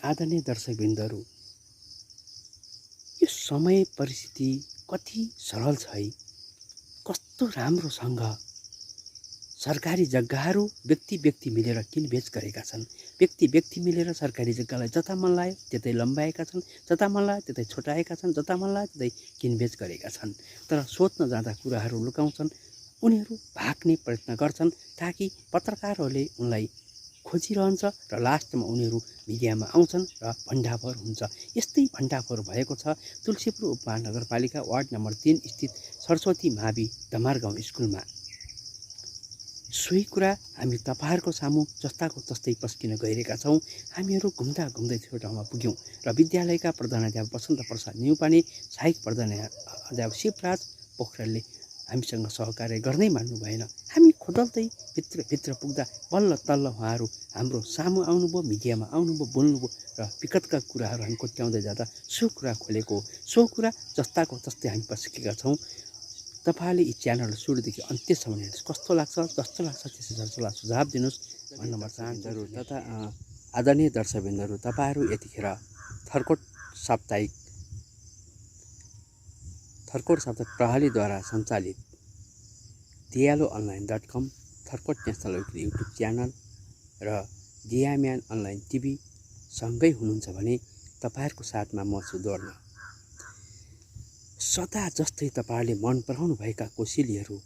आदरणीय दर्शकवृन्दहरू, यो समय परिस्थिति कति सरल छ है। कस्तो राम्रोसँग सरकारी जग्गाहरू व्यक्ति मिलेर किनबेच गरेका छन्। व्यक्ति मिलेर सरकारी जग्गालाई जता मन लाग्यो त्यतै लम्बाएका छन्, जता मन लाग्यो त्यतै छोटाएका छन्, जता मन लाग्यो त्यतै किनबेच गरेका छन्। तर सोध्न जाँदा कुराहरू लुकाउँछन्, उनीहरू भाग्ने प्रयत्न गर्छन् ताकि पत्रकारहरूले उनलाई खोजिरहन्छ र लास्टमा उनीहरू मिडियामा आउँछन् र भण्डाफोर हुन्छ। यस्तै भण्डाफोर भएको छ तुलसीपुर उपमहानगरपालिका वार्ड नम्बर 3 स्थित सरस्वती मावि दमार गाउँ स्कुलमा। सोही कुरा हामी तपाईहरुको सामु जस्ताको तस्तै पस्किन गइरहेका छौं। हामीहरू घुम्दै त्यो ठाउँमा पुग्यौं र विद्यालयका प्रधानाध्यापक बसन्त प्रसाद न्युपाने, सहायक प्रधानाध्यापक शिवराज पोखरेलले हामीसँग सहकार्य गर्नै मान्नु भएन। हामी खोदल्दै भित्र पुग्दा बल्ल तल्ल उहाँहरू हाम्रो सामु आउनुभयो, मिडियामा आउनुभयो, बोल्नुभयो र विगतका कुराहरू हामी कोट्याउँदै जाँदा सो कुरा खोलेको हो। सो कुरा जस्ताको तस्तै हामी पस्केका छौं। तपाईले यी च्यानल सुरुदेखि अन्त्यसम्म हेर्नुहोस्, कस्तो लाग्छ जस्तो लाग्छ त्यसै सरसल्लाह सुझाव दिनुहोस् भन्न म चाहन्छु। तथा आदरणीय दर्शकवृन्दहरू, तपाईहरू यतिखेर थर्कोट साप्ताहिक प्रहरीद्वारा सञ्चालित dialoonline.com, थर्कोट नेसनल विकली युट्युब च्यानल र डियाम्यान अनलाइन टिभी सँगै हुनुहुन्छ भने तपाईहरुको साथमा म छु दोर्न। सदा जस्तै तपाईहरुले मन पराउनु भएका कोसेलीहरू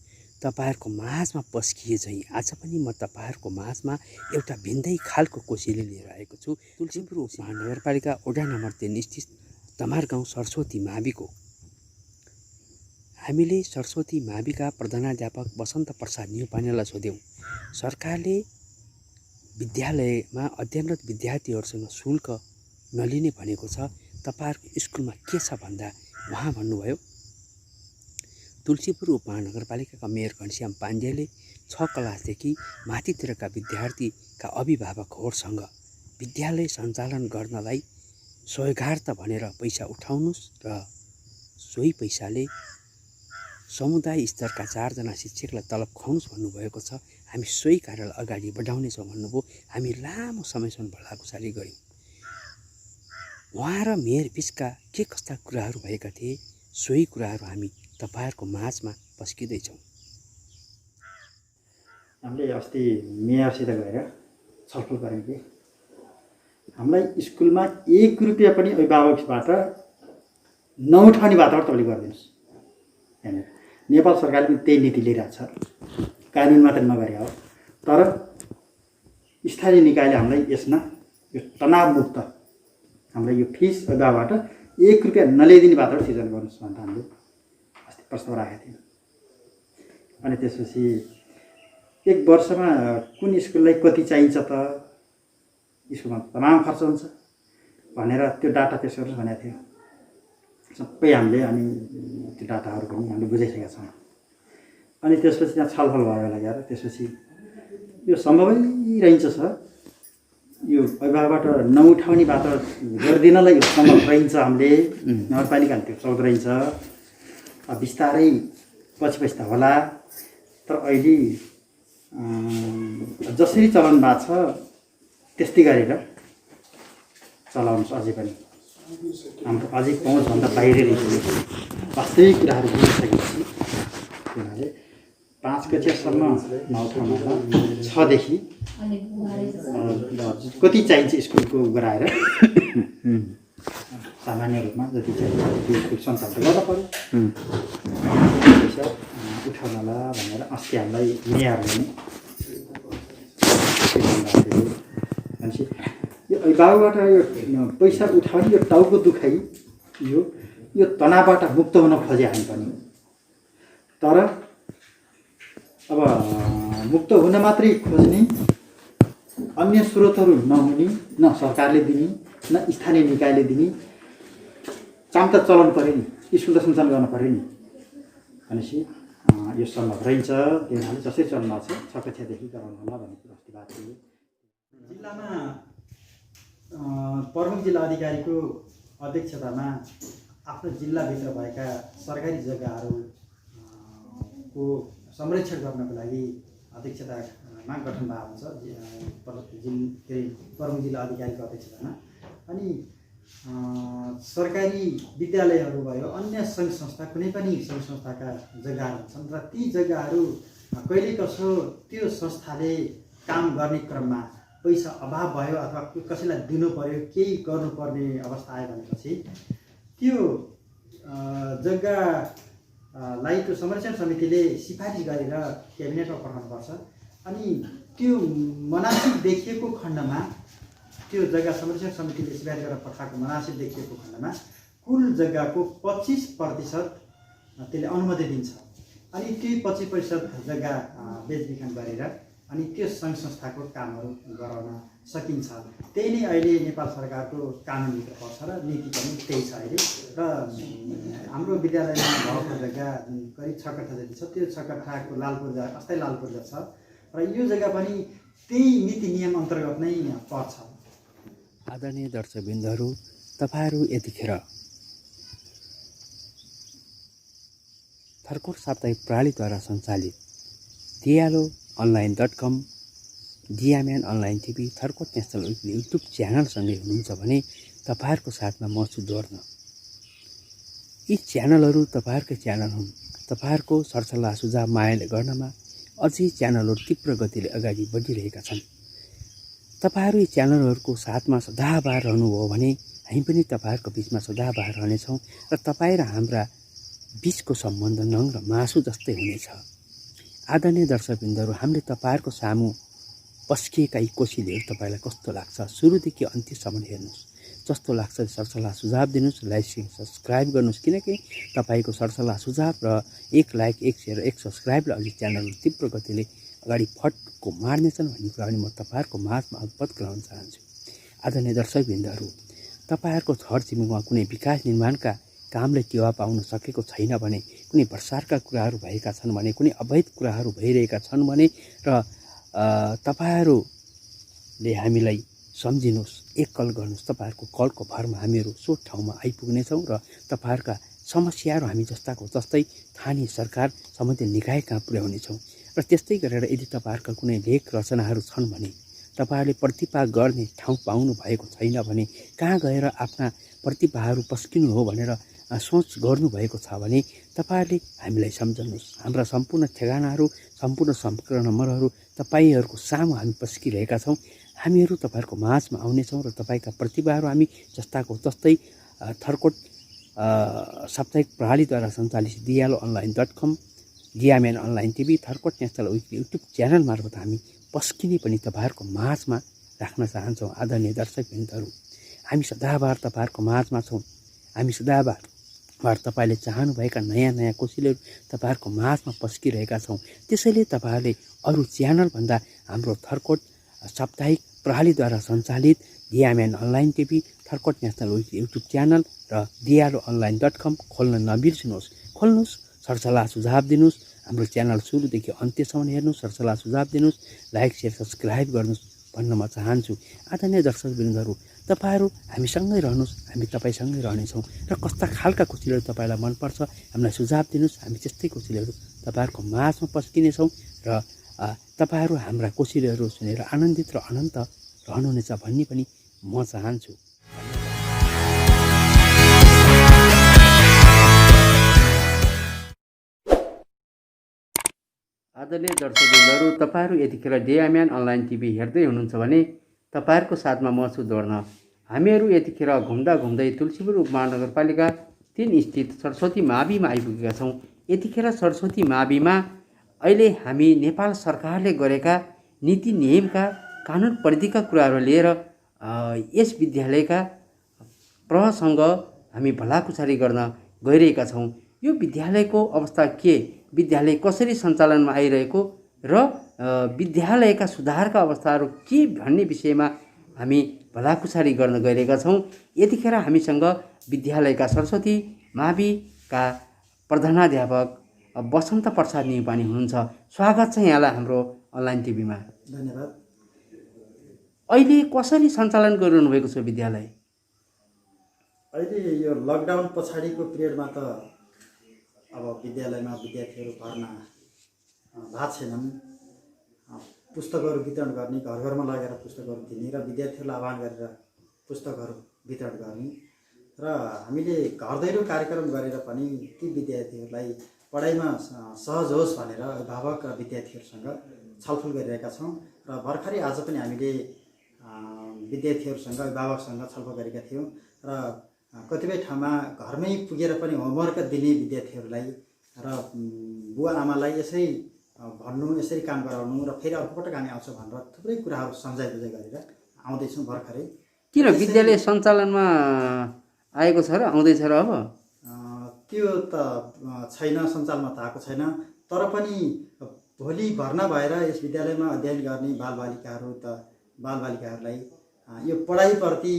तपाईहरुको माझमा पस्किए झैं आज पनि म तपाईहरुको माझमा एउटा भिन्दै खालको कोसेली लिएर आएको छु। तुलसीपुर उपमहानगरपालिका वडा नम्बर 3 स्थित दमार गाउँ सरस्वती माविको। हामीले सरस्वती माविका प्रधानाध्यापक बसन्त प्रसाद न्युपानेलाई सोध्यौं, सरकारले विद्यालयमा अध्ययनरत विद्यार्थीहरूसँग शुल्क नलिने भनेको छ, तपाईहरुको स्कुलमा के छ भन्दा उहाँ भन्नुभयो, तुलसीपुर उपमहानगरपालिकाका मेयर घनश्याम पाण्डेले 6 क्लासदेखि माथितिरका विद्यार्थीका अभिभावकहरूसँग विद्यालय सञ्चालन गर्नलाई सहयोगार्थ भनेर पैसा उठाउनुस् र सोही पैसाले समुदाय स्तरका 4 जना शिक्षकलाई तलब खुवाउनुस् भन्नुभएको छ। हामी सोही कार्यलाई अगाडि बढाउनेछौँ भन्नुभयो। हामी लामो समयसम्म भलाकुसारी गर्यौं। उहाँ र मेयर बीचका के कस्ता कुराहरू भएका थिए, सोही कुराहरू हामी तपाईहरुको माझमा पस्किँदैछौँ। हामीले अस्ति मेयरसित गएर छलफल गर्यौं कि हामीलाई स्कुलमा 1 रुपैयाँ पनि अभिभावकबाट नउठाउने वातावरण तपाईँले गरिदिनुहोस्। हैन, नेपाल सरकारले पनि त्यही नीति लिइरहेछ, कानुन मात्र नगरे हो। तर स्थानीय निकायले हामीलाई यसमा यो तनावमुक्त हामीलाई यो फिस अभिभावकबाट 1 रुपैयाँ नल्याइदिने वातावरण सिर्जना गर्नुहोस् भनेर हामीले अस्ति प्रस्ताव राखेका थियौँ। अनि त्यसपछि 1 वर्षमा कुन स्कुललाई कति चाहिन्छ त, स्कुलमा तमाम खर्च हुन्छ भनेर त्यो डाटा पेश गर्नुहोस् भनेको थियो। सबै हामीले अनि त्यो डाटाहरू पनि हामीले बुझाइसकेका छौँ। अनि त्यसपछि त्यहाँ छलफल भयो लागेर त्यसपछि यो सम्भवै रहन्छ सर, यो अभिभावकबाट नउठाउने वातावरण गरिदिनलाई यो सम्भव रहन्छ। हामीले नगरपालिकाले त्यो सक्दो रहन्छ, बिस्तारै पछि त होला। तर अहिले जसरी चलन भएको छ त्यस्तै गरेर चलाउनुहोस्। अझै पनि हाम्रो अझै पहुँचभन्दा बाहिरै रहेछ। वास्तविक कुराहरू बुझिसकेपछि उनीहरूले 5 कक्षासम्म नउठाउनुमा 6 देखि कति चाहिन्छ स्कुलको गराएर सामान्य रूपमा जति चाहिन्छ त्यो स्कुल सञ्चालन गर्नु पर्यो। पैसा उठाउनला भनेर अस्ति हामीलाई मेयरले भनेपछि यो अभिभावकबाट यो पैसा उठाउने यो टाउको दुखाइ यो तनावबाट मुक्त हुन खोजे हामी पनि। तर अब मुक्त हुन मात्रै खोज्ने, अन्य स्रोतहरू नहुने, न सरकारले दिने न स्थानीय निकायले दिने काम त चलाउनु पर्यो नि, स्कुल त सञ्चालन गर्न पर्यो नि भनेपछि यो सम्भव रहन्छ। त्यही भएर जसरी चल्नु भएको छ 6 कक्षादेखि गराउनु होला भन्ने कुरा अस्ति बात थियो। जिल्लामा प्रमुख जिल्ला अधिकारीको अध्यक्षतामा आफ्नो जिल्लाभित्र भएका सरकारी जग्गाहरूको संरक्षण गर्नको लागि अध्यक्षतामा गठन भएको हुन्छ। प्रमुख जिल्ला अधिकारीको अध्यक्षतामा अनि सरकारी विद्यालयहरू भयो, अन्य सङ्घ संस्था, कुनै पनि सङ्घ संस्थाका जग्गाहरू छन् र ती जग्गाहरू कहिले कसो त्यो संस्थाले काम गर्ने क्रममा पैसा अभाव भयो अथवा कसैलाई दिनु पर्यो, केही गर्नुपर्ने अवस्था आयो भनेपछि त्यो जग्गालाई त्यो संरक्षण समितिले सिफारिस गरेर क्याबिनेटमा पठाउनुपर्छ। अनि त्यो मनासिब देखिएको खण्डमा, त्यो जग्गा संरक्षण समितिले सिफारिस गरेर पठाएको मनासिब देखिएको खण्डमा कुल जग्गाको 25% त्यसले अनुमति दिन्छ। अनि त्यो 25% जग्गा बेचबिखन गरेर अनि त्यो सङ्घ संस्थाको कामहरू गराउन सकिन्छ। त्यही नै अहिले नेपाल सरकारको कानुनभित्र पर्छ र नीति पनि त्यही छ अहिले। र हाम्रो विद्यालयमा भएको जग्गा करिब 6 कट्ठा जति छ। त्यो 6 कट्ठाको लाल पूर्जा, अस्थायी लाल पूर्जा छ र यो जग्गा पनि त्यही नीति नियम अन्तर्गत नै पर्छ। आदरणीय दर्शकवृन्दहरू, तपाईँहरू यतिखेर थर्कोट साप्ताहिक प्रणालीद्वारा सञ्चालित Diyalo online.com, जियाम्यान online TV, Tharkot national विकली युट्युब च्यानलसँगै हुनुहुन्छ भने तपाईँहरूको साथमा म छु दोर्न। यी च्यानलहरू तपाईँहरूकै च्यानल हुन्। तपाईँहरूको सरसल्लाह सुझाव मायाले गर्नमा अझै च्यानलहरू तीव्र गतिले अगाडि बढिरहेका छन्। तपाईँहरू यी च्यानलहरूको साथमा सदाबहार रहनुभयो भने हामी पनि तपाईँहरूको बिचमा सदाबहार रहनेछौँ र तपाईँ र हाम्रा बिचको सम्बन्ध नङ र मासु जस्तै हुनेछ। आदरणीय दर्शकवृन्दहरू, हामीले तपाईँहरूको सामु पस्किएका यी कोसिलीहरू तपाईँलाई कस्तो लाग्छ? सुरुदेखि अन्त्यसम्म हेर्नुहोस्। जस्तो लाग्छ सरसल्लाह सुझाव दिनुहोस्, लाइक सब्सक्राइब गर्नुहोस्, किनकि तपाईँको सरसल्लाह सुझाव र एक लाइक, एक सेयर, एक सब्सक्राइबले अघि च्यानलहरू तीव्र गतिले अगाडि फटको मार्नेछन् भन्ने कुरा पनि म तपाईँहरूको माझमा अवगत गराउन चाहन्छु। आदरणीय दर्शकवृन्दहरू, तपाईँहरूको छर छिमेकमा कुनै विकास निर्माणका कामले टेवा पाउन सकेको छैन भने, कुनै भ्रष्टाचारका कुराहरू भएका छन् भने, कुनै अवैध कुराहरू भइरहेका छन् भने र तपाईँहरूले हामीलाई सम्झिनुहोस्, एक कल गर्नुहोस्। तपाईँहरूको कलको भरमा हामीहरू सो ठाउँमा आइपुग्नेछौँ र तपाईँहरूका समस्याहरू हामी जस्ताको जस्तै स्थानीय सरकार सम्बन्धित निकाय कहाँ पुर्याउनेछौँ। र त्यस्तै गरेर यदि तपाईँहरूका कुनै लेख रचनाहरू छन् भने, तपाईँहरूले प्रतिभा गर्ने ठाउँ पाउनु भएको छैन भने, कहाँ गएर आफ्ना प्रतिभाहरू पस्किनु हो भनेर सोच गर्नुभएको छ भने तपाईँहरूले हामीलाई सम्झनुहोस्। हाम्रा सम्पूर्ण ठेगानाहरू, सम्पूर्ण सम्पर्क नम्बरहरू तपाईँहरूको सामु हामी पस्किरहेका छौँ। हामीहरू तपाईँहरूको माझमा आउनेछौँ र तपाईँका प्रतिभाहरू हामी जस्ताको जस्तै थर्कोट साप्ताहिक प्रणालीद्वारा सञ्चालित Diyalo online.com, जियाम्यान online TV, Tharkot national विकली युट्युब च्यानल मार्फत हामी पस्किने पनि तपाईँहरूको माझमा राख्न चाहन्छौँ। आदरणीय दर्शकवृन्दहरू, हामी सदाबहार तपाईँहरूको माझमा छौँ। हामी सदाबहार तपाईँले चाहनुभएका नयाँ नयाँ कोसिलहरू तपाईँहरूको माझमा पस्किरहेका छौँ। त्यसैले तपाईँहरूले अरू च्यानलभन्दा हाम्रो थर्कोट साप्ताहिक प्रणालीद्वारा सञ्चालित जियाम्यान अनलाइन टिभी, थर्कोट नेसनल विकली युट्युब च्यानल र दियालो online.com खोल्न नबिर्सिनुहोस्। खोल्नुहोस्, सरसल्लाह सुझाव दिनुहोस्। हाम्रो च्यानल सुरुदेखि अन्त्यसम्म हेर्नुहोस्, सरसल्लाह सुझाव दिनुहोस्, लाइक सेयर सब्सक्राइब गर्नुहोस् भन्न म चाहन्छु। आदरणीय दर्शकवृन्दहरू, तपाईँहरू हामीसँगै रहनुहोस्, हामी तपाईँसँगै रहनेछौँ र कस्ता खालका कोसिलहरू तपाईँलाई मनपर्छ हामीलाई सुझाव दिनुहोस्। हामी त्यस्तै कोसिलहरू तपाईँहरूको माझमा पस्किनेछौँ र तपाईँहरू हाम्रा कोसिलहरू सुनेर आनन्दित र अनन्त रहनुहुनेछ भन्ने पनि म चाहन्छु। आदरणीय दर्शकवृन्दहरू, तपाईँहरू यतिखेर जियाम्यान अनलाइन टिभी हेर्दै हुनुहुन्छ भने तपाईँहरूको साथमा म छु दोर्न। हामीहरू यतिखेर घुम्दा घुम्दै तुलसीपुर उपमहानगरपालिका 3 स्थित सरस्वती माविमा आइपुगेका छौँ। यतिखेर सरस्वती माविमा अहिले हामी नेपाल सरकारले गरेका नीति नियमका कानुन परिधिका कुराहरू लिएर यस विद्यालयका प्रसँग हामी भलाकुसारी गर्न गइरहेका छौँ। यो विद्यालयको अवस्था के, विद्यालय कसरी सञ्चालनमा आइरहेको र विद्यालयका सुधारका अवस्थाहरू के भन्ने विषयमा हामी भलाकुसारी गर्न गइरहेका छौँ। यतिखेर हामीसँग विद्यालयका सरस्वती माविका प्रधानाध्यापक बसन्त प्रसाद निपानी हुनुहुन्छ। स्वागत छ यहाँलाई हाम्रो अनलाइन टिभीमा। धन्यवाद। अहिले कसरी सञ्चालन गरिरहनु भएको छ विद्यालय? अहिले यो लकडाउन पछाडिको पिरियडमा त अब विद्यालयमा विद्यार्थीहरू भर्ना भएको छैनन्। पुस्तकहरू वितरण गर्ने, घर घरमा लगेर पुस्तकहरू दिने र विद्यार्थीहरूलाई आह्वान गरेर पुस्तकहरू वितरण गर्ने र हामीले घर दैलो कार्यक्रम गरेर पनि ती विद्यार्थीहरूलाई पढाइमा सहज होस् भनेर अभिभावक र विद्यार्थीहरूसँग छलफल गरिरहेका छौँ र भर्खरै आज पनि हामीले विद्यार्थीहरूसँग अभिभावकसँग छलफल गरेका थियौँ र कतिपय ठाउँमा घरमै पुगेर पनि होमवर्क दिने विद्यार्थीहरूलाई र बुवा आमालाई यसरी भन्नु यसरी काम गराउनु र फेरि अर्कोपटक हामी आउँछौँ भनेर थुप्रै कुराहरू सम्झाइ बुझाइ गरेर आउँदैछौँ भर्खरै। किन विद्यालय सञ्चालनमा आएको छ र आउँदैछ र अब त्यो त छैन, सञ्चालनमा त आएको छैन, तर पनि भोलि भर्ना भएर यस विद्यालयमा अध्ययन गर्ने बालबालिकाहरूलाई यो पढाइप्रति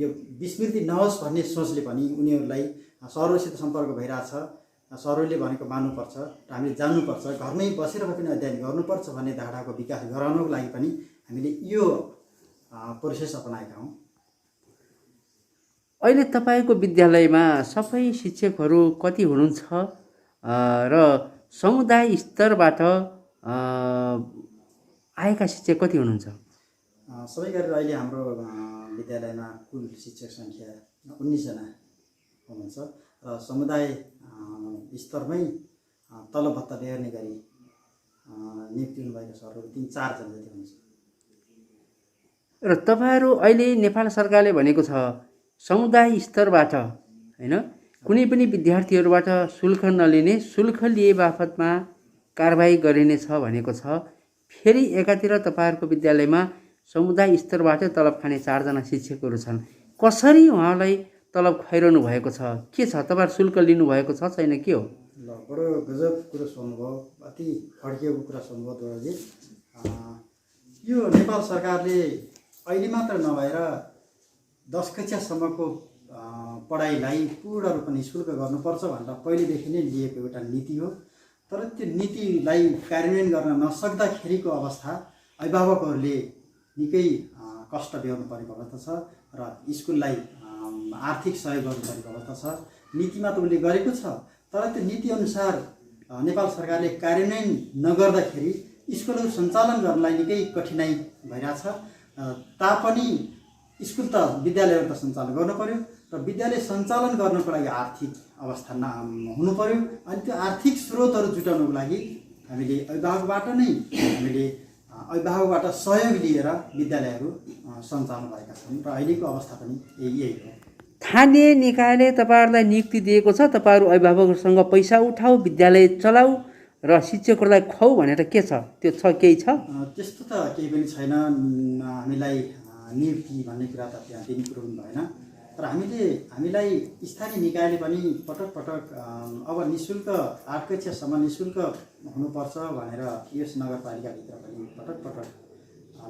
यो विस्मृति नहोस् भन्ने सोचले पनि उनीहरूलाई सरहरूले सम्पर्क भइरहेछ। सरहरूले भनेको मान्नुपर्छ र हामीले जान्नुपर्छ, घरमै बसेर पनि अध्ययन गर्नुपर्छ भन्ने धारणाको विकास गराउनको लागि पनि हामीले यो प्रोसेस अपनाएका हौँ। अहिले तपाईँको विद्यालयमा सबै शिक्षकहरू कति हुनुहुन्छ र समुदाय स्तरबाट आएका शिक्षक कति हुनुहुन्छ? सबै गरेर अहिले हाम्रो विद्यालयमा कुल शिक्षक सङ्ख्या 19 जना हुनुहुन्छ र समुदाय स्तरमै तलब भत्ता बेहोर्ने गरी नियुक्ति हुनुभएका सरहरू 3-4 जना जति हुनुहुन्छ। र तपाईँहरू अहिले नेपाल सरकारले भनेको छ समुदाय स्तरबाट हैन कुनै पनि विद्यार्थीहरूबाट शुल्क नलिने, शुल्क लिए बापतमा कारबाही गरिनेछ भनेको छ। फेरि एकातिर तपाईँहरूको विद्यालयमा समुदाय स्तरबाट तलब खाने 4 जना शिक्षकहरू छन्। कसरी उहाँलाई तलब खुवाइरहनु भएको छ? के छ तपाईँहरू शुल्क लिनुभएको छ छैन के हो? ल बडो गजब कुरो सोध्नुभयो, अति खड्किएको कुरा सोध्नुभयो दोजी। यो नेपाल सरकारले अहिले मात्र नभएर 10 कक्षासम्मको पढाइलाई पूर्ण रूपमा निःशुल्क गर्नुपर्छ भनेर पहिलेदेखि नै लिएको एउटा नीति हो। तर त्यो नीतिलाई कार्यान्वयन गर्न नसक्दाखेरिको अवस्था अभिभावकहरूले निकै कष्ट बेहोर्नु परेको अवस्था छ र स्कुललाई आर्थिक सहयोग गर्नु परेको अवस्था छ। नीतिमा त उसले गरेको छ, तर त्यो नीतिअनुसार नेपाल सरकारले कार्यान्वयन नगर्दाखेरि स्कुलहरू सञ्चालन गर्नलाई निकै कठिनाइ भइरहेछ। तापनि स्कुल त विद्यालयहरू त सञ्चालन गर्नु पर्यो र विद्यालय सञ्चालन गर्नको लागि आर्थिक अवस्था हुनु पर्यो। अनि त्यो आर्थिक स्रोतहरू जुटाउनको लागि हामीले अभिभावकबाट सहयोग लिएर विद्यालयहरू सञ्चालन भएका छन् र अहिलेको अवस्था पनि यही हो। स्थानीय निकायले तपाईँहरूलाई नियुक्ति दिएको छ, तपाईँहरू अभिभावकहरूसँग पैसा उठाऊ, विद्यालय चलाऊ र शिक्षकहरूलाई खुवाऊ भनेर के छ? त्यो छ, केही छ? त्यस्तो त केही पनि छैन। हामीलाई नियुक्ति भन्ने कुरा त त्यहाँ दिने कुरो पनि भएन। तर हामीलाई स्थानीय निकायले पनि पटक अब निःशुल्क 8 कक्षासम्म निःशुल्क हुनुपर्छ भनेर यस नगरपालिकाभित्र पनि पटक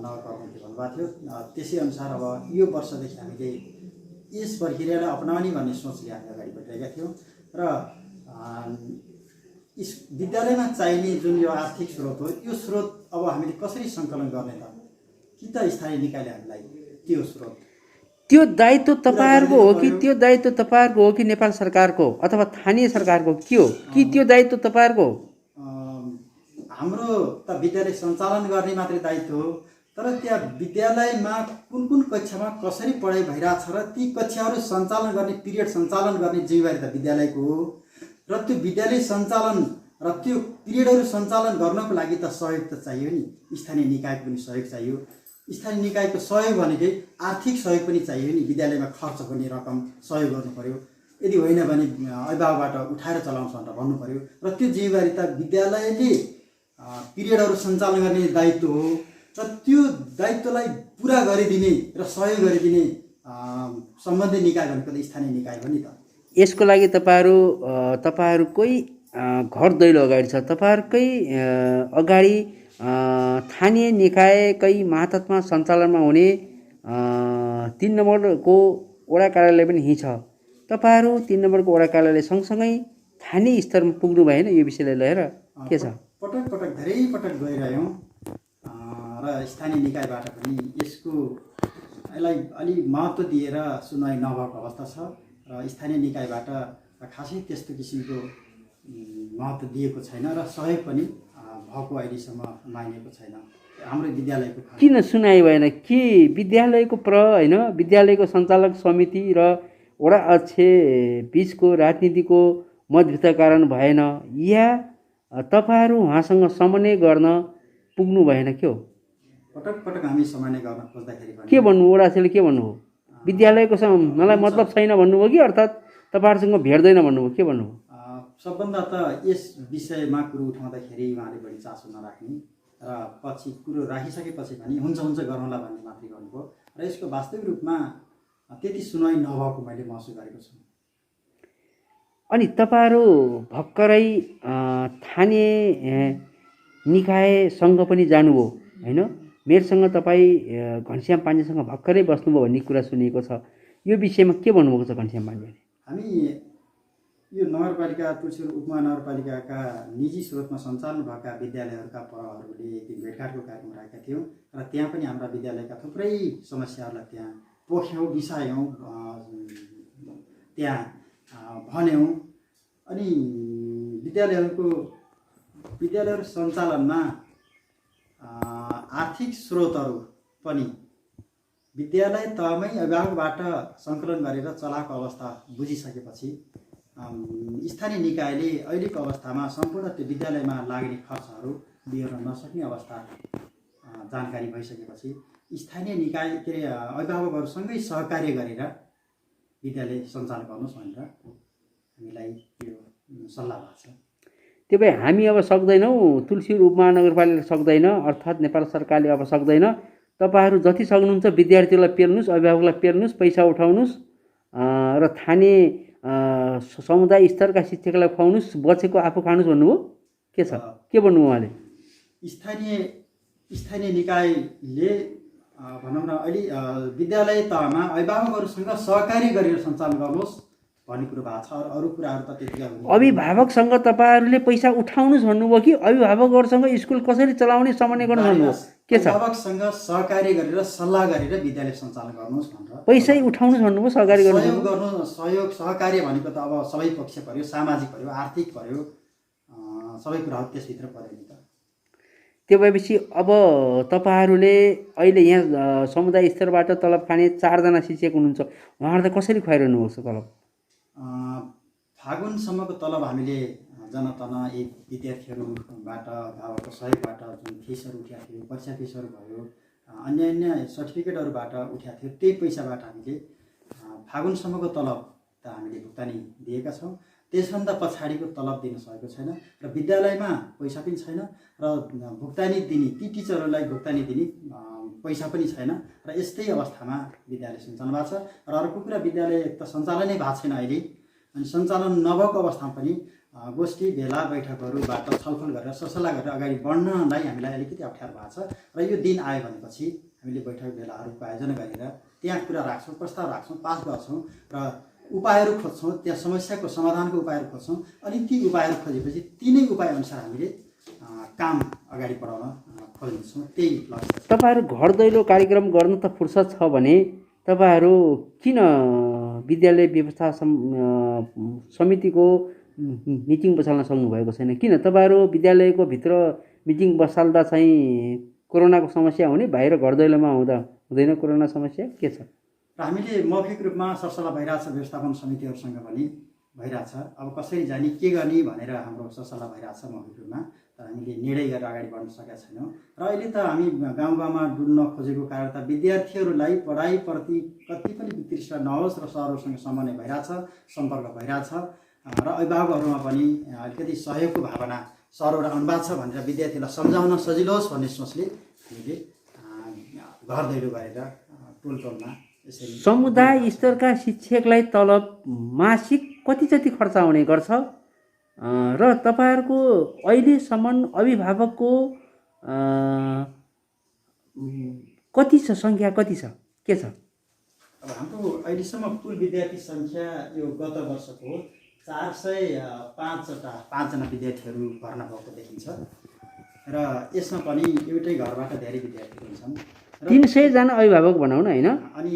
नगरपालिकाले भन्नुभएको थियो। त्यसै अनुसार अब यो वर्षदेखि हामीले यस प्रक्रियालाई अपनाउने भन्ने सोचले हामी अगाडि बढिरहेका थियौँ र विद्यालयमा चाहिने जुन यो आर्थिक स्रोत हो, यो स्रोत अब हामीले कसरी सङ्कलन गर्ने त? कि त स्थानीय निकायले हामीलाई त्यो स्रोत, त्यो दायित्व तपाईँहरूको हो कि त्यो दायित्व तपाईँहरूको हो कि नेपाल सरकारको अथवा स्थानीय सरकारको के हो? कि त्यो दायित्व तपाईँहरूको हो? हाम्रो त विद्यालय सञ्चालन गर्ने मात्रै दायित्व हो, तर त्यहाँ विद्यालयमा कुन कक्षामा कसरी पढाइ भइरहेछ र ती कक्षाहरू सञ्चालन गर्ने, पिरियड सञ्चालन गर्ने जिम्मेवारी त विद्यालयको हो। र त्यो विद्यालय सञ्चालन र त्यो पिरियडहरू सञ्चालन गर्नको लागि त सहयोग त चाहियो नि, स्थानीय निकायको पनि सहयोग चाहियो। स्थानीय निकायको सहयोग भनेकै आर्थिक सहयोग पनि चाहियो नि, विद्यालयमा खर्च हुने रकम सहयोग गर्नु पर्यो। यदि होइन भने अभिभावकबाट उठाएर चलाउँछ भनेर भन्नु पर्यो र त्यो जिम्मेवारी त विद्यालयले पिरियडहरू सञ्चालन गर्ने दायित्व हो र त्यो दायित्वलाई पुरा गरिदिने र सहयोग गरिदिने सम्बन्धित निकाय भनेको त स्थानीय निकाय हो नि त। यसको लागि तपाईँहरूकै घर दैलो अगाडि छ, तपाईँहरूकै अगाडि स्थानीय निकायकै मातहतमा सञ्चालनमा हुने 3 नम्बरको वडा कार्यालय पनि यहीँ छ। तपाईँहरू 3 नम्बरको वडा कार्यालय सँगसँगै स्थानीय स्तरमा पुग्नु भएन यो विषयलाई लिएर? के छ? पटक धेरै पटक गइरह्यौँ र स्थानीय निकायबाट पनि यसलाई अलि महत्त्व दिएर सुनवाई नभएको अवस्था छ र स्थानीय निकायबाट खासै त्यस्तो किसिमको महत्त्व दिएको छैन र सहयोग पनि भएको अहिलेसम्म मानिएको छैन हाम्रो विद्यालयको खर्च। किन सुनाइ भएन? के विद्यालयको होइन विद्यालयको सञ्चालक समिति र वडा अध्यक्ष बिचको राजनीतिको मतभेदका कारण भएन, या तपाईँहरू उहाँसँग समन्वय गर्न पुग्नु भएन? के हो? पटक पटक हामी समन्वय गर्न खोज्दाखेरि पनि के भन्नु? वडा अध्यक्षले के भन्नुभयो? विद्यालयको मलाई मतलब छैन भन्नुभयो कि अर्थात् तपाईँहरूसँग भेट्दैन भन्नुभयो? के भन्नुभयो? सबभन्दा त यस विषयमा कुरो उठाउँदाखेरि उहाँले बढी चासो नराख्ने र पछि कुरो राखिसकेपछि पनि हुन्छ हुन्छ गरौँला भन्ने मात्रै गर्नुभयो र यसको वास्तविक रूपमा त्यति सुनाइ नभएको मैले महसुस गरेको छु। अनि तपाईँहरू भर्खरै स्थानीय निकायसँग पनि जानुभयो होइन? मेयरसँग तपाईँ घनश्याम पाण्डेसँग भर्खरै बस्नुभयो भन्ने कुरा सुनिएको छ। यो विषयमा के भन्नुभएको छ घनश्याम पाण्डेले? हामी यो नगरपालिका तुलसीपुर उपमहानगरपालिकाका निजी स्रोतमा सञ्चालन भएका विद्यालयहरूका प्रहरूले एक दिन भेटघाटको कार्यक्रम राखेका थियौँ र त्यहाँ पनि हाम्रा विद्यालयका थुप्रै समस्याहरूलाई त्यहाँ पोख्यौँ, बिसायौँ, त्यहाँ भन्यौँ। अनि विद्यालयहरू सञ्चालनमा आर्थिक स्रोतहरू पनि विद्यालय तहमै अभिभावकबाट सङ्कलन गरेर चलाएको अवस्था बुझिसकेपछि स्थानीय निकायले अहिलेको अवस्थामा सम्पूर्ण त्यो विद्यालयमा लाग्ने खर्चहरू बिहोर्न नसक्ने अवस्था जानकारी भइसकेपछि स्थानीय निकाय के अरे अभिभावकहरूसँगै सहकार्य गरेर विद्यालय सञ्चालन गर्नुहोस् भनेर हामीलाई यो सल्लाह भएको छ। त्यो भए हामी अब सक्दैनौँ, तुलसीपुर उपमहानगरपालिकाले सक्दैन, अर्थात् नेपाल सरकारले अब सक्दैन, तपाईँहरू जति सक्नुहुन्छ विद्यार्थीलाई पेल्नुहोस्, अभिभावकलाई पेल्नुहोस्, पैसा उठाउनुहोस् र स्थानीय समुदाय स्तरका शिक्षकलाई खुवाउनुहोस्, बचेको आफू खानुहोस् भन्नुभयो? के छ? के भन्नुभयो उहाँले? स्थानीय निकायले भनौँ न अहिले विद्यालय तहमा अभिभावकहरूसँग सहकारी गरेर सञ्चालन गर्नुहोस् भन्ने कुरो भएको छ। अरू कुराहरू त त्यतिका हुन्। अभिभावकसँग तपाईँहरूले पैसा उठाउनुहोस् भन्नुभयो कि अभिभावकहरूसँग स्कुल कसरी चलाउने समन्वय गर्नु भन्नुभयो? के छ? अभिभावकसँग सहकारी गरेर सल्लाह गरेर विद्यालय सञ्चालन गर्नुहोस् भनेर पैसै उठाउनुहोस् भन्नुभयो? सहकारी सहयोग सहकार्य भनेको त अब सबै पक्ष पर्यो, सामाजिक पर्यो, आर्थिक पर्यो, सबै कुराहरू त्यसभित्र पर्यो नि त। त्यो भएपछि अब तपाईँहरूले अहिले यहाँ समुदाय स्तरबाट तलब खाने 4 जना शिक्षक हुनुहुन्छ, उहाँहरूलाई कसरी खुवाइरहनु भएको छ तलब? फागुनसम्मको तलब हामीले जनतन एक विद्यार्थीहरूबाट अभिभावकको सहयोगबाट जुन फिसहरू उठाएको थियो, परीक्षा फिसहरू भयो, अन्य सर्टिफिकेटहरूबाट उठाएको थियो, त्यही पैसाबाट हामीले फागुनसम्मको तलब त हामीले भुक्तानी दिएका छौँ। त्यसभन्दा पछाडिको तलब दिन सकेको छैन र विद्यालयमा पैसा पनि छैन र भुक्तानी दिने ती टिचरहरूलाई भुक्तानी दिने पैसा पनि छैन र यस्तै अवस्थामा विद्यालय सञ्चालन भएको छ। र अर्को कुरा, विद्यालय त सञ्चालनै भएको छैन अहिले, अनि सञ्चालन नभएको अवस्थामा पनि गोष्ठी भेला बैठकहरूबाट छलफल गरेर ससल्लाह गरेर अगाडि बढ्नलाई हामीलाई अलिकति अप्ठ्यारो भएको छ र यो दिन आयो भनेपछि हामीले बैठक भेलाहरूको आयोजना गरेर त्यहाँ कुरा राख्छौँ, प्रस्ताव राख्छौँ, पास गर्छौँ र उपायहरू खोज्छौँ, त्यहाँ समस्याको समाधानको उपायहरू खोज्छौँ। अनि ती उपायहरू खोजेपछि तिनै उपाय अनुसार हामीले काम अगाडि बढाउन खोज्छौँ। त्यही लक्ष्य। तपाईँहरू घर दैलो कार्यक्रम गर्नु त फुर्सद छ भने तपाईँहरू किन विद्यालय व्यवस्था समितिको मिटिङ बसाल्न सक्नुभएको छैन? किन तपाईँहरू विद्यालयको भित्र मिटिङ बसाल्दा चाहिँ कोरोनाको समस्या हुने, बाहिर घर दैलोमा हुँदा हुँदैन कोरोना समस्या? के छ? र हामीले मौखिक रूपमा सरसल्लाह भइरहेछ, व्यवस्थापन समितिहरूसँग पनि भइरहेछ। अब कसरी जाने, के गर्ने भनेर हाम्रो सरसल्लाह भइरहेछ मौखिक रूपमा, तर हामीले निर्णय गरेर अगाडि बढ्न सकेका छैनौँ। र अहिले त हामी गाउँ गाउँमा डुल्न खोजेको कारण त विद्यार्थीहरूलाई पढाइप्रति कति पनि वितृष्णा नहोस् र सरहरूसँग समन्वय भइरहेछ, सम्पर्क भइरहेछ र अभिभावकहरूमा पनि अलिकति सहयोगको भावना सरहरू आउनुभएको छ भनेर विद्यार्थीलाई सम्झाउन सजिलो होस् भन्ने सोचले हामीले घर दैलो गरेर टोल टोलमा समुदाय स्तरका शिक्षकलाई तलब मासिक कति जति खर्च आउने गर्छ र तपाईँहरूको अहिलेसम्म अभिभावकको कति छ, सङ्ख्या कति छ, के छ? अब हाम्रो अहिलेसम्म कुल विद्यार्थी सङ्ख्या यो गत वर्षको 405 जना विद्यार्थीहरू भर्ना भएको देखिन्छ र यसमा पनि एउटै घरबाट धेरै विद्यार्थी हुन्छन्। 300 जना अभिभावक भनौँ न होइन? अनि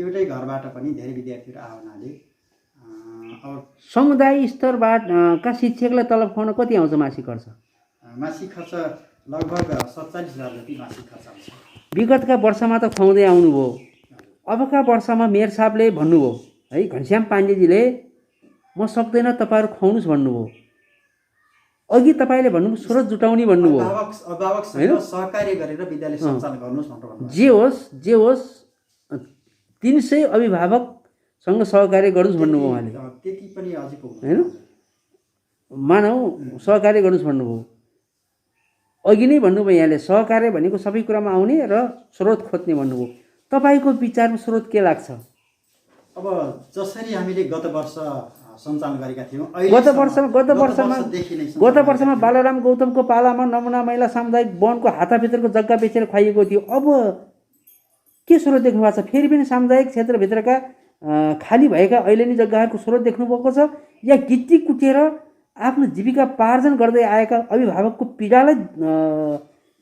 एउटै घरबाट पनि धेरै विद्यार्थीहरू आउनाले अब समुदाय स्तरबाट का शिक्षकलाई तलब खुवाउन कति आउँछ मासिक खर्च? मासिक खर्च लगभग 47,000 जति मासिक खर्च आउँछ। विगतका वर्षमा त खुवाउँदै आउनुभयो, अबका वर्षमा मेयर साहबले भन्नुभयो है, घनश्याम पाण्डेजीले म सक्दैन तपाईँहरू खुवाउनुहोस् भन्नुभयो। अघि तपाईँले भन्नुभयो स्रोत जुटाउने भन्नुभयो, अभिभावकसँग सहकार्य गरेर विद्यालय सञ्चालन गर्नुहोस् भनेर भन्नुभयो। जे होस् 300 अभिभावकसँग सहकार्य गर्नुहोस् भन्नुभयो उहाँले। त्यति पनि अझै पुग्दैन हैन, मानौ सहकार्य गर्नुहोस् भन्नुभयो। अघि नै भन्नुभयो यहाँले सहकार्य भनेको सबै कुरामा आउने र स्रोत खोज्ने भन्नुभयो। तपाईँको विचारमा स्रोत के लाग्छ? अब जसरी हामीले गत वर्ष सञ्चालन गरेका थियौँ, गत वर्षमा बालाराम गौतमको पालामा नमुना महिला सामुदायिक वनको हाताभित्रको जग्गा बेचेर खुवाइएको थियो। अब के स्रोत देख्नु भएको छ? फेरि पनि सामुदायिक क्षेत्रभित्रका खाली भएका अहिले नै जग्गाहरूको स्रोत देख्नुभएको छ, या गिच्ची कुटेर आफ्नो जीविका पार्जन गर्दै आएका अभिभावकको पीडालाई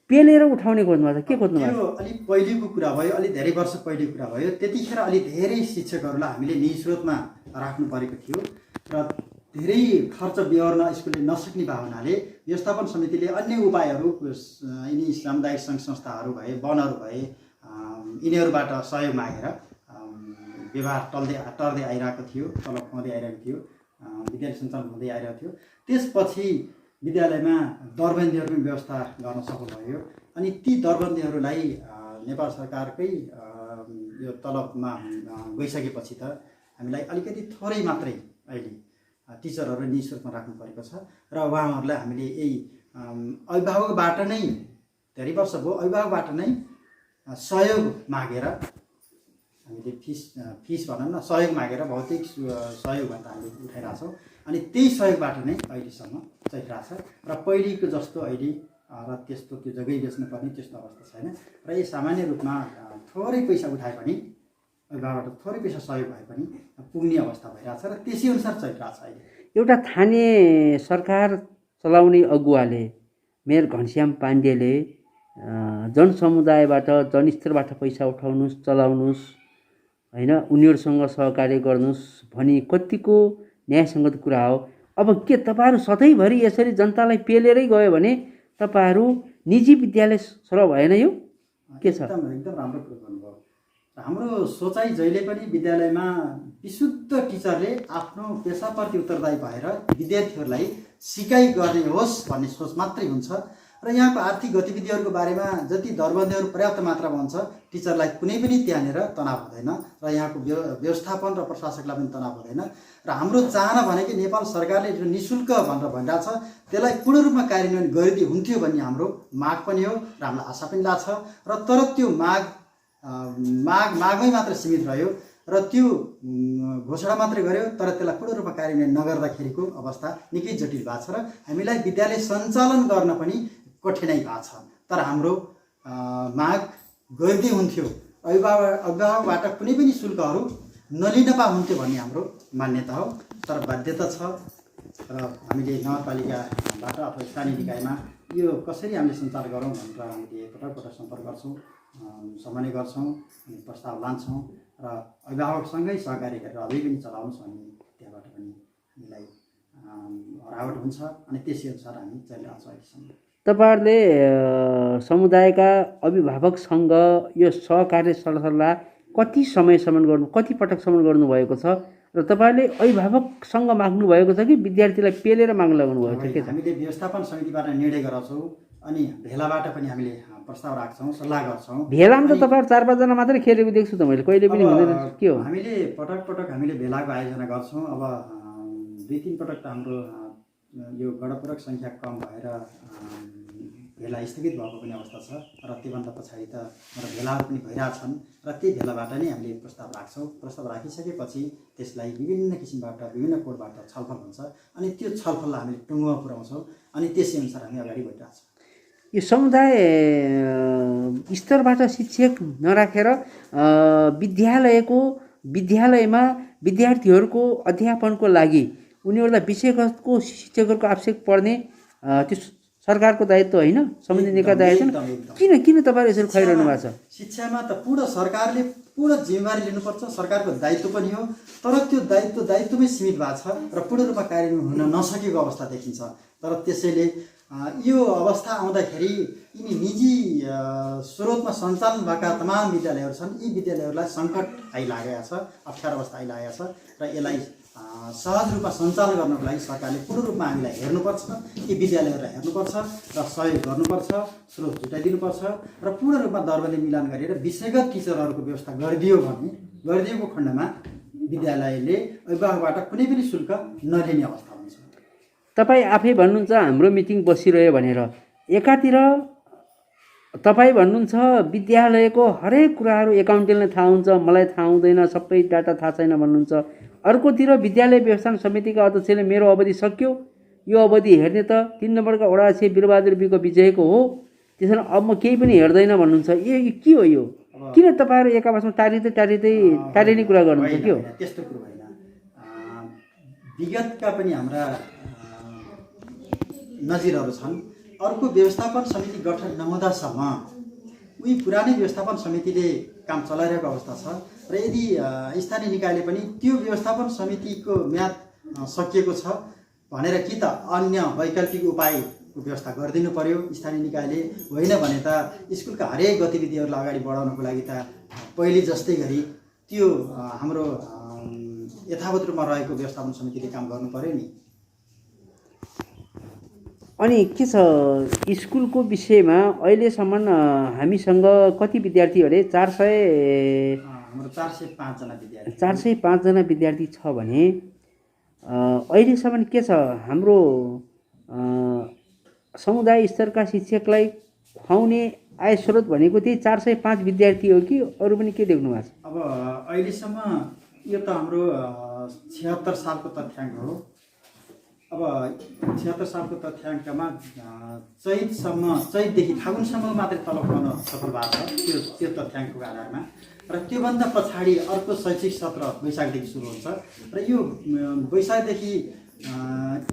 पेलेर उठाउने खोज्नु भएको छ? के खोज्नु भएको छ? अलिक पहिलेको कुरा भयो, अलिक धेरै वर्ष पहिलेको कुरा भयो। त्यतिखेर अलि धेरै शिक्षकहरूलाई हामीले निस्रोतमा राख्नु परेको थियो र धेरै खर्च बेहोर्न स्कुलले नसक्ने भावनाले व्यवस्थापन समितिले अन्य उपायहरू यिनी सामुदायिक सङ्घ संस्थाहरू भए, वनहरू भए, यिनीहरूबाट सहयोग मागेर व्यवहार टर्दै आइरहेको थियो, तलब खुवाउँदै आइरहेको थियो, विद्यालय सञ्चालन हुँदै आइरहेको थियो। त्यसपछि विद्यालयमा दरबन्दीहरूको व्यवस्था गर्न सफल भयो। अनि ती दरबन्दीहरूलाई नेपाल सरकारकै यो तलबमा गइसकेपछि त हामीलाई अलिकति थोरै मात्रै अहिले टिचरहरू निःशुल्कमा राख्नु परेको छ र उहाँहरूलाई हामीले यही अभिभावकबाट नै धेरै वर्ष भयो अभिभावकबाट नै सहयोग मागेर हामीले फिस भनौँ न, सहयोग मागेर भौतिक सहयोग भनेर हामीले उठाइरहेको छौँ। अनि त्यही सहयोगबाट नै अहिलेसम्म चलिरहेको छ र पहिलेको जस्तो अहिले र त्यस्तो त्यो जग्गै बेच्नुपर्ने त्यस्तो अवस्था छैन र यो सामान्य रूपमा थोरै पैसा उठाए पनि अभिभावकबाट थोरै पैसा सहयोग भए पनि पुग्ने अवस्था भइरहेछ र त्यसै अनुसार चलिरहेको छ। अहिले एउटा स्थानीय सरकार चलाउने अगुवाले मेयर घनश्याम पाण्डेले जनसमुदायबाट जनस्तरबाट पैसा उठाउनुहोस्, चलाउनुहोस् होइन, उनीहरूसँग सहकार्य गर्नुहोस् भनी कतिको न्यायसङ्गत कुरा हो। अब के तपाईँहरू सधैँभरि यसरी जनतालाई पेलेरै गयो भने तपाईँहरू निजी विद्यालय सरह भएन? यो के छ? एकदम राम्रो कुरो गर्नुभयो। हाम्रो सोचाइ जहिले पनि विद्यालयमा विशुद्ध टिचरले आफ्नो पेसाप्रति उत्तरदायी भएर विद्यार्थीहरूलाई सिकाइ गर्ने होस् भन्ने सोच मात्रै हुन्छ र यहाँको आर्थिक गतिविधिहरूको बारेमा जति दरबन्दीहरू पर्याप्त मात्रामा हुन्छ टिचरलाई कुनै पनि त्यहाँनिर तनाव हुँदैन र यहाँको व्यवस्थापन र प्रशासकलाई पनि तनाव हुँदैन। र हाम्रो चाहना भनेको नेपाल सरकारले जो निःशुल्क भनेर भनिरहेको छ त्यसलाई पूर्ण रूपमा कार्यान्वयन गरिदिए हुन्थ्यो भन्ने हाम्रो माग पनि हो र हामीलाई आशा पनि लाग्छ। र तर त्यो मागमै मात्र सीमित रह्यो र त्यो घोषणा मात्रै गर्यो, तर त्यसलाई पूर्ण रूपमा कार्यान्वयन नगर्दाखेरिको अवस्था निकै जटिल भएको छ र हामीलाई विद्यालय सञ्चालन गर्न पनि कठिनाइ भएको छ। तर हाम्रो माग गरिदिए हुन्थ्यो, अभिभावकबाट कुनै पनि शुल्कहरू नलिन पा हुन्थ्यो भन्ने हाम्रो मान्यता हो। तर बाध्यता छ र हामीले नगरपालिकाबाट अथवा स्थानीय निकायमा यो कसरी हामीले सञ्चालन गरौँ भनेर हामीले पटक सम्पर्क गर्छौँ, समन्वय गर्छौँ, अनि प्रस्ताव लान्छौँ र अभिभावकसँगै सहकार्य गरेर अझै पनि चलाउनुहोस् भन्ने त्यहाँबाट पनि हामीलाई हरावट हुन्छ अनि त्यसै अनुसार हामी चलिरहेको छौँ अहिलेसम्म। तपाईँहरूले समुदायका अभिभावकसँग यो सहकार्य सल्लाह कति समयसम्म गर्नु, कति पटकसम्म गर्नुभएको छ र तपाईँहरूले अभिभावकसँग माग्नु भएको छ कि विद्यार्थीलाई पेलेर माग्न लगाउनु भएको छ? के छ? हामीले व्यवस्थापन समितिबाट निर्णय गराउँछौँ अनि भेलाबाट पनि हामीले प्रस्ताव राख्छौँ, सल्लाह गर्छौँ। भेलामा त तपाईँहरू 4-5 जना मात्रै खेलेको देख्छु त मैले, कहिले पनि हुँदैन। के हो? हामीले पटक हामीले भेलाको आयोजना गर्छौँ। अब 2-3 पटक त हाम्रो यो गणपूरक सङ्ख्या कम भएर भेला स्थगित भएको पनि अवस्था छ र त्योभन्दा पछाडि त भेलाहरू पनि भइरहेछन् र त्यही भेलाबाट नै हामीले प्रस्ताव राख्छौँ। प्रस्ताव राखिसकेपछि त्यसलाई विभिन्न किसिमबाट विभिन्न कोडबाट छलफल हुन्छ अनि त्यो छलफललाई हामीले टुङ्गोमा पुर्याउँछौँ अनि त्यसै अनुसार हामी अगाडि बढिरहेछौँ। यो समुदाय स्तरबाट शिक्षक नराखेर विद्यालयमा विद्यार्थीहरूको अध्यापनको लागि उनीहरूलाई विषयगतको शिक्षकहरूको आवश्यक पर्ने त्यो सरकारको दायित्व होइन, समिति निकाय दायित्व। किन तपाईँहरू यसरी खुवाइरहनु भएको छ? शिक्षामा त पूर्ण सरकारले पूर्ण जिम्मेवारी लिनुपर्छ, सरकारको दायित्व पनि हो। तर त्यो दायित्वमै सीमित भएको छ र पूर्ण रूपमा कार्यान्वयन हुन नसकेको अवस्था देखिन्छ। तर त्यसैले यो अवस्था आउँदाखेरि यिनी निजी स्रोतमा सञ्चालन भएका तमाम विद्यालयहरू छन्। यी विद्यालयहरूलाई सङ्कट आइलागेको छ, अप्ठ्यारो अवस्था आइलागेको छ र यसलाई सहज रूपमा सञ्चालन गर्नको लागि सरकारले पूर्ण रूपमा हामीलाई हेर्नुपर्छ, यी विद्यालयहरूलाई हेर्नुपर्छ र सहयोग गर्नुपर्छ, स्रोत जुटाइदिनुपर्छ र पूर्ण रूपमा दरबन्दी मिलान गरेर विषयगत टिचरहरूको व्यवस्था गरिदिएको खण्डमा विद्यालयले अभिभावकबाट कुनै पनि शुल्क नलिने अवस्था हुन्छ। तपाईँ आफै भन्नुहुन्छ हाम्रो मिटिङ बसिरह्यो भनेर, एकातिर तपाईँ भन्नुहुन्छ विद्यालयको हरेक कुराहरू एकाउन्टेन्टलाई थाहा हुन्छ, मलाई थाहा हुँदैन, सबै डाटा थाहा छैन भन्नुहुन्छ। अर्कोतिर विद्यालय व्यवस्थापन समितिका अध्यक्षले मेरो अवधि सक्यो, यो अवधि हेर्ने त 3 नम्बरका वडा अध्यक्ष वीरबहादुर विको विजयको हो, त्यसैले अब म केही पनि हेर्दैन भन्नुहुन्छ। यो के हो? यो किन तपाईँहरू एक आपसमा टारिने कुरा गर्नुहुन्छ? के हो? त्यस्तो कुरो होइन। विगतका पनि हाम्रा नजिरहरू छन्। अर्को व्यवस्थापन समिति गठन नहुँदासम्म उही पुरानै व्यवस्थापन समितिले काम चलाइरहेको अवस्था छ र यदि स्थानीय निकायले पनि त्यो व्यवस्थापन समितिको म्याद सकिएको छ भनेर कि त अन्य वैकल्पिक उपायको व्यवस्था गरिदिनु पर्यो स्थानीय निकायले, होइन भने त स्कुलका हरेक गतिविधिहरूलाई अगाडि बढाउनको लागि त पहिले जस्तै गरी त्यो हाम्रो यथावत रूपमा रहेको व्यवस्थापन समितिले काम गर्नु पर्यो नि। अनि के छ स्कुलको विषयमा अहिलेसम्म हामीसँग कति विद्यार्थी अरे? 405 जना विद्यार्थी छ भने अहिलेसम्म के छ हाम्रो समुदाय स्तरका शिक्षकलाई खुवाउने आय स्रोत भनेको त्यही 405 विद्यार्थी हो कि अरू पनि के देख्नु भएको छ? अब अहिलेसम्म यो त हाम्रो 76 सालको तथ्याङ्क हो। अब 76 सालको तथ्याङ्कमा चैतदेखि फागुनसम्म मात्रै तलब पाउन सफल भएको छ त्यो तथ्याङ्कको आधारमा। र त्योभन्दा पछाडि अर्को शैक्षिक सत्र वैशाखदेखि सुरु हुन्छ र यो वैशाखदेखि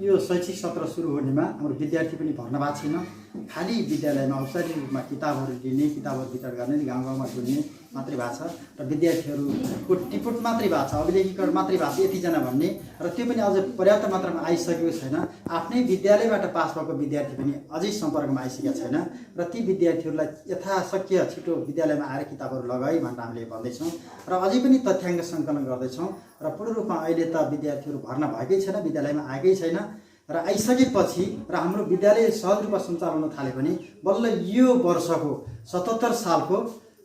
यो शैक्षिक सत्र सुरु हुनेमा हाम्रो विद्यार्थी पनि भर्ना भएको छैन। खालि विद्यालयमा औपचारिक रूपमा किताबहरू लिने, किताबहरू वितरण गर्ने, गाउँ गाउँमा डुल्ने मात्रै भएको छ र विद्यार्थीहरूको टिपोट मात्रै भएको छ, अभिलेखीकरण मात्रै भएको छ यतिजना भन्ने। र त्यो पनि अझ पर्याप्त मात्रामा आइसकेको छैन। आफ्नै विद्यालयबाट पास भएको विद्यार्थी पनि अझै सम्पर्कमा आइसकेका छैन र ती विद्यार्थीहरूलाई यथाशक्य छिटो विद्यालयमा आएर किताबहरू लगाई भनेर हामीले भन्दैछौँ र अझै पनि तथ्याङ्क सङ्कलन गर्दैछौँ र पूर्ण रूपमा अहिले त विद्यार्थीहरू भर्ना भएकै छैन, विद्यालयमा आएकै छैन र आइसकेपछि र हाम्रो विद्यालय सहज रूपमा सञ्चालन हुन थाले पनि बल्ल यो वर्षको 77 सालको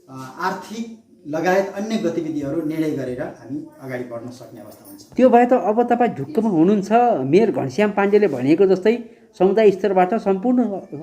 आर्थिक लगायत अन्य गतिविधिहरू निर्णय गरेर हामी अगाडि बढ्न सक्ने अवस्था हुन्छ। त्यो भए त अब तपाईँ ढुक्कमा हुनुहुन्छ। मेयर घनश्याम पाण्डेले भनेको जस्तै समुदाय स्तरबाट सम्पूर्ण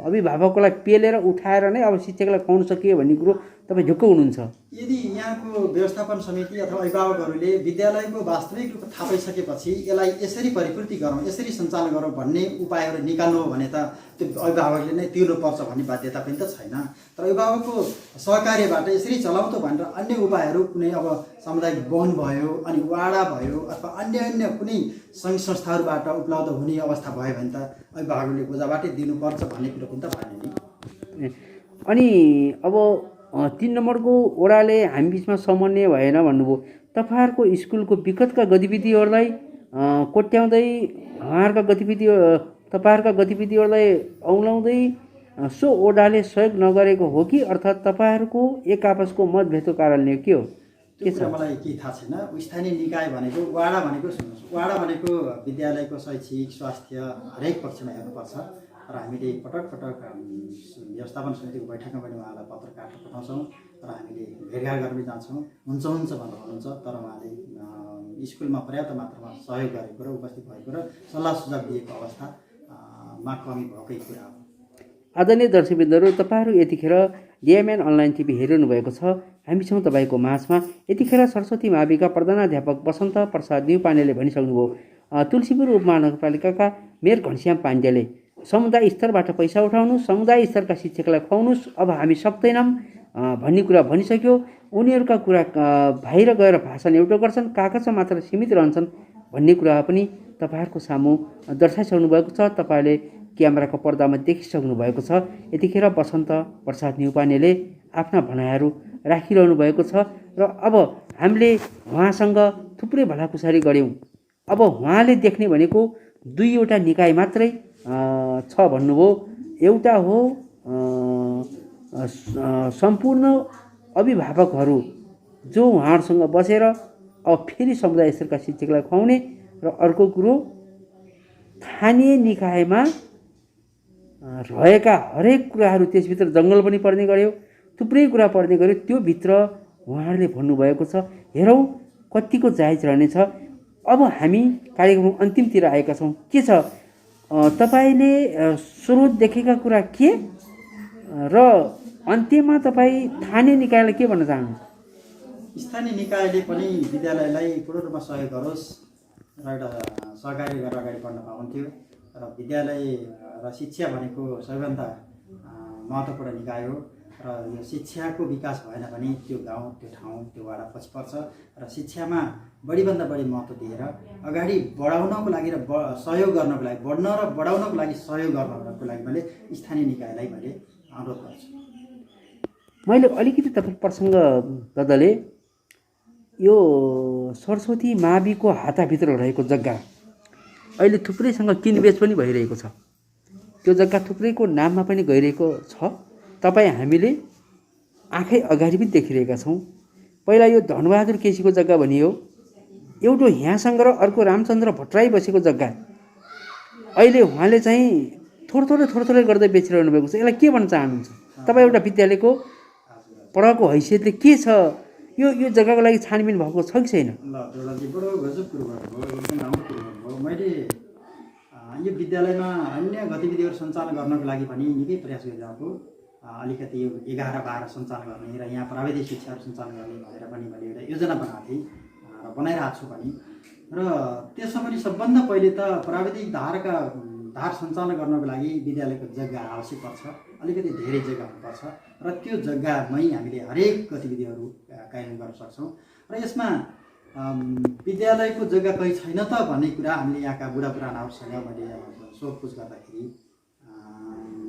अभिभावकलाई पेलेर उठाएर नै अब शिक्षकलाई खुवाउन सकियो भन्ने कुरो तपाईँ ढुक्क हुनुहुन्छ? यदि यहाँको व्यवस्थापन समिति अथवा अभिभावकहरूले विद्यालयको वास्तविक रूप थाहा पाइसकेपछि यसलाई यसरी परिपूर्ति गरौँ, यसरी सञ्चालन गरौँ भन्ने उपायहरू निकाल्नु हो भने त त्यो अभिभावकले नै तिर्नुपर्छ भन्ने बाध्यता पनि त छैन। तर अभिभावकको सहकार्यबाट यसरी चलाउँ त भनेर अन्य उपायहरू कुनै अब सामुदायिक वन भयो, अनि वाडा भयो अथवा अन्य कुनै सङ्घ संस्थाहरूबाट उपलब्ध हुने अवस्था भयो भने त अभिभावकले बोझाबाटै दिनुपर्छ भन्ने कुरो पनि त भएन नि। अनि अब 3 नम्बरको वडाले हामी बिचमा समन्वय भएन भन्नुभयो। तपाईँहरूको स्कुलको विगतका गतिविधिहरूलाई कोट्याउँदै तपाईँहरूका गतिविधिहरूलाई औँलाउँदै सो ओडाले सहयोग नगरेको हो कि अर्थात् तपाईँहरूको एक आपसको मतभेदको कारणले के हो? त्यो कुरा मलाई केही थाहा छैन। स्थानीय निकाय भनेको वाडा भनेको सुन्नुहोस्, वाडा भनेको विद्यालयको शैक्षिक स्वास्थ्य हरेक पक्षमा हेर्नुपर्छ र हामीले पटक व्यवस्थापन समितिको बैठकमा पनि उहाँलाई पत्र काटेर पठाउँछौँ र हामीले भेटघाट गर्न पनि जान्छौँ। हुन्छ भनेर भन्नुहुन्छ, तर उहाँले स्कुलमा पर्याप्त मात्रामा सहयोग गरेको र उपस्थित भएको र सल्लाह सुझाव दिएको अवस्थामा कमी भएकै कुरा हो। आदरणीय दर्शकवृन्दहरू, तपाईँहरू यतिखेर डिएमएन अनलाइन टिभी हेरिरहनु भएको छ। हामी छौँ तपाईँको माझमा। यतिखेर सरस्वती माविका प्रधानाध्यापक वसन्त प्रसाद न्युपानेले भनिसक्नुभयो, तुलसीपुर उपमहानगरपालिकाका मेयर घनश्याम पाण्डेले समुदाय स्तरबाट पैसा उठाउनु, समुदाय स्तरका शिक्षकलाई खुवाउनुहोस्, अब हामी सक्दैनौँ भन्ने कुरा भनिसक्यो। उनीहरूका कुरा बाहिर गएर भाषण एउटा गर्छन्, कागजमा मात्र सीमित रहन्छन् भन्ने कुरा पनि तपाईँहरूको सामु दर्शाइसक्नु भएको छ। तपाईँहरूले क्यामेराको पर्दामा देखिसक्नु भएको छ। यतिखेर वसन्त प्रसाद न्युपानेले आफ्ना भनाइहरू राखिरहनु भएको छ र अब हामीले उहाँसँग थुप्रै भलाकुसारी गऱ्यौँ। अब उहाँले देख्ने भनेको 2वटा निकाय मात्रै छ भन्नुभयो। एउटा हो सम्पूर्ण अभिभावकहरू जो उहाँहरूसँग बसेर अब फेरि समुदाय स्तरका शिक्षकलाई खुवाउने र अर्को कुरो स्थानीय निकायमा रहेका हरेक कुराहरू त्यसभित्र जङ्गल पनि पर्ने गर्यो, थुप्रै कुरा पर्ने गर्यो, त्यो भित्र उहाँहरूले भन्नुभएको छ हेरौँ कतिको जायज रहनेछ। अब हामी कार्यक्रम अन्तिमतिर आएका छौँ। के छ तपाईँले स्रोत देखेका कुरा के र अन्त्यमा तपाईँ स्थानीय निकायलाई के भन्न चाहनुहुन्छ? स्थानीय निकायले पनि विद्यालयलाई पूर्ण रूपमा सहयोग गरोस् र एउटा सहकारी गरेर अगाडि बढ्न पाउँथ्यो र विद्यालय र शिक्षा भनेको सबैभन्दा महत्त्वपूर्ण निकाय हो र यो शिक्षाको विकास भएन भने त्यो गाउँ, त्यो ठाउँ, त्यो वडा पछि पर्छ र शिक्षामा बढीभन्दा बढी महत्त्व दिएर अगाडि बढाउनको लागि र सहयोग गर्नको लागि, बढ्न र बढाउनको लागि सहयोग गर्नको लागि मैले स्थानीय निकायलाई मैले अनुरोध गर्छु। मैले अलिकति तपाईँ प्रसङ्ग गर्दाले यो सरस्वती माविको हाताभित्र रहेको जग्गा अहिले थुप्रैसँग किनबेच पनि भइरहेको छ। त्यो जग्गा थुप्रैको नाममा पनि गइरहेको छ। तपाईँ हामीले आँखै अगाडि पनि देखिरहेका छौँ। पहिला यो धनबहादुर केसीको जग्गा भनियो, एउटा यहाँसँग र अर्को रामचन्द्र भट्टराई बसेको जग्गा अहिले उहाँले चाहिँ थोरै थोरै गर्दै बेचिरहनु भएको छ। यसलाई के भन्न चाहनुहुन्छ तपाईँ एउटा विद्यालयको पढाएको हैसियतले? के छ यो जग्गाको लागि छानबिन भएको छ कि छैन? ल देउलाजी बडो गजब कुरो गर्नुभयो, एकदम राम्रो कुरो गर्नुभयो। मैले यो विद्यालयमा अन्य गतिविधिहरू सञ्चालन गर्नको लागि पनि निकै प्रयास गरिरहेको, अलिकति यो 11-12 सञ्चालन गर्ने र यहाँ प्राविधिक शिक्षाहरू सञ्चालन गर्ने भनेर पनि मैले एउटा योजना बनाएको थिएँ र बनाइरहेको छु पनि। र त्यसमा पनि सबभन्दा पहिले त प्राविधिक धार सञ्चालन गर्नको लागि विद्यालयको जग्गा आवश्यक पर्छ, अलिकति धेरै जग्गा हुनुपर्छ र त्यो जग्गामै हामीले हरेक गतिविधिहरू कार्यान्वयन गर्न सक्छौँ। र यसमा विद्यालयको जग्गा कहीँ छैन त भन्ने कुरा हामीले यहाँका बुढापुरानाहरूसँग मैले सोधपुछ गर्दाखेरि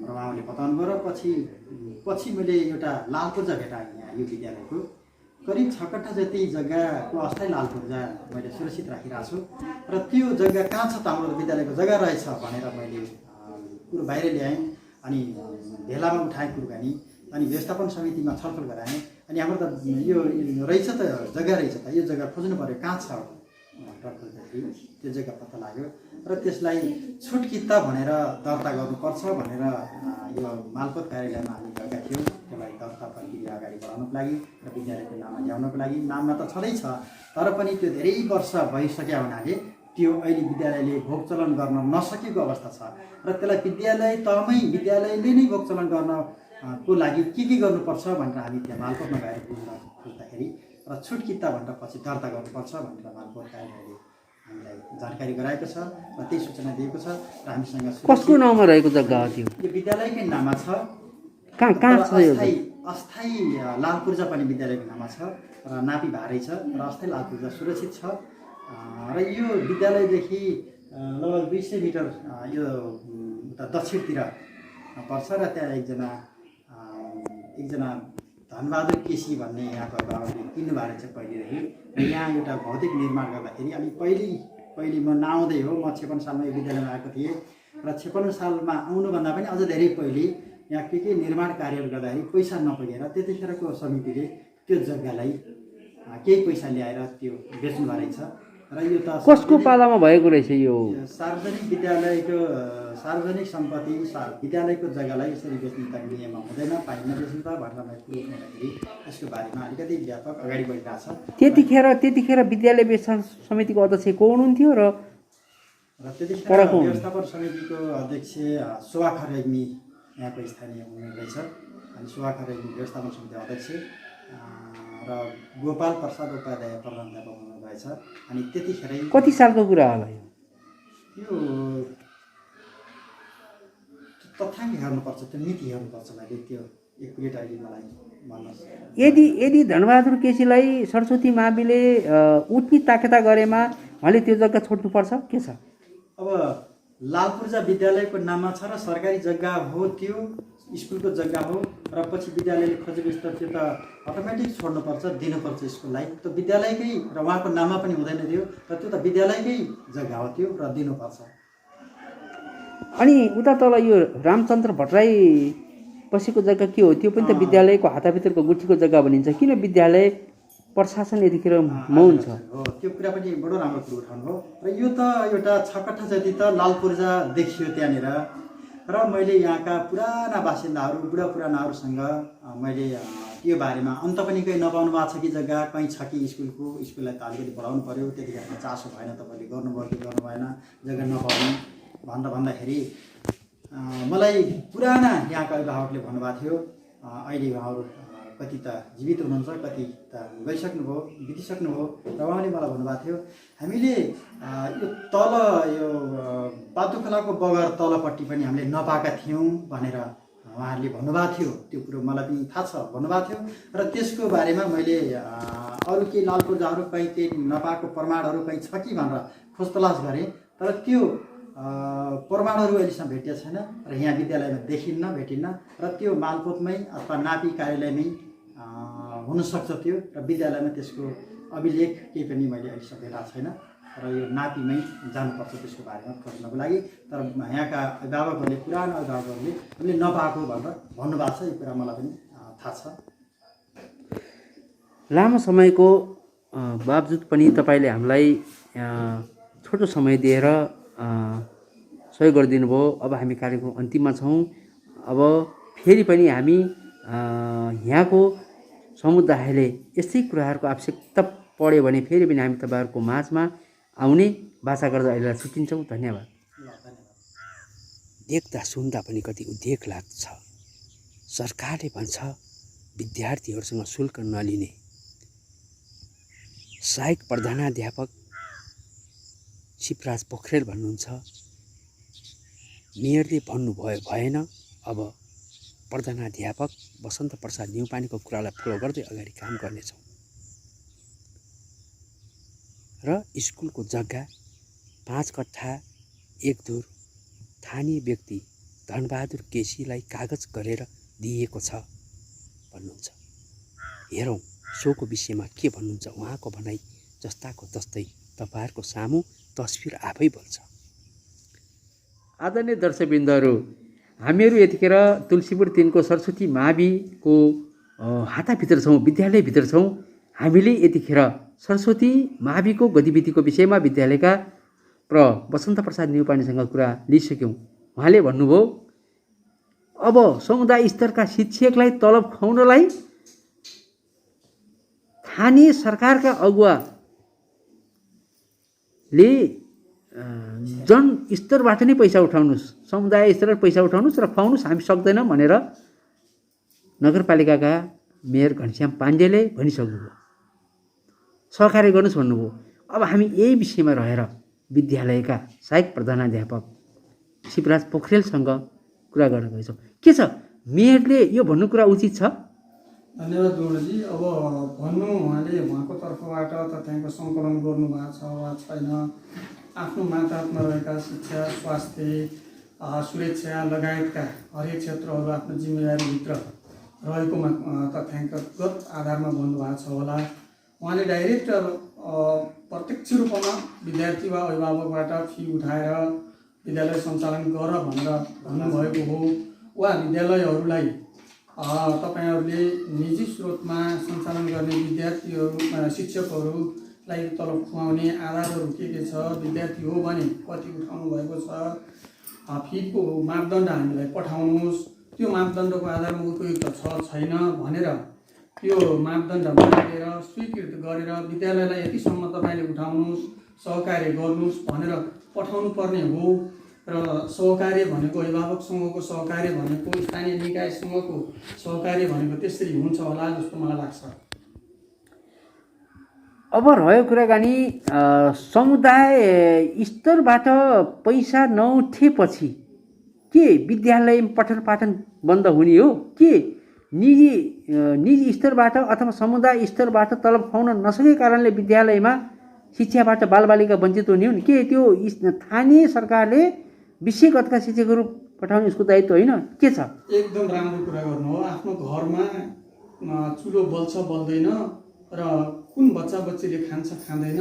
र उहाँले बताउनु भयो र पछि मैले एउटा लाल पूर्जा भेटाएँ। यहाँ यो विद्यालयको करिब 6 कट्ठा जति जग्गाको अस्थायी लाल पूर्जा मैले सुरक्षित राखिरहेको छु र त्यो जग्गा कहाँ छ त हाम्रो विद्यालयको जग्गा रहेछ भनेर मैले कुरो बाहिर ल्याएँ अनि भेलामा उठाएँ कुराकानी अनि व्यवस्थापन समितिमा छलफल गराएँ। अनि हाम्रो त यो रहेछ त जग्गा रहेछ त, यो जग्गा खोज्नु पऱ्यो कहाँ छ भनेर खोज्दाखेरि त्यो जग्गा पत्ता लाग्यो र त्यसलाई छुट किता भनेर दर्ता गर्नुपर्छ भनेर यो मालपोत कार्यालयमा हामी गएका थियौँ। त्यसलाई दर्ता प्रक्रिया अगाडि बढाउनको लागि र विद्यालयको नाममा ल्याउनको लागि। नाममा त छँदैछ तर पनि त्यो धेरै वर्ष भइसक्यो हुनाले त्यो अहिले विद्यालयले भोग चलन गर्न नसकेको अवस्था छ र त्यसलाई विद्यालय तहमै विद्यालयले नै भोग चलन गर्नको लागि के गर्नुपर्छ भनेर हामी त्यहाँ मालपोतमा गएर खोज्दाखेरि र छुट किता भनेर पछि दर्ता गर्नुपर्छ भनेर मालपोत कार्यालयले हामीलाई जानकारी गराएको छ र त्यही सूचना दिएको छ र हामीसँग कसको नाममा रहेको जग्गा हो त्यो? यो विद्यालयकै नाममा छ। कहाँ छ यो? अस्थायी लाल पूर्जा पनि विद्यालयको नाममा छ र नापी भारै छ र अस्थायी लाल पूर्जा सुरक्षित छ र यो विद्यालयदेखि लगभग 200 मिटर यो उता दक्षिणतिर पर्छ र त्यहाँ एकजना धनबहादुर केसी भन्ने यहाँको बाबाले किन्नु भएको छ पहिलेदेखि र यहाँ एउटा भौतिक निर्माण गर्दाखेरि अनि पहिले म नआउँदै हो, म 56 सालमा यो विद्यालयमा आएको थिएँ र 56 सालमा आउनुभन्दा पनि अझ धेरै पहिले यहाँ के निर्माण कार्यहरू गर्दाखेरि पैसा नपुगेर त्यतिखेरको समितिले त्यो जग्गालाई केही पैसा ल्याएर त्यो बेच्नु भएको रहेछ र यो त कसको पालामा भएको रहेछ? यो सार्वजनिक विद्यालयको सार्वजनिक सम्पत्ति विद्यालयको जग्गालाई यसरी बेच्ने त नियममा हुँदैन, पाइन्न बेच्नु त भनेर मैले कुरो उठाउँदाखेरि यसको बारेमा अलिकति व्यापक अगाडि बढिरहेको छ। त्यतिखेर विद्यालय व्यवस्थापन समितिको अध्यक्ष को हुनुहुन्थ्यो र त्यतिखेर व्यवस्थापन समितिको अध्यक्ष सुवाखर रेग्मी यहाँको स्थानीय हुनुहुँदैछ अनि सुवाखर रेग्मी व्यवस्थापन समिति अध्यक्ष र गोपाल प्रसाद उपाध्याय प्रधानाध्यापक हुनुहुँदैछ। अनि त्यतिखेरै कति सालको कुरा होला यो तथ्याङ्क हेर्नुपर्छ, त्यो मिति हेर्नुपर्छ। मैले त्यो एकुरेट अहिले मलाई भन्नुहोस्। यदि धनबहादुर केसीलाई सरस्वती माविले उठ्ने ताकेता गरेमा उहाँले त्यो जग्गा छोड्नुपर्छ के छ? अब लाल पूर्जा विद्यालयको नाममा छ र सरकारी जग्गा हो, त्यो स्कुलको जग्गा हो र पछि विद्यालयले खोजेपछि त त्यो त अटोमेटिक छोड्नुपर्छ, दिनुपर्छ स्कुललाई। त्यो विद्यालयकै र उहाँको नाममा पनि हुँदैन थियो र त्यो त विद्यालयकै जग्गा हो त्यो र दिनुपर्छ। अनि उता तल यो रामचन्द्र भट्टराई बसेको जग्गा के हो? त्यो पनि त विद्यालयको हाताभित्रको गुठीको जग्गा भनिन्छ। किन विद्यालय प्रशासन यतिखेर मौन छ? हो, त्यो कुरा पनि बडो राम्रो कुरो उठाउनु हो। र यो त एउटा 6 कट्ठा जति त लाल पूर्जा देखियो त्यहाँनिर। र मैले यहाँका पुराना बासिन्दाहरू बुढा पुरानाहरूसँग मैले त्यो बारेमा अन्त पनि कहीँ नपाउनु भएको छ कि जग्गा कहीँ छ कि स्कुललाई त अलिकति बढाउनु पऱ्यो, त्यतिखेर चासो भएन, तपाईँले गर्नुभयो कि गर्नु भएन, जग्गा नपाउनु भन्दाखेरि मलाई पुराना यहाँका अभिभावकले भन्नुभएको थियो। अहिले उहाँहरू कति त जीवित हुनुहुन्छ, कति त गइसक्नुभयो, बितिसक्नुभयो। र उहाँले मलाई भन्नुभएको थियो हामीले यो तल यो पातुखोलाको बगर तलपट्टि पनि हामीले नपाएका थियौँ भनेर उहाँहरूले भन्नुभएको थियो। त्यो कुरो मलाई पनि थाहा छ भन्नुभएको थियो। र त्यसको बारेमा मैले अरू केही लाल पूर्जाहरू कहीँ केही नपाएको प्रमाणहरू कहीँ छ कि भनेर खोज तलास गरेँ। तर त्यो प्रमाणहरू अहिलेसम्म भेटिएको छैन र यहाँ विद्यालयमा देखिन्न, भेटिन्न। र त्यो मालपोतमै अथवा नापी कार्यालयमै हुनसक्छ त्यो। र विद्यालयमा त्यसको अभिलेख केही पनि मैले अहिलेसम्म भेटाएको छैन। र यो नापीमै जानुपर्छ त्यसको बारेमा खोज्नको लागि। तर यहाँका अभिभावकहरूले, पुरानो अभिभावकहरूले हामीले नपाएको भनेर भन्नुभएको छ। यो कुरा मलाई पनि थाहा छ। लामो समयको बावजुद पनि तपाईँले हामीलाई छोटो समय दिएर सहयोग गरिदिनु भयो। अब हामी कार्यक्रम अन्तिममा छौँ। अब फेरि पनि हामी यहाँको समुदायले यस्तै कुराहरूको आवश्यकता पऱ्यो भने फेरि पनि हामी तपाईँहरूको माझमा आउने बाचा गर्दा अहिलेलाई छुट्टिन्छौँ। धन्यवाद। देख्दा सुन्दा पनि कति उद्वेग लाग्छ। सरकारले भन्छ विद्यार्थीहरूसँग शुल्क नलिने। सहायक प्रधानाध्यापक शिवराज पोखरेल भन्नुहुन्छ मेयरले भन्नुभयो भएन, अब प्रधानाध्यापक वसन्त प्रसाद न्यौपानेको कुरालाई फलो गर्दै अगाडि काम गर्नेछौँ। र स्कुलको जग्गा 5 कट्ठा 1 धुर स्थानीय व्यक्ति धनबहादुर केसीलाई कागज गरेर दिएको छ भन्नुहुन्छ। हेरौँ सोको विषयमा के भन्नुहुन्छ। उहाँको भनाइ जस्ताको तस्तै तपाईँहरूको सामु तस्बिर आफै बोल्छ। आदरणीय दर्शकवृन्दहरू, हामीहरू यतिखेर तुलसीपुर 3 को सरस्वती माविको हाताभित्र छौँ, विद्यालयभित्र छौँ। हामीले यतिखेर सरस्वती माविको गतिविधिको विषयमा विद्यालयका वसन्त प्रसाद न्यौपानेसँग कुरा लिइसक्यौँ। उहाँले भन्नुभयो अब समुदाय स्तरका शिक्षकलाई तलब खुवाउनलाई स्थानीय सरकारका अगुवाले जन स्तरबाट नै पैसा उठाउनुहोस्, समुदाय स्तरबाट पैसा उठाउनुहोस् र खुवाउनुहोस्, हामी सक्दैनौँ भनेर नगरपालिकाका मेयर घनश्याम पाण्डेले भनिसक्नुभयो। सहकार्य गर्नुहोस् भन्नुभयो। अब हामी यही विषयमा रहेर विद्यालयका सहायक प्रधानाध्यापक शिवराज पोखरेलसँग कुरा गर्न गएछौँ। के छ मेयरले यो भन्नु कुरा उचित छ? धन्यवाद गौरजी। अब भन्नु उहाँले उहाँको तर्फबाट तथ्याङ्क सङ्कलन गर्नुभएको छ वा छैन, आफ्नो मातहतमा रहेका शिक्षा, स्वास्थ्य, सुरक्षा लगायतका हरेक क्षेत्रहरू आफ्नो जिम्मेवारीभित्र रहेकोमा तथ्याङ्कगत आधारमा भन्नुभएको छ होला। उहाँले डाइरेक्ट प्रत्यक्ष रूपमा विद्यार्थी वा अभिभावकबाट फी उठाएर विद्यालय सञ्चालन गर भनेर भन्नुभएको हो वा विद्यालयहरूलाई तपाईहरूले निजी स्रोतमा सञ्चालन गर्ने विद्यार्थीहरू शिक्षकहरूलाई तलब खुवाउने आधारहरू के छ, विद्यार्थी हो भने कति उठाउनु भएको छ, फीको मापदण्ड हामीलाई पठाउनुहोस्, त्यो मापदण्डको आधारमा उपयुक्त छ छैन भनेर त्यो मापदण्ड बनाएर स्वीकृत गरेर विद्यालयलाई यतिसम्म तपाईँले उठाउनुहोस्, सहकार्य गर्नुहोस् भनेर पठाउनु पर्ने हो। र सहकार्य भनेको अभिभावकसँगको सहकार्य भनेको स्थानीय निकायसँगको सहकार्य भनेको त्यसरी हुन्छ होला जस्तो मलाई लाग्छ। अब रह्यो कुराकानी समुदाय स्तरबाट पैसा नउठेपछि के विद्यालय पठन पाठन बन्द हुने हो? के निजी स्तरबाट अथवा समुदाय स्तरबाट तलब खुवाउन नसकेको कारणले विद्यालयमा शिक्षाबाट बालबालिका वञ्चित हुने हुन्? के त्यो स्थानीय सरकारले विषयगतका शिक्षकहरू पठाउने उसको दायित्व होइन? के छ? एकदम राम्रो कुरा गर्नु हो। आफ्नो घरमा चुलो बल्छ बल्दैन र कुन बच्चा बच्चीले खान्छ खाँदैन,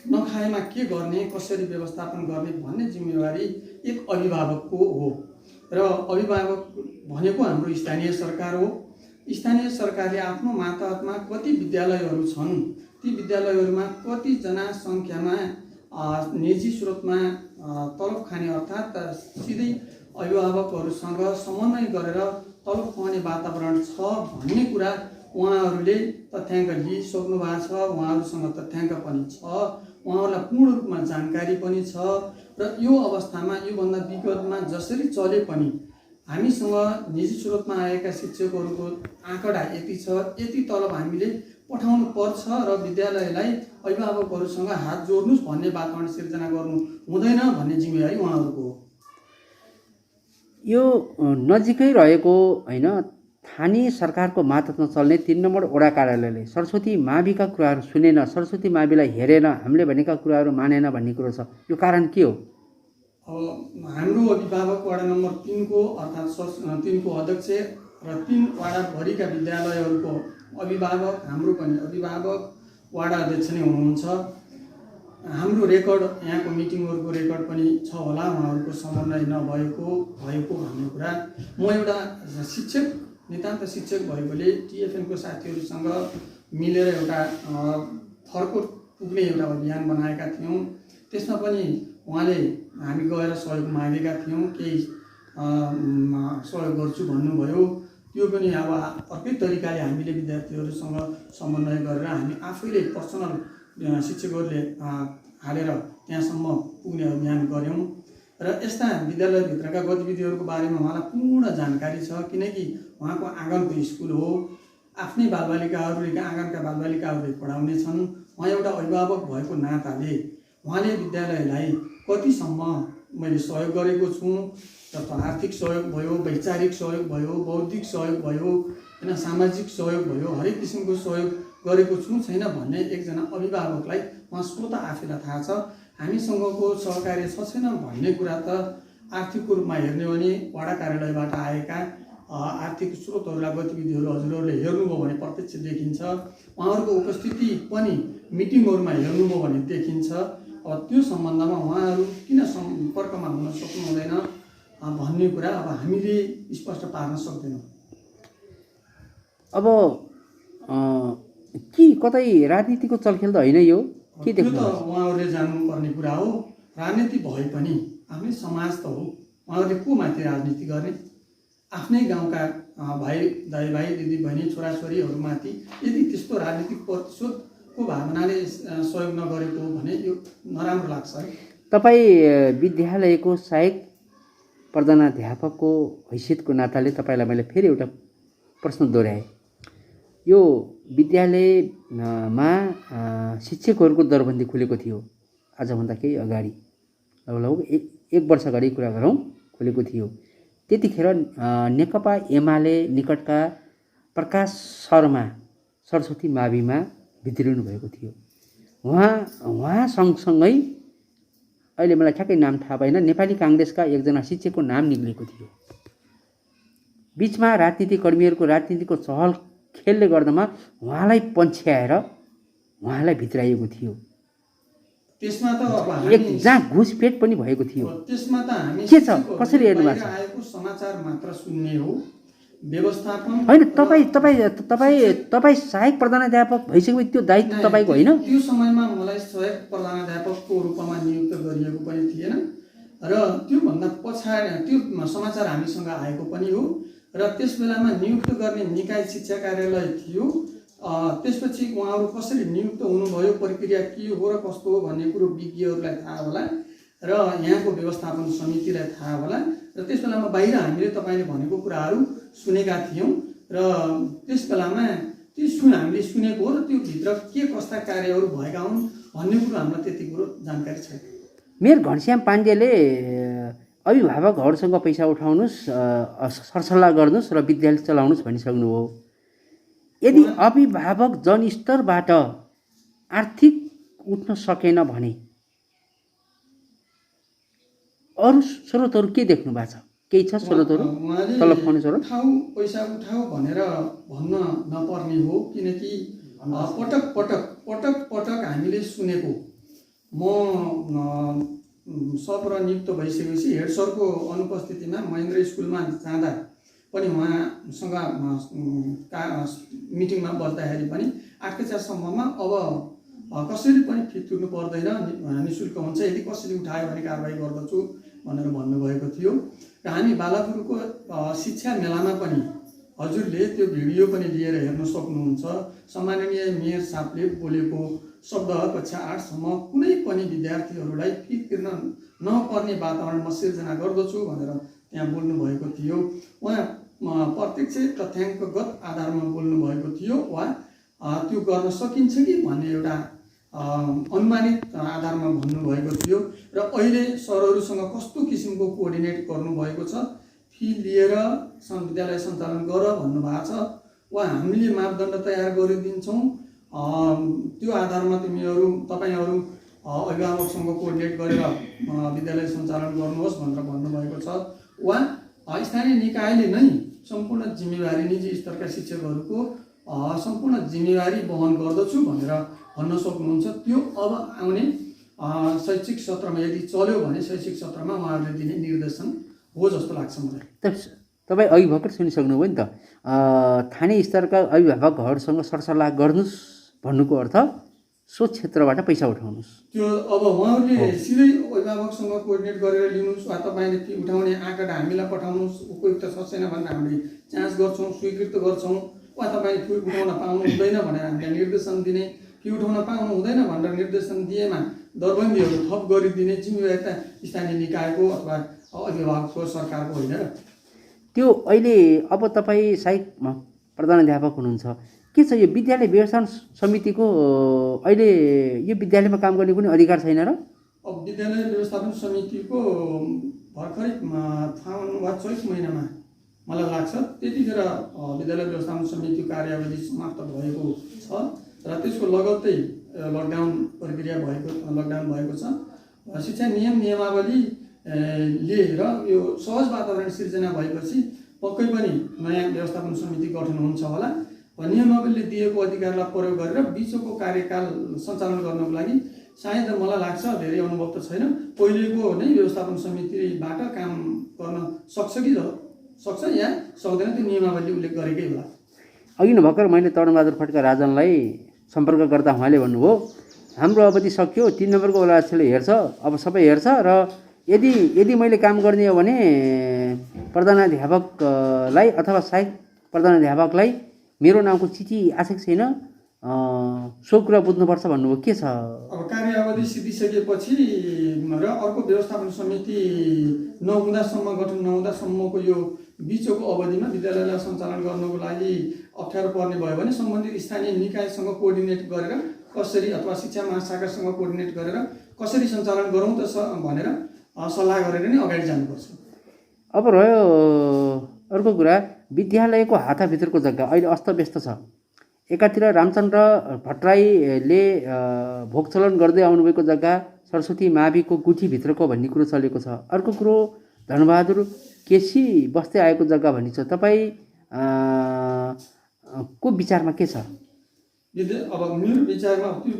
नखाएमा के गर्ने, कसरी व्यवस्थापन गर्ने भन्ने जिम्मेवारी एक अभिभावकको हो। र अभिभावक भनेको हाम्रो स्थानीय सरकार हो। स्थानीय सरकारले आफ्नो मातहतमा कति विद्यालयहरू छन्, ती विद्यालयहरूमा कतिजना सङ्ख्यामा निजी स्रोतमा तलब खाने अर्थात् सिधै अभिभावकहरूसँग समन्वय गरेर तलब खुवाउने वातावरण छ भन्ने कुरा उहाँहरूले तथ्याङ्क लिइसक्नु भएको छ। उहाँहरूसँग तथ्याङ्क पनि छ, उहाँहरूलाई पूर्ण रूपमा जानकारी पनि छ। र यो अवस्थामा योभन्दा विगतमा जसरी चले पनि हामीसँग निजी स्रोतमा आएका शिक्षकहरूको आँकडा यति छ, यति तलब हामीले पठाउनु पर्छ र विद्यालयलाई अभिभावकहरूसँग हात जोड्नुहोस् भन्ने वातावरण सिर्जना गर्नु हुँदैन भन्ने जिम्मेवारी उहाँहरूको हो। यो नजिकै रहेको होइन स्थानीय सरकारको मातहतमा चल्ने 3 नम्बर वडा कार्यालयले सरस्वती माविका कुराहरू सुनेन, सरस्वती माविलाई हेरेन, हामीले भनेका कुराहरू मानेन भन्ने कुरो छ। यो कारण के हो? अब हाम्रो अभिभावक वडा नम्बर 3 को अर्थात् 3 को अध्यक्ष र 3 वडाभरिका विद्यालयहरूको अभिभावक, हाम्रो पनि अभिभावक वडा अध्यक्ष नै हुनुहुन्छ। हाम्रो रेकर्ड, यहाँको मिटिङहरूको रेकर्ड पनि छ होला, उहाँहरूको समन्वय नभएको भएको भन्ने कुरा। म एउटा शिक्षक, नितान्त शिक्षक भएकोले टिएफएनको साथीहरूसँग मिलेर एउटा थरको पुग्ने एउटा अभियान बनाएका थियौँ। त्यसमा पनि उहाँले हामी गएर सहयोग मागेका थियौँ, केही सहयोग गर्छु भन्नुभयो। त्यो पनि अब अर्कै तरिकाले हामीले विद्यार्थीहरूसँग समन्वय गरेर हामी आफैले पर्सनल शिक्षकहरूले हालेर त्यहाँसम्म पुग्ने अभियान गऱ्यौँ। र यस्ता विद्यालयभित्रका गतिविधिहरूको बारेमा उहाँलाई पूर्ण जानकारी छ, किनकि उहाँको आँगनको स्कुल हो। आफ्नै बालबालिकाहरूले, आँगनका बालबालिकाहरूले पढाउने छन्। उहाँ एउटा अभिभावक भएको नाताले उहाँले विद्यालयलाई कतिसम्म मैले सहयोग गरेको छु, जस्तो आर्थिक सहयोग भयो, वैचारिक सहयोग भयो, बौद्धिक सहयोग भयो, होइन, सामाजिक सहयोग भयो, हरेक किसिमको सहयोग गरेको छु छैन भन्ने एकजना अभिभावकलाई उहाँ स्वतः आफैलाई थाहा छ। हामीसँगको सहकार्य छ छैन भन्ने कुरा त आर्थिकको रूपमा हेर्ने हो भने वडा कार्यालयबाट आएका आर्थिक स्रोतहरूलाई, गतिविधिहरू हजुरहरूले हेर्नुभयो भने प्रत्यक्ष देखिन्छ। उहाँहरूको उपस्थिति पनि मिटिङहरूमा हेर्नुभयो भने देखिन्छ। अब त्यो सम्बन्धमा उहाँहरू किन सम्पर्कमा हुन सक्नु हुँदैन भन्ने कुरा अब हामीले स्पष्ट पार्न सक्दैनौँ। अब कि कतै राजनीतिको चलखेल त होइन यो? के त्यो देख्नु? त उहाँहरूले जान्नुपर्ने कुरा हो। राजनीति भए पनि आफ्नै समाज त हो, उहाँहरूले को माथि राजनीति गर्ने? आफ्नै गाउँका भाइ दाइ दिदी बहिनी छोराछोरीहरूमाथि यदि त्यस्तो राजनीतिक प्रतिशोधको भावनाले सहयोग नगरेको हो भने यो नराम्रो लाग्छ है। तपाईँ विद्यालयको सहायक प्रधानाध्यापकको हैसियतको नाताले तपाईँलाई मैले फेरि एउटा प्रश्न दोहोऱ्याएँ। यो विद्यालयमा शिक्षकहरूको दरबन्दी खुलेको थियो आजभन्दा केही अगाडि, लगभग एक वर्ष अगाडि कुरा गरौँ, खुलेको थियो। त्यतिखेर नेकपा एमाले निकटका प्रकाश शर्मा सरस्वती माविमा भित्रिनु भएको थियो। उहाँ सँगसँगै अहिले मलाई ठ्याक्कै नाम थाहा भएन, नेपाली काङ्ग्रेसका एकजना शिक्षकको नाम निक्लेको थियो। बिचमा राजनीतिक कर्मीहरूको राजनीतिको चहल खेलले गर्दामा उहाँलाई पन्छ्याएर उहाँलाई भित्राइएको थियो। त्यसमा त अब एक जहाँ घुसपेट पनि भएको थियो। त्यसमा त हामी के छ, कसरी हेर्नु भएको छ? आएको समाचार मात्र सुन्ने हो, व्यवस्थापन होइन। तपाईँ सहायक प्रधानाध्यापक भइसकेपछि त्यो दायित्व तपाईँको होइन? त्यो समयमा मलाई सहायक प्रधानाध्यापकको रूपमा नियुक्त गरिएको पनि थिएन र त्योभन्दा पछाडि त्यो समाचार हामीसँग आएको पनि हो र त्यस बेलामा नियुक्त गर्ने निकाय शिक्षा कार्यालय थियो। त्यसपछि उहाँहरू कसरी नियुक्त हुनुभयो, प्रक्रिया के हो र कस्तो हो भन्ने कुरो विज्ञहरूलाई थाहा होला र यहाँको व्यवस्थापन समितिलाई थाहा होला। र त्यस बेलामा बाहिर हामीले तपाईँले भनेको कुराहरू सुनेका थियौँ र त्यस बेलामा हामीले सुनेको हो र त्यो भित्र के कस्ता कार्यहरू भएका हुन् भन्ने कुरो हामीलाई त्यति कुरो जानकारी छैन। मेयर घनश्याम पाण्डेले अभिभावकहरूसँग पैसा उठाउनुहोस्, सरसल्लाह गर्नुहोस् र विद्यालय चलाउनुहोस् भनिसक्नुभयो। यदि अभिभावक जनस्तरबाट आर्थिक उठ्न सकेन भने अरू स्रोतहरू के देख्नु भएको छ? केही छ स्रोतहरू? तलब खुवाउने स्रोत? पैसा उठाऊ भनेर भन्न नपर्ने हो, किनकि पटक पटक पटक पटक हामीले सुनेको म सर र नियुक्त भइसकेपछि हेड सरको अनुपस्थितिमा महेन्द्र स्कुलमा जाँदा पनि उहाँसँग मिटिङमा बस्दाखेरि पनि 8 कक्षासम्ममा अब कसरी पनि फी तिर्नु पर्दैन, निःशुल्क हुन्छ, यदि कसरी उठायो भने कारबाही गर्दछु भनेर भन्नुभएको थियो। र हामी बालापुरको शिक्षा मेलामा पनि हजुरले त्यो भिडियो पनि लिएर हेर्न सक्नुहुन्छ। सम्माननीय मेयर साहबले बोलेको शब्द कक्षा 8 सम्म कुनै पनि विद्यार्थीहरूलाई फी तिर्न नपर्ने वातावरण म सिर्जना गर्दछु भनेर त्यहाँ बोल्नु भएको थियो। उहाँ प्रत्यक्ष तथ्याङ्कगत आधारमा बोल्नु भएको थियो वा त्यो गर्न सकिन्छ कि भन्ने एउटा अनुमानित आधारमा भन्नुभएको थियो। र अहिले सरहरूसँग कस्तो किसिमको कोअर्डिनेट गर्नुभएको छ, फी लिएर विद्यालय सञ्चालन गर भन्नुभएको छ वा हामीले मापदण्ड तयार गरिदिन्छौँ, त्यो आधारमा तपाईँहरू अभिभावकसँग कोअर्डिनेट गरेर विद्यालय सञ्चालन गर्नुहोस् भनेर भन्नुभएको छ वा स्थानीय निकायले नै सम्पूर्ण जिम्मेवारी निजी स्तरका शिक्षकहरूको सम्पूर्ण जिम्मेवारी वहन गर्दछु भनेर भन्न सक्नुहुन्छ। त्यो अब आउने शैक्षिक सत्रमा यदि चल्यो भने शैक्षिक सत्रमा उहाँहरूले दिने निर्देशन हो जस्तो लाग्छ मलाई। तपाईँ अघि भर्खर सुनिसक्नुभयो नि त, स्थानीय स्तरका अभिभावकहरूसँग सरसल्लाह गर्नुहोस् भन्नुको अर्थ सो क्षेत्रबाट पैसा उठाउनुहोस्। त्यो अब उहाँहरूले सिधै अभिभावकसँग कोअर्डिनेट गरेर लिनुहोस् वा तपाईँले फी उठाउने आँकडा हामीलाई पठाउनुहोस्, उपयुक्त छ छैन भनेर हामीले जाँच गर्छौँ, स्वीकृत गर्छौँ। वा तपाईँले फी उठाउन पाउनु हुँदैन भनेर हामीलाई निर्देशन दिने, फी उठाउन पाउनु हुँदैन भनेर निर्देशन दिएमा दरबन्दीहरू थप गरिदिने जिम्मेवारी त स्थानीय निकायको अथवा अभिभावकको, सरकारको होइन र। त्यो अहिले अब तपाईँ सहायक प्रधानाध्यापक हुनुहुन्छ, के छ यो विद्यालय व्यवस्थापन समितिको अहिले यो विद्यालयमा काम गर्ने कुनै अधिकार छैन र? अब विद्यालय व्यवस्थापन समितिको भर्खरै फागुन वा चैत महिनामा मलाई लाग्छ त्यतिखेर विद्यालय व्यवस्थापन समितिको कार्यावधि समाप्त भएको छ र त्यसको लगत्तै लकडाउन भएको छ। शिक्षा नियमावली लिएर यो सहज वातावरण सिर्जना भएपछि पक्कै पनि नयाँ व्यवस्थापन समिति गठन हुन्छ होला। नियमावलीले दिएको अधिकारलाई प्रयोग गरेर बिचको कार्यकाल सञ्चालन गर्नको लागि सायद मलाई लाग्छ, धेरै अनुभव त छैन, पहिलेको नै व्यवस्थापन समितिबाट काम गर्न सक्छ या सक्दैन, त्यो नियमावली उल्लेख गरेकै होला। अघि नै भर्खर मैले तरुणबहादुर खड्का राजनलाई सम्पर्क गर्दा उहाँले भन्नुभयो हाम्रो अवधि सक्यो, 3 नम्बरको ओलाछले हेर्छ, अब सबै हेर्छ र यदि मैले काम गर्ने हो भने प्रधानाध्यापकलाई अथवा सहायक प्रधानाध्यापकलाई मेरो नामको चिठी आएको छैन, सो कुरा बुझ्नुपर्छ भन्नुभयो। के छ अब कार्यावधि सिद्धिसकेपछि र अर्को व्यवस्थापन समिति गठन नहुँदासम्मको यो बिचको अवधिमा विद्यालयलाई सञ्चालन गर्नको लागि अप्ठ्यारो पर्ने भयो भने सम्बन्धित स्थानीय निकायसँग कोअर्डिनेट गरेर कसरी अथवा शिक्षा महाशाखासँग कोअर्डिनेट गरेर कसरी सञ्चालन गरौँ त भनेर सल्लाह गरेर नै अगाडि जानुपर्छ। अब रह्यो अर्को कुरा, विद्यालयको हाताभित्रको जग्गा अहिले अस्तव्यस्त छ। एकातिर रामचन्द्र भट्टराईले भोगचलन गर्दै आउनुभएको जग्गा सरस्वती माविको गुठीभित्रको भन्ने कुरो चलेको छ। अर्को कुरो धनबहादुर केसी बस्दै आएको जग्गा भन्ने छ। तपाईँ को विचारमा के छ? अब मेरो विचारमा त्यो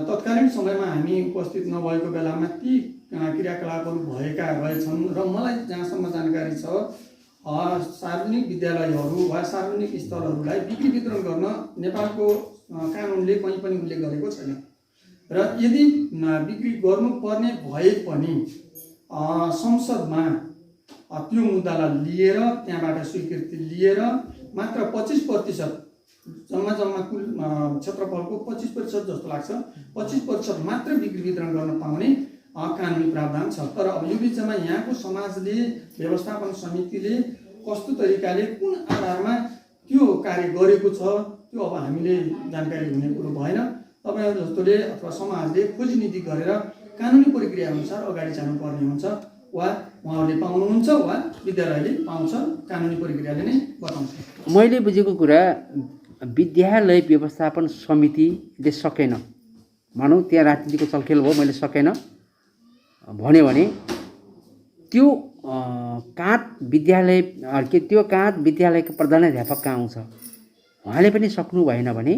तत्कालीन समयमा हामी उपस्थित नभएको बेलामा ती क्रियाकलापहरू भएका रहेछन् र मलाई जहाँसम्म जानकारी छ सार्वजनिक विद्यालयहरू वा सार्वजनिक स्थलहरूलाई बिक्री वितरण गर्न नेपालको कानुनले कहीँ पनि उल्लेख गरेको छैन र यदि बिक्री गर्नुपर्ने भए पनि संसदमा त्यो मुद्दालाई लिएर त्यहाँबाट स्वीकृति लिएर मात्र 25% जम्मा कुल क्षेत्रफलको 25% जस्तो लाग्छ, 25% मात्र बिक्री वितरण गर्न पाउने कानुनी प्रावधान छ। तर अब यो बिचमा यहाँको समाजले, व्यवस्थापन समितिले कस्तो तरिकाले कुन आधारमा त्यो कार्य गरेको छ त्यो अब हामीले जानकारी हुने कुरो भएन। तपाईँहरू जस्तोले अथवा समाजले खोजी नीति गरेर कानुनी प्रक्रिया अनुसार अगाडि जानुपर्ने हुन्छ वा उहाँहरूले पाउनुहुन्छ वा विद्यालयले पाउँछ, कानुनी प्रक्रियाले नै बताउँछ। मैले बुझेको कुरा विद्यालय व्यवस्थापन समितिले सकेन, भनौँ त्यहाँ राजनीतिको चलखेल भयो, मैले सकेन भन्यो भने त्यो काँध विद्यालयको प्रधानाध्यापक कहाँ आउँछ? उहाँले पनि सक्नु भएन भने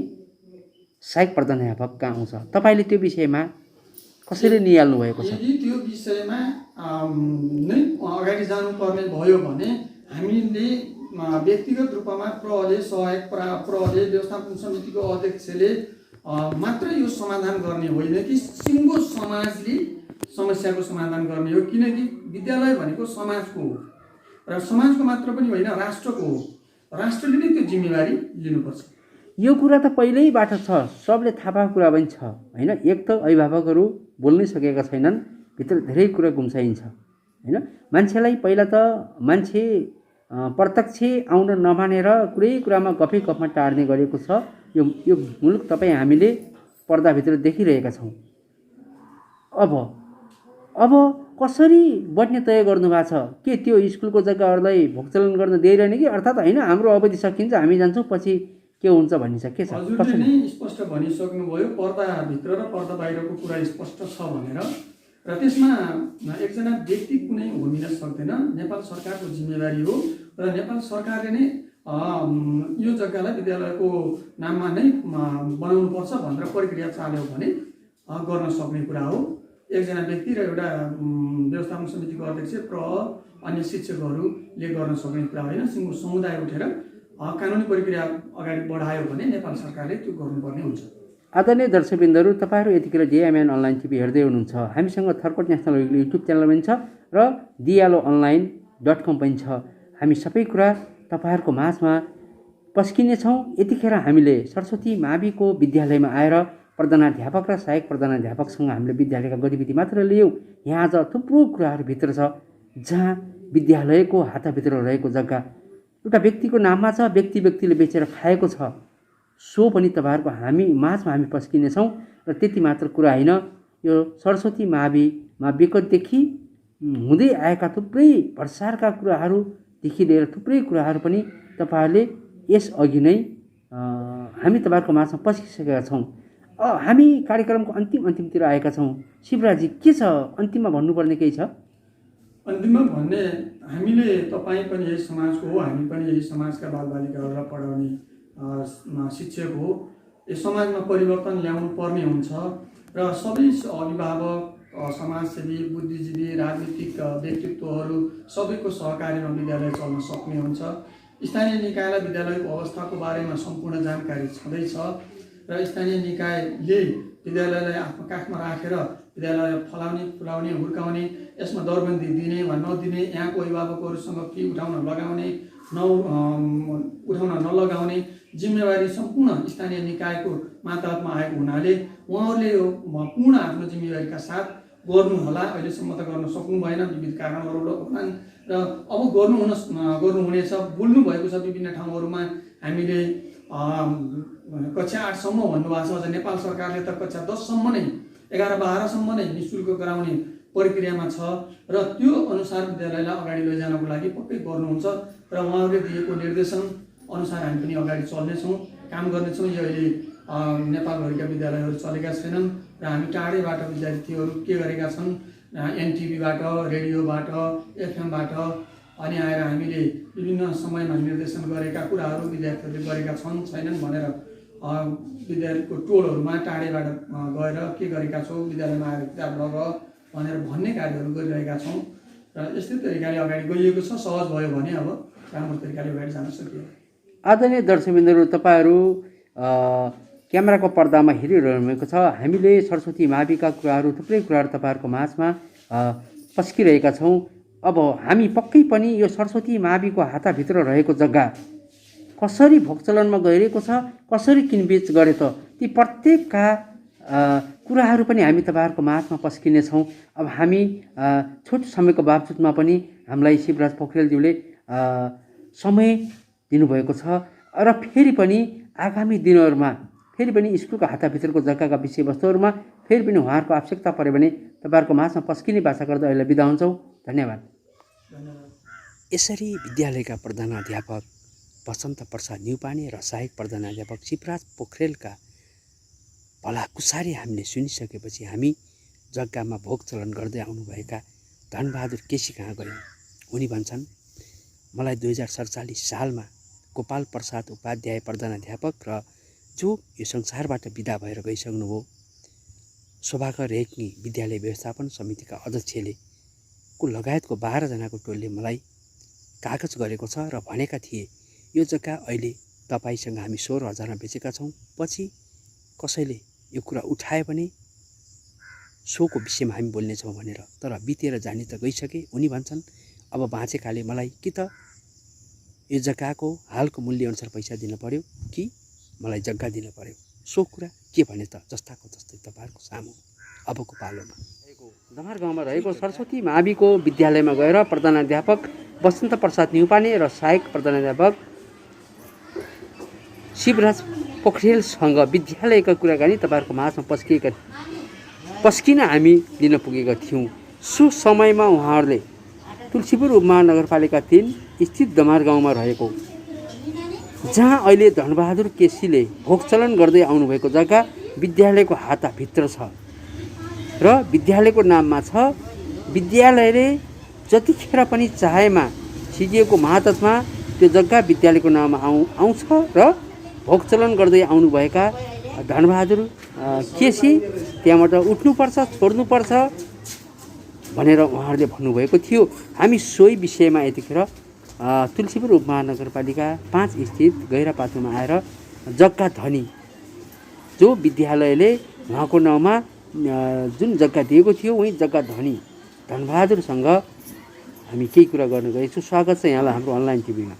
सहायक प्रधानाध्यापक कहाँ आउँछ? तपाईँले त्यो विषयमा कसरी निहाल्नु भएको छ? यदि त्यो विषयमा नै अगाडि जानुपर्ने भयो भने हामीले व्यक्तिगत रूपमा प्रहले सहायक प्रहले व्यवस्थापन समितिको अध्यक्षले मात्र यो समाधान गर्ने होइन कि सिङ्गो समाजले समस्याको समाधान गर्ने हो। किनकि विद्यालय भनेको समाजको हो र समाजको मात्र पनि होइन, राष्ट्रको हो। राष्ट्रले नै त्यो जिम्मेवारी लिनुपर्छ। यो कुरा त पहिल्यैबाट छ, सबले थाहा पाएको कुरा पनि छ होइन। एक त अभिभावकहरू बोल्नै सकेका छैनन्, भित्र धेरै कुरा गुम्साइन्छ होइन। मान्छेलाई पहिला त मान्छे प्रत्यक्ष आउन नमानेर कुरै कुरामा गफै गफमा टार्ने गरेको छ यो मुलुक तपाईँ हामीले पर्दाभित्र देखिरहेका छौँ। अब कसरी बढ्ने तय गर्नुभएको छ? के त्यो स्कुलको जग्गाहरूलाई भोगचलन गर्न दिइरहने कि अर्थात् होइन हाम्रो अवधि सकिन्छ हामी जान्छौँ पछि के हुन्छ भन्ने छ? के छ? हजुरले नै स्पष्ट भनिसक्नुभयो, पर्दाभित्र र पर्दा बाहिरको कुरा स्पष्ट छ भनेर। र त्यसमा एकजना व्यक्ति कुनै होमिन सक्दैन। नेपाल सरकारको जिम्मेवारी हो र नेपाल सरकारले नै यो जग्गालाई विद्यालयको नाममा नै बनाउनुपर्छ भनेर प्रक्रिया चाल्यो भने गर्न सक्ने कुरा हो। एकजना व्यक्ति र एउटा व्यवस्थापन समितिको अध्यक्ष अन्य शिक्षकहरूले गर्न सक्ने कुरा होइन। सिङ्गो समुदाय उठेर कानुनी प्रक्रिया अगाडि बढायो भने नेपाल सरकारले त्यो गर्नुपर्ने हुन्छ। आदरणीय दर्शकबिन्दुहरू, तपाईँहरू यतिखेर JMN अनलाइन TV हेर्दै हुनुहुन्छ। हामीसँग थर्कोट नेसनल युट्युब च्यानल पनि छ र dialoonline.com पनि छ। हामी सबै कुरा तपाईँहरूको माझमा पस्किनेछौँ। यतिखेर हामीले सरस्वती माविको विद्यालयमा आएर प्रधानाध्यापक र सहायक प्रधानाध्यापकसँग हामीले विद्यालयका गतिविधि मात्र लियौँ। यहाँ आज थुप्रो कुराहरू भित्र छ जहाँ विद्यालयको हातभित्र रहेको जग्गा एउटा व्यक्तिको नाममा छ, व्यक्तिले बेचेर खाएको छ। सो पनि तपाईँहरूको माझमा हामी पस्किनेछौँ। र त्यति मात्र कुरा होइन, यो सरस्वती माविमा विगतदेखि हुँदै आएका थुप्रै भ्रष्टाचारका कुराहरूदेखि लिएर थुप्रै कुराहरू पनि तपाईँहरूले यसअघि नै हामी तपाईँहरूको माझमा पस्किसकेका छौँ। हामी कार्यक्रमको अन्तिमतिर आएका छौँ। शिवराजी, के छ अन्तिममा भन्नुपर्ने केही छ? अन्तिममा भन्ने, हामीले तपाईँ पनि यही समाजको हो, हामी पनि यही समाजका बालबालिकाहरूलाई पढाउने शिक्षक हो। यो समाजमा परिवर्तन ल्याउनु पर्ने हुन्छ र सबै अभिभावक, समाजसेवी, बुद्धिजीवी, राजनीतिक व्यक्तित्वहरू सबैको सहकारीमा विद्यालय चल्न सक्ने हुन्छ। स्थानीय निकायलाई विद्यालयको अवस्थाको बारेमा सम्पूर्ण जानकारी छँदैछ र स्थानीय निकायले विद्यालयलाई आफ्नो काखमा राखेर विद्यालय फुलाउने हुर्काउने, यसमा दरबन्दी दिने वा नदिने, यहाँको अभिभावकहरूसँग फी उठाउन नलगाउने जिम्मेवारी सम्पूर्ण स्थानीय निकायको मातहतमा आएको हुनाले उहाँहरूले यो पूर्ण आफ्नो जिम्मेवारीका साथ गर्नुहोला। अहिलेसम्म त गर्न सक्नु भएन, विविध कारणहरू होलान् र अब गर्नुहुनेछ। बोल्नु भएको छ विभिन्न ठाउँहरूमा। हामीले कक्षा 8 सम्म भन्नुभएको छ। अझ नेपाल सरकारले त कक्षा 10 सम्म नै 11-12 सम्म नै निःशुल्क गराउने प्रक्रियामा छ र त्यो अनुसार विद्यालयलाई अगाडि लैजानको लागि पक्कै गर्नुहुन्छ र उहाँहरूले दिएको निर्देशन अनुसार हामी पनि अगाडि चल्नेछौँ, काम गर्नेछौँ। यो अहिले नेपालभरिका विद्यालयहरू चलेका छैनन् र हामी टाढैबाट विद्यार्थीहरू के गरेका छन्, NTVबाट, रेडियोबाट, FM बाट अनि आएर हामीले विभिन्न समयमा निर्देशन गरेका कुराहरू विद्यार्थीहरूले गरेका छैनन् भनेर विद्यार्थीको टोलहरूमा टाढैबाट गएर के गरेका छौँ, विद्यालयमा आएर किताब लग भनेर भन्ने कार्यहरू गरिरहेका छौँ र यस्तै तरिकाले अगाडि गइएको छ। सहज भयो भने अब राम्रो तरिकाले अगाडि जान सकियो। आदरणीय दर्शकबिन्दुहरू, तपाईँहरू क्यामेराको पर्दामा हेरिरहनु भएको छ। हामीले सरस्वती माविका कुराहरू, थुप्रै कुराहरू तपाईँहरूको माझमा पस्किरहेका छौँ। अब हामी पक्कै पनि यो सरस्वती माविको हाताभित्र रहेको जग्गा कसरी भोगचलनमा गइरहेको छ, कसरी किनबेच गरे त, ती प्रत्येकका कुराहरू पनि हामी तपाईँहरूको माझमा पस्किनेछौँ। अब हामी छोटो समयको बावजुदमा पनि हामीलाई शिवराज पोखरेलज्यूले समय दिनुभएको छ र फेरि पनि आगामी दिनहरूमा फेरि पनि स्कुलको हाताभित्रको जग्गाका विषयवस्तुहरूमा फेरि पनि उहाँहरूको आवश्यकता पऱ्यो भने तपाईँहरूको माझमा पस्किने भाषा गर्दा अहिले बिदा हुन्छौँ। धन्यवाद। यसरी विद्यालयका प्रधानाध्यापक वसन्त प्रसाद न्युपाने र सहायक प्रधानाध्यापक शिवराज पोखरेलका भलाकुसारी हामीले सुनिसकेपछि हामी जग्गामा भोगचलन गर्दै आउनुभएका धनबहादुर केसी कहाँ गयौँ। उनी भन्छन्, मलाई 2047 सालमा गोपाल प्रसाद उपाध्याय प्रधानाध्यापक र जो यो संसारबाट बिदा भएर गइसक्नुभयो शोभाकर रेग्मी विद्यालय व्यवस्थापन समितिका अध्यक्षले को लगायतको 12 जनाको टोलले मलाई कागज गरेको छ र भनेका थिए यो जग्गा अहिले तपाईसँग हामी 16,000मा बेचेका छौँ, पछि कसैले यो कुरा उठायो भने सोको विषयमा हामी बोल्नेछौँ भनेर। तर बितेर जाने त गइसके। उनी भन्छन् अब बाँचेकाले मलाई कि त यो जग्गाको हालको मूल्य अनुसार पैसा दिनु पर्यो कि मलाई जग्गा दिनु पर्यो। सो कुरा के भने त जस्ताको तस्तै तपाईँहरूको सामु अबको पालोमा दमार गाउँमा रहेको सरस्वती माविको विद्यालयमा गएर प्रधानाध्यापक वसन्त प्रसाद न्युपाने र सहायक प्रधानाध्यापक शिवराज पोखरेलसँग विद्यालयका कुराकानी तपाईँहरूको माझमा पस्किन हामी लिन पुगेका थियौँ। सो समयमा उहाँहरूले तुलसीपुर उपमहानगरपालिका 3 स्थित दमार गाउँमा रहेको जहाँ अहिले धनबहादुर केसीले भोगचलन गर्दै आउनुभएको जग्गा विद्यालयको हाताभित्र छ र विद्यालयको नाममा छ। विद्यालयले जतिखेर पनि चाहेमा सिजिएको महातत्मा त्यो जग्गा विद्यालयको नाममा आउँछ र भोगचलन गर्दै आउनुभएका धनबहादुर केसी त्यहाँबाट उठ्नुपर्छ, छोड्नुपर्छ भनेर उहाँहरूले भन्नुभएको थियो। हामी सोही विषयमा यतिखेर तुलसीपुर उपमहानगरपालिका 5 स्थित गैरापाथुमा आएर जग्गा धनी जो विद्यालयले उहाँको नाउँमा जुन जग्गा दिएको थियो उही जग्गा धनी धनबहादुरसँग हामी केही कुरा गर्न गएछौँ। स्वागत छ यहाँलाई हाम्रो अनलाइन टिभीमा।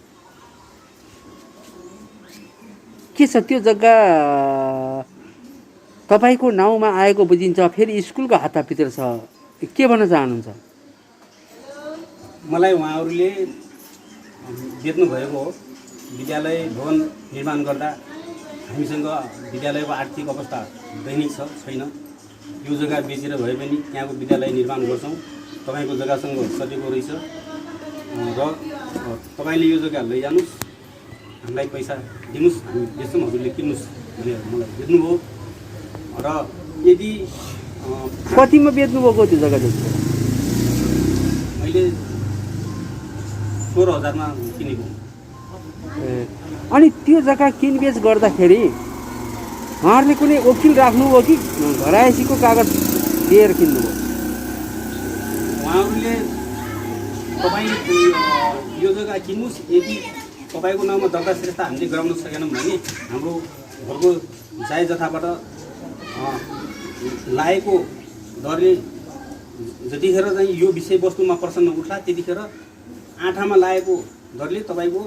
के छ त्यो जग्गा तपाईँको नाउँमा आएको बुझिन्छ, फेरि स्कुलको हाताभित्र छ, के भन्न चाहनुहुन्छ? मलाई उहाँहरूले बेच्नु भएको हो। विद्यालय भवन निर्माण गर्दा हामीसँग विद्यालयको आर्थिक अवस्था दैनिक छैन। यो जग्गा बेचेर भए पनि त्यहाँको विद्यालय निर्माण गर्छौँ। तपाईँको जग्गासँग सटेको रहेछ र तपाईँले यो जग्गा लैजानुहोस्, हामीलाई पैसा दिनुहोस्, हामी बेच्छौँ, हजुरले किन्नुहोस् भनेर मलाई बेच्नुभयो। र यदि कतिमा बेच्नुभएको त्यो जग्गा चाहिँ? मैले 16,000मा किनेको। अनि त्यो जग्गा किनबेच गर्दाखेरि उहाँहरूले कुनै वकिल राख्नुभयो कि घरायसीको कागज दिएर किन्नुभयो? उहाँहरूले तपाईँले यो जग्गा किन्नुहोस्, यदि तपाईँको नाउँमा दर्ता श्रेष्ठता हामीले गराउन सकेनौँ भने हाम्रो घरको जाय जथाबाट लागेको दरले जतिखेर चाहिँ यो विषयवस्तुमा प्रश्न उठ्ला त्यतिखेर आँठामा लागेको दरले तपाईँको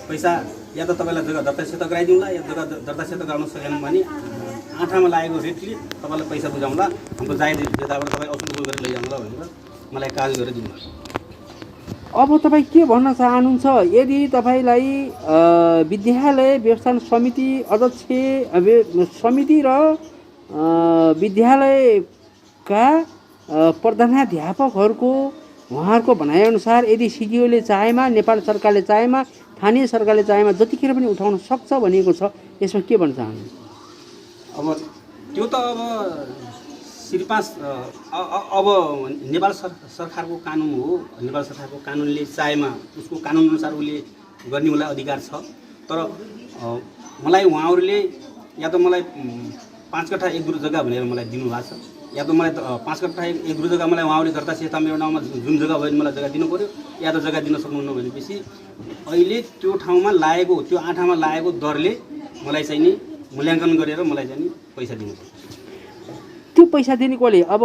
पैसा या त तपाईँलाई जग्गा दर्ता श्रेष्ठता गराइदिउँला या जग्गा दर्ता श्रेष्ठता गराउन सकेनौँ भने आँठामा लागेको रेटले तपाईँलाई पैसा बुझाउँला, हाम्रो जाय जताबाट तपाईँ असुल गरेर लैजाउँला भनेर मलाई कागज गरेर दिनुभयो। अब तपाईँ के भन्न चाहनुहुन्छ? यदि तपाईँलाई विद्यालय व्यवस्थापन समिति अध्यक्ष समिति र विद्यालयका प्रधानाध्यापकहरूको उहाँहरूको भनाइअनुसार यदि सिजिओले चाहेमा, नेपाल सरकारले चाहेमा, स्थानीय सरकारले चाहेमा जतिखेर पनि उठाउन सक्छ भनिएको छ, यसमा के भन्न चाहनुहुन्छ? अब त्यो त अब श्रीपास अब नेपाल सरकारको कानुन हो। नेपाल सरकारको कानुनले चाहेमा उसको कानुनअनुसार उसले गर्ने उसलाई अधिकार छ। तर मलाई उहाँहरूले या त मलाई 5 कट्ठा 1 गुरु जग्गा भनेर मलाई दिनुभएको छ, या त मलाई 5 कट्ठा 1 गुरु जग्गा मलाई उहाँहरूले दर्ता श्रेष्ठता मेरो नाउँमा जुन जग्गा भयो मलाई जग्गा दिनु पऱ्यो, या त जग्गा दिन सक्नुहुन्न भनेपछि अहिले त्यो ठाउँमा लागेको त्यो आँठामा लागेको दरले मलाई चाहिँ नि मूल्याङ्कन गरेर मलाई चाहिँ नि पैसा दिनु पर्छ। त्यो पैसा दिने कसले? अब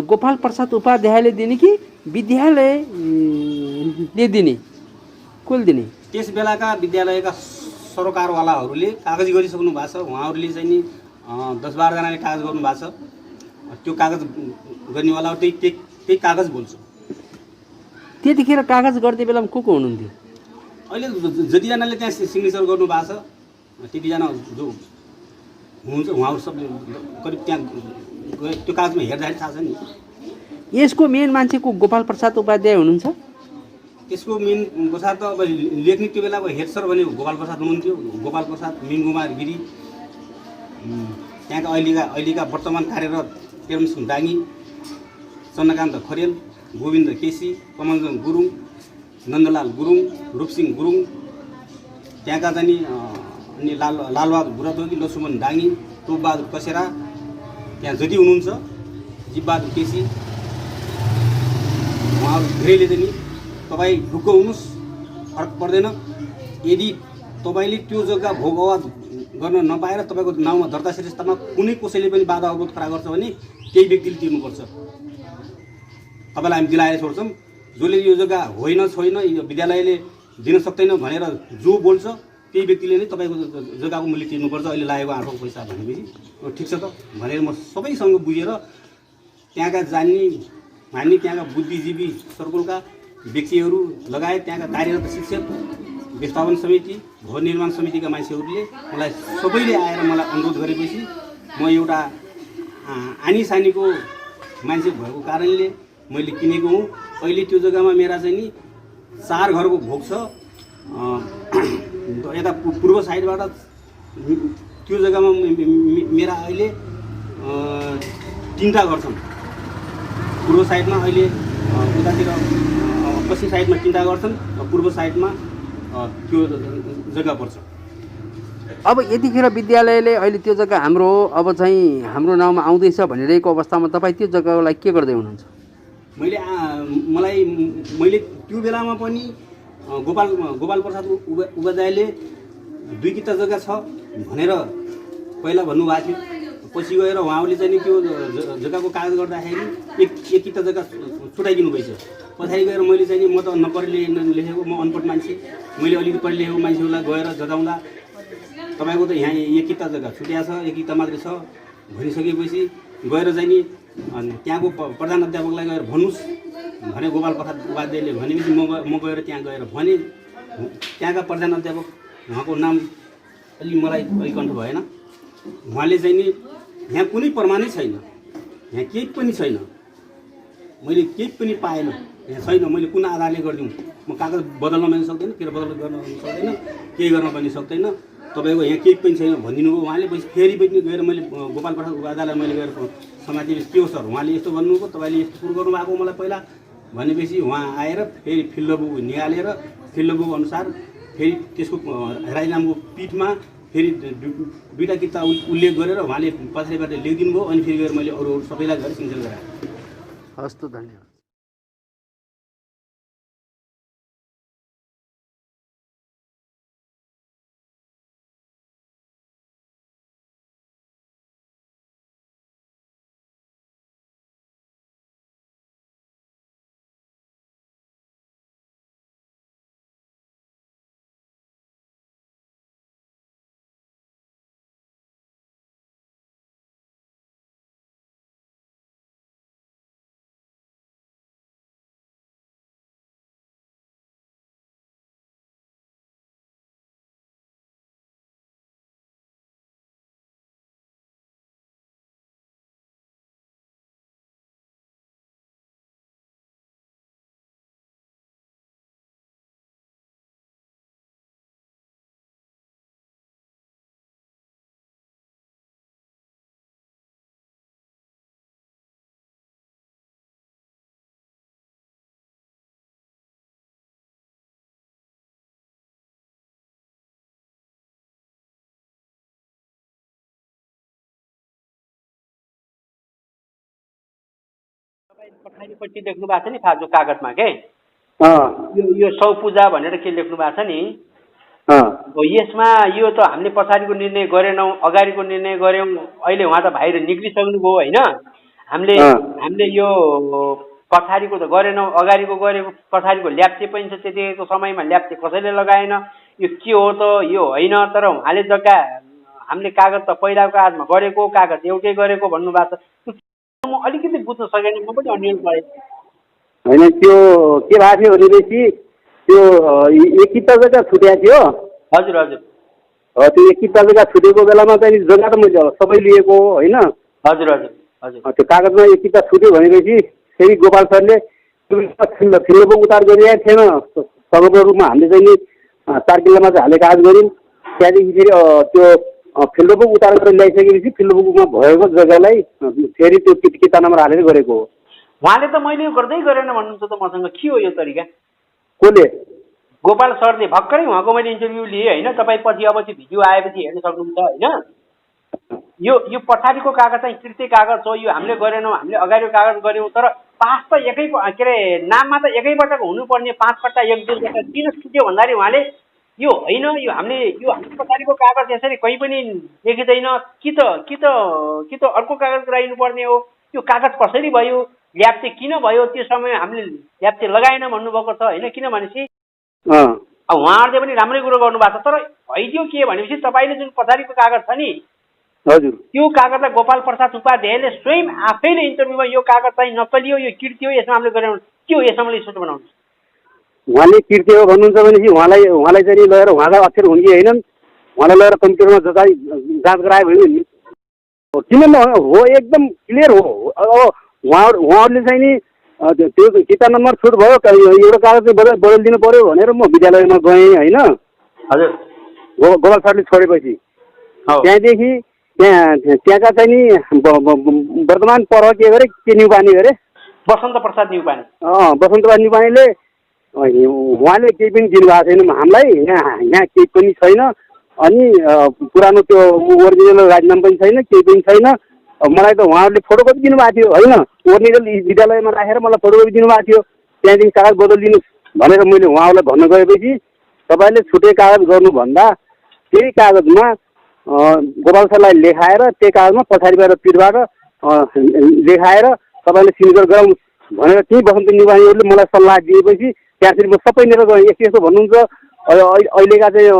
गोपाल प्रसाद उपाध्यायले दिने कि विद्यालयले दिने? कसले दिने? त्यस बेलाका विद्यालयका सरोकारवालाहरूले कागज गरिसक्नु भएको छ। उहाँहरूले चाहिँ नि 10-12 जनाले कागज गर्नु भएको छ। त्यो कागज गर्नेवाला त्यही कागज बोल्छु। त्यतिखेर कागज गर्ने बेलामा को हुनुहुन्थ्यो? अहिले जतिजनाले त्यहाँ सिग्नेचर गर्नु भएको छ त्यतिजना जो हुनुहुन्छ उहाँहरू सबले करिब त्यहाँ त्यो कागजमा हेर्दाखेरि थाहा छ नि। यसको मेन मान्छे को गोपाल प्रसाद उपाध्याय हुनुहुन्छ? त्यसको मेन प्रसाद त अब लेख्ने त्यो बेलाको हेड सर भने गोपाल प्रसाद हुनुहुन्थ्यो। गोपाल प्रसाद, मिनकुमार गिरी, त्यहाँका अहिलेका वर्तमान कार्यरत प्रेमसिंह डाङ्गी, चन्द्रकान्त खरेल, गोविन्द केसी, कमलजन गुरुङ, नन्दलाल गुरुङ, रूपसिंह गुरुङ, त्यहाँका चाहिँ अनि लालबहादुर बुढाथोकी, लक्ष्मण डाङ्गी, टोपबहादुर कसेरा, त्यहाँ जति हुनुहुन्छ, जीवबहादुर केसी, उहाँहरू धेरैले चाहिँ नि तपाईँ ढुक्क हुनुहोस्, फरक पर्दैन। यदि तपाईँले त्यो जग्गा भोग अवध गर्न नपाएर तपाईँको नाउँमा दर्ता सिरेस्तामा कुनै कसैले पनि बाधा अवरोध खडा गर्छ भने त्यही व्यक्तिले तिर्नुपर्छ। तपाईँलाई हामी दिलाएर छोड्छौँ। जसले यो जग्गा होइन छैन, यो विद्यालयले दिन सक्दैन भनेर जो बोल्छ त्यही व्यक्तिले नै तपाईँको जग्गाको मूल्य तिर्नुपर्छ। अहिले लागेको आँखाको पैसा भनेपछि ठिक छ त भनेर म सबैसँग बुझेर त्यहाँका जान्ने मान्ने त्यहाँका बुद्धिजीवी सर्कलका व्यक्तिहरू लगायत त्यहाँका कार्यरत शिक्षक, व्यवस्थापन समिति, भवन निर्माण समितिका मान्छेहरूले मलाई सबैले आएर मलाई अनुरोध गरेपछि म एउटा आनी सानीको मान्छे भएको कारणले मैले किनेको हुँ। अहिले त्यो जग्गामा मेरा चाहिँ नि 4 घरको भोग छ। यता पूर्व साइडबाट त्यो जग्गामा मेरा अहिले 3टा घर छन्। पूर्व साइडमा अहिले उतातिर पश्चिम साइडमा 3टा घर छन्, पूर्व साइडमा त्यो जग्गा पर्छ। अब यतिखेर विद्यालयले अहिले त्यो जग्गा हाम्रो हो, अब चाहिँ हाम्रो नाउँमा आउँदैछ भनिरहेको अवस्थामा तपाईँ त्यो जग्गालाई के गर्दै हुनुहुन्छ? मैले त्यो बेलामा पनि गोपाल प्रसाद उपाध्यायले 2 किता जग्गा छ भनेर पहिला भन्नुभएको थियो। पछि गएर उहाँले चाहिँ नि त्यो जग्गाको कागज गर्दाखेरि एक किता जग्गा छुटाइदिनु भएछ। पछाडि गएर मैले चाहिँ नि म त नपढे लेखेको, म अनपढ मान्छे, मैले अलिकति पढे लेखेको मान्छेहरूलाई गएर जताउँदा तपाईँको त यहाँ 1 किता जग्गा छुट्या छ, 1 किता मात्रै छ भनिसकेपछि गएर चाहिँ नि त्यहाँको प्रधान अध्यापकलाई गएर भन्नुहोस् भने गोपाल प्रसाद उपाध्यायले भनेपछि म गएर त्यहाँ गएर भने त्यहाँका प्रधान अध्यापक, उहाँको नाम अलि मलाई कन्ठ भएन, उहाँले चाहिँ नि यहाँ कुनै प्रमाणै छैन, यहाँ केही पनि छैन, मैले केही पनि पाएन, यहाँ छैन, मैले कुन आधारले गरिदिउँ, म कागज बदल्न पनि सक्दैन, फेरबदल गर्न पनि सक्दैन, केही गर्न पनि सक्दैन, तपाईँको यहाँ केही पनि छैन भनिदिनु हो उहाँले। फेरि पनि गएर मैले गोपाल प्रसाद उपाध्यायलाई मैले गएर समातेपछि के हो सर उहाँले यस्तो भन्नुभयो, तपाईँले यस्तो सुरु गर्नुभएको मलाई पहिला भनेपछि उहाँ आएर फेरि फिल्ड बुक निकालेर फिल्ड बुक अनुसार फेरि त्यसको राजीनामाको पीठमा फेरि 2टा किता उल्लेख गरेर उहाँले पछाडिबाट लेखिदिनु भयो। अनि फेरि गएर मैले अरू सबैलाई गएर सिन्जेल गराएँ। हस् त, धन्यवाद। पछाडिपट्टि लेख्नु भएको छ नि फाजो कागजमा के यो सौ पूजा भनेर के लेख्नु भएको छ नि, यसमा यो त हामीले पछाडिको निर्णय गरेनौँ, अगाडिको निर्णय गऱ्यौँ। अहिले उहाँ त बाहिर निक्लिसक्नुभयो होइन। हामीले यो पछाडिको त गरेनौँ, अगाडिको गरेको, पछाडिको ल्याप्चे पनि छ, त्यतिको समयमा ल्याप्चे कसैले लगाएन। यो के हो त, यो होइन। तर उहाँले जग्गा हामीले कागज त पहिलाको कागजमा गरेको, कागज एउटै गरेको भन्नुभएको छ। म अलिकति बुझ्न सकेन, म पनि अन्यल भएँ होइन। त्यो के भएको थियो भनेपछि त्यो 1 किता जग्गा छुट्या थियो। हजुर हजुर, त्यो 1 किता जग्गा छुटेको बेलामा चाहिँ जग्गा त मैले सबै लिएको हो होइन। हजुर हजुर हजुर, त्यो कागजमा 1 किता छुट्यो भनेपछि फेरि गोपाल सरले फिल्ड बुक उतार गरिरहेको थिएन। समग्र रूपमा हामीले चाहिँ नि 4 किलोमा चाहिँ हामीले कागज गऱ्यौँ। त्यहाँदेखि फेरि त्यो फिल्ड बुक उतार गरेर ल्याइसकेपछि फिल्ड बुकमा भएको जग्गालाई फेरि त्यो किता नम्बर हालेर गरेको हो। उहाँले त मैले गर्दै गरेन भन्नुहुन्छ त मसँग, के हो यो तरिका? कसले? गोपाल सरले भर्खरै उहाँको मैले इन्टरभ्यू लिएँ होइन, तपाईँ पछि अब त्यो भिडियो आएपछि हेर्न सक्नुहुन्छ होइन। यो पछाडिको कागज चाहिँ कृत्य कागज हो, यो हामीले गरेनौँ, हामीले अगाडिको कागज गऱ्यौँ, तर पास त एकै के अरे नाममा त एकैपटक हुनुपर्ने 5 पट्टा 1-2 पट्टा किन छुट्यो भन्दाखेरि उहाँले यो होइन, यो हाम्रो पछाडिको कागज यसरी कहीँ पनि देखिँदैन, कि त अर्को कागज गराइनु पर्ने हो, यो कागज कसरी भयो, ल्याप्चे किन भयो, त्यो समय हामीले ल्याप्चे लगाएन भन्नुभएको छ होइन। किनभनेपछि अब उहाँहरूले पनि राम्रै कुरो गर्नुभएको छ, तर भइदियो के भनेपछि तपाईँले जुन पछाडिको कागज छ नि हजुर त्यो कागजलाई गोपाल प्रसाद उपाध्यायले स्वयं आफैले इन्टरभ्यूमा यो कागज चाहिँ नक्कली हो, यो कृति हो, यसमा हामीले गरेनौँ, के हो यसमा मैले स्पष्ट बनाउनु। उहाँले कृत्य हो भन्नुहुन्छ भनेपछि उहाँलाई चाहिँ लगेर उहाँलाई अक्षर हुन् कि होइनन् उहाँलाई लगेर कम्प्युटरमा जाँच गरायो भने नि किन हो, एकदम क्लियर हो। अब उहाँहरूले चाहिँ नि त्यो किता नम्बर छुट भयो, एउटा कागज चाहिँ बदलिदिनु पर्यो भनेर म विद्यालयमा गएँ होइन। हजुर गोपाल सरले छोडेपछि त्यहाँदेखि त्यहाँका चाहिँ नि वर्तमान पर्व के गरे, के न्युपानी गरे, बसन्त प्रसाद न्युपानी। बसन्त प्रसाद न्युपानीले उहाँले केही पनि दिनुभएको छैन हामीलाई, यहाँ केही पनि छैन। अनि पुरानो त्यो ओरिजिनल राजीनामा पनि छैन, केही पनि छैन। मलाई त उहाँहरूले फोटोकपी दिनुभएको थियो होइन, ओरिजिनल विद्यालयमा राखेर मलाई फोटोकपी दिनुभएको थियो। त्यहाँदेखि कागज बदलिदिनुहोस् भनेर मैले उहाँहरूलाई भन्न गएपछि तपाईँले छुट्टै कागज गर्नुभन्दा त्यही कागजमा गोपाल सरलाई लेखाएर त्यही कागजमा पछाडिबाट पिठबाट लेखाएर तपाईँले सिग्नेचर गराउनुहोस् भनेर त्यही बसन्त न्युपानीहरूले मलाई सल्लाह दिएपछि त्यहाँखेरि म सबै लिएर गएँ। यस्तो भन्नुहुन्छ अहिलेका चाहिँ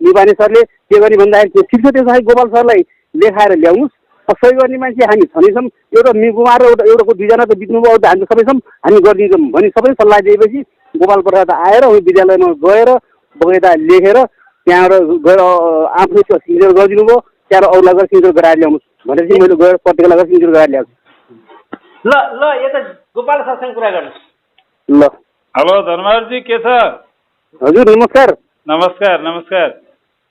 न्युपानी सरले के गर्ने भन्दाखेरि ठिक छ त्यसो गोपाल सरलाई लेखाएर ल्याउनुहोस्, सही गर्ने मान्छे हामी छँदैछौँ, एउटा मिकुमार र एउटाको 2जना त बित्नुभयो, हामी सबै छौँ, हामी गरिदिन्छौँ भने सबै सल्लाह दिएपछि गोपाल प्रसाद आएर विद्यालयमा गएर बगैँचा लेखेर त्यहाँबाट गएर आफ्नो सिग्नेचर गरिदिनु भयो। त्यहाँबाट अरूलाई गएर सिग्नेचर गराएर ल्याउनुहोस् भनेर चाहिँ मैले गएर पत्रिकालाई गएर सिग्नेचर गराएर ल्याउँछु। ल यता गोपाल सरसँग कुरा गर्नुहोस्। ल हेलो धर्मराजी, के छ? हजुर नमस्कार। नमस्कार नमस्कार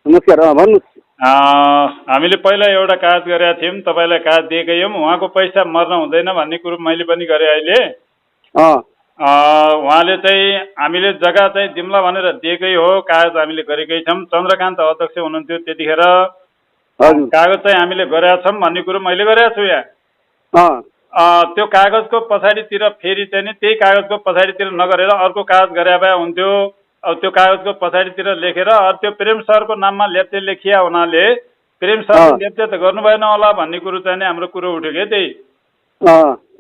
नमस्कार भन्नुहोस्। हामीले पहिला एउटा कागज गरेका थियौँ, तपाईँलाई कागज दिएकै हौँ, उहाँको पैसा मर्न हुँदैन भन्ने कुरो मैले पनि गरेँ। अहिले उहाँले चाहिँ हामीले जग्गा चाहिँ दिम्ला भनेर दिएकै हो, कागज हामीले गरेकै छौँ। चन्द्रकान्त अध्यक्ष हुनुहुन्थ्यो त्यतिखेर, कागज चाहिँ हामीले गरेका छौँ भन्ने कुरो मैले गरेका छु यहाँ। त्यो कागजको पछाडितिर फेरि चाहिँ नि त्यही कागजको पछाडितिर नगरेर अर्को कागज गरे भए हुन्थ्यो। अब त्यो कागजको पछाडितिर लेखेर त्यो प्रेम सरको नाममा ल्याप्चे लेखिया हुनाले प्रेम सरले ल्याप्चे त गर्नु भएन होला भन्ने कुरो चाहिँ हाम्रो कुरो उठ्यो क्या। त्यही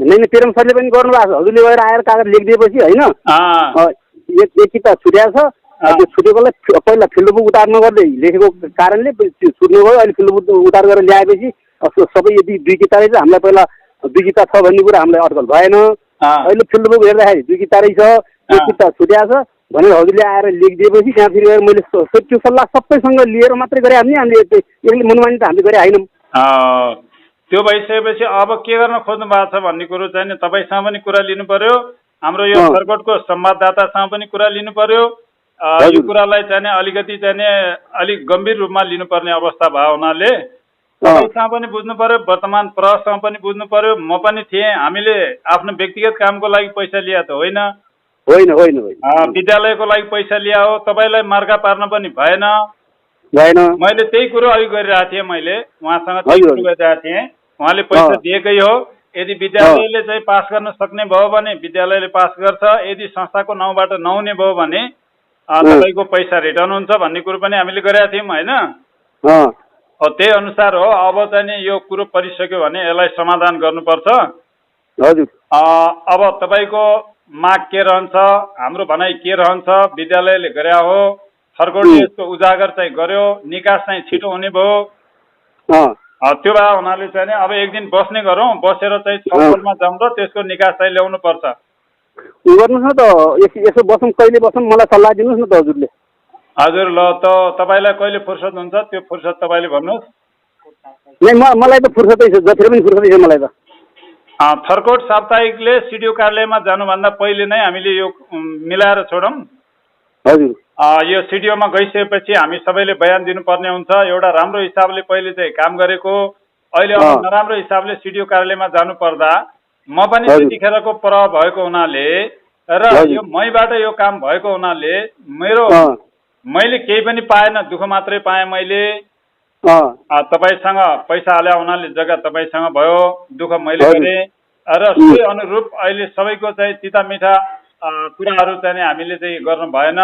नै प्रेम सरले पनि गर्नुभएको छ, हजुरले गएर आएर कागज लेखिदिएपछि होइन एक किता छुट्याएको छ। त्यो छुटेकोलाई पहिला फिल्ड बुक उतार नगर्दै लेखेको कारणले छुट्नु गयो। अहिले फिल्ड बुक उतार गरेर ल्याएपछि सबै यदि 2 किता रहेछ, हामीलाई पहिला 2 किता छ भन्ने कुरा हामीलाई अड्कल भएन। अहिले फिल्ड बुक हेर्दाखेरि 2 किता रहेछ, 1 किता छुट्याएको छ भनेर हजुरले आएर लेखिदिएपछि त्यहाँ फेरि गएर मैले त्यो सल्लाह सबैसँग लिएर मात्रै गरेँ। हामीले एक्लै मनमानी त हामीले गरे होइनौँ। त्यो भइसकेपछि अब के गर्न खोज्नु भएको छ भन्ने कुरो चाहिँ तपाईँसँग पनि कुरा लिनु पर्यो, हाम्रो यो सर्कटको संवाददातासँग पनि कुरा लिनु पर्यो। यो कुरालाई चाहिँ अलिकति चाहिँ अलिक गम्भीर रूपमा लिनुपर्ने अवस्था भयो हुनाले तपाईँसँग पनि बुझ्नु पर्यो, वर्तमान प्रहसँग पनि बुझ्नु पर्यो। म पनि थिएँ, हामीले आफ्नो व्यक्तिगत कामको लागि पैसा लिया त होइन, विद्यालयको लागि पैसा लिया हो। तपाईँलाई मार्का पार्न पनि भएन। मैले त्यही कुरो अघि गरिरहेको थिएँ, मैले उहाँसँग त्यही कुरो गरिरहेको थिएँ। उहाँले पैसा दिएकै हो। यदि विद्यालयले चाहिँ पास गर्न सक्ने भयो भने विद्यालयले पास गर्छ, यदि संस्थाको नाउँबाट नहुने भयो भने तपाईँको पैसा रिटर्न हुन्छ भन्ने कुरो पनि हामीले गरेका थियौँ होइन। त्यही अनुसार हो। अब चाहिँ यो कुरो परिसक्यो भने यसलाई समाधान गर्नुपर्छ। अब तपाईँको माग के रहन्छ, हाम्रो भनाइ के रहन्छ, विद्यालयले गरे हो, सरकारले यसको उजागर चाहिँ गर्यो, निकास चाहिँ छिटो हुने भयो। त्यो भए हुनाले चाहिँ अब एक दिन बस्ने गरौँ, बसेर चाहिँ छलफलमा जाउँ र त्यसको निकास चाहिँ ल्याउनु पर्छ। गर्नुहोस् न त, यसो बसौँ, कहिले बसौँ मलाई सल्लाह दिनुहोस् न त हजुरले। हजुर ल, त तपाईँलाई कहिले फुर्सद हुन्छ त्यो फुर्सद तपाईँले भन्नुहोस्। नै मलाई त फुर्सदै छ, जतिखेर पनि फुर्सदै छ मलाई त। थर्कोट साप्ताहिकले सिडिओ कार्यालयमा जानुभन्दा पहिले नै हामीले यो मिलाएर छोडौँ। हजुर यो सिडिओमा गइसकेपछि हामी सबैले बयान दिनुपर्ने हुन्छ। एउटा राम्रो हिसाबले पहिले चाहिँ काम गरेको, अहिले अब नराम्रो हिसाबले सिडिओ कार्यालयमा जानु पर्दा म पनि त्यतिखेरको प्रभाव भएको हुनाले र यो मैबाट यो काम भएको हुनाले मैले केही पनि पाएन, दुःख मात्रै पाएँ मैले। तपाईँसँग पैसा हाले हुनाले जग्गा तपाईँसँग भयो, दुःख मैले गरेँ र सोही अनुरूप अहिले सबैको चाहिँ तिता मिठा कुराहरू चाहिँ हामीले चाहिँ गर्नु भएन,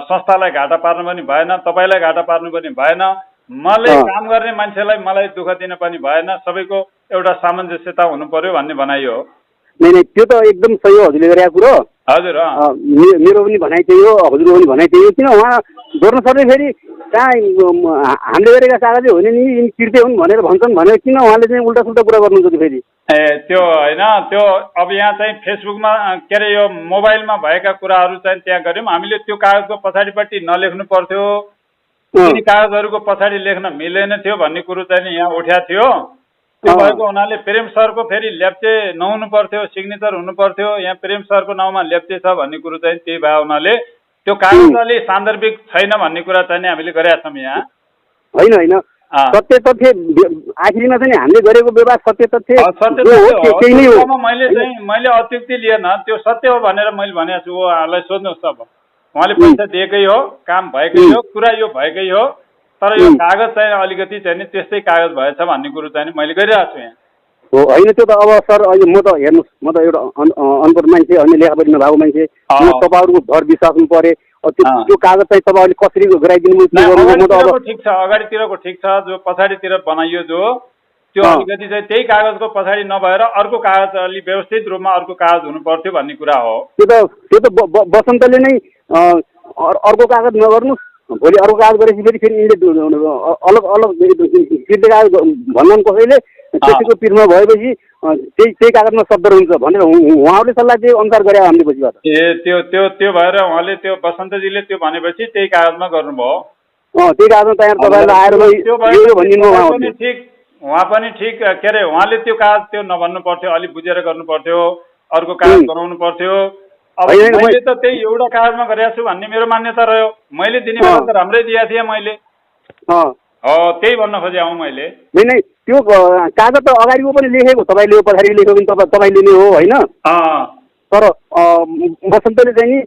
संस्थालाई घाटा पार्नु पनि भएन, तपाईँलाई घाटा पार्नु पनि भएन, मलाई काम गर्ने मान्छेलाई मलाई दुःख दिन पनि भएन, सबैको एउटा सामञ्जस्यता हुनु पर्यो भन्ने भनाइयो हो। नहीं त्यो त एकदम सही हो हजुरले गरेको कुरो। हजुर मेरो पनि भनाइ त्यही हो, हजुरको पनि भनाइ त्यही हो। किन उहाँ गर्न सक्ने फेरि कहाँ हामीले गरेका कागजै होइन नि, यिनी किर्ते हुन् भनेर भन्छन् भनेर किन उहाँले चाहिँ उल्टा सुल्टा कुरा गर्नुहुन्छ फेरि? त्यो होइन, त्यो अब यहाँ चाहिँ फेसबुकमा के अरे यो मोबाइलमा भएका कुराहरू चाहिँ त्यहाँ गऱ्यौँ हामीले। त्यो कागजको पछाडिपट्टि नलेख्नु पर्थ्यो, यिनी कागजहरूको पछाडि लेख्न मिल्दैन थियो भन्ने कुरो चाहिँ यहाँ उठ्या थियो। त्यो भएको हुनाले प्रेम सरको फेरि लेप्चे नहुनु पर्थ्यो, सिग्नेचर हुनु पर्थ्यो। यहाँ प्रेम सरको नाउँमा लेप्चे छ भन्ने कुरो चाहिँ त्यही भए हुनाले त्यो कागज अलि सान्दर्भिक छैन भन्ने कुरा चाहिँ हामीले गरेका छौँ यहाँ। होइन होइन, सत्य तथ्य आखिरीमा चाहिँ हामीले गरेको व्यवहार सत्य तथ्य मैले अत्युक्ति लिएन, त्यो सत्य हो भनेर मैले भनेको छु। उहाँलाई सोध्नुहोस् अब, उहाँले पैसा दिएकै हो, काम भएकै हो, कुरा यो भएकै हो, तर यो कागज चाहिँ अलिकति चाहिँ त्यस्तै कागज भएछ भन्ने कुरो चाहिँ मैले गरिरहेको छु यहाँ। हो होइन, त्यो त अब सर अहिले म त हेर्नुहोस्, म त एउटा अनपढ मान्छे, अन्य लेखापढी नभएको मान्छे, तपाईँहरूको भर विश्वास परे। त्यो कागज चाहिँ तपाईँहरूले कसरी गराइदिनु? ठिक छ, अगाडितिरको ठिक छ, जो पछाडितिर बनाइयो जो त्यो अलिकति चाहिँ त्यही कागजको पछाडि नभएर अर्को कागज अलि व्यवस्थित रूपमा अर्को कागज हुनु पर्थ्यो भन्ने कुरा हो। त्यो त बसन्तले नै अर्को कागज नगर्नुहोस्, भोलि अर्को कागज गरेपछि फेरि यिनले अलग अलग किर्ते कागज भन्नु कसैले त्यसको पिरमा भएपछि त्यही कागजमा शब्द हुन्छ भनेर उहाँहरूले सल्लाह दिए अनुसार गरे हामीले पछिबाट। त्यो भएर उहाँले त्यो बसन्तजीले त्यो भनेपछि त्यही कागजमा गर्नुभयो। त्यही कागजमा तयार तपाईँलाई आएर भनिदिनु ठिक, उहाँ पनि ठिक के अरे उहाँले त्यो कागज त्यो नभन्नु पर्थ्यो, अलिक बुझेर गर्नु पर्थ्यो, अर्को कागज बनाउनु पर्थ्यो। अब मैले त त्यही एउटा कागजमा गरेको छु भन्ने मेरो मान्यता रह्यो। मैले दिने बेला त राम्रै दिएको थिएँ मैले, त्यही भन्न खोजेँ हौ मैले। नै त्यो कागज त अगाडिको पनि लेखेको, तपाईँले यो पछाडि लेख्यो भने तपाईँले नै हो होइन। तर बसन्तले चाहिँ नि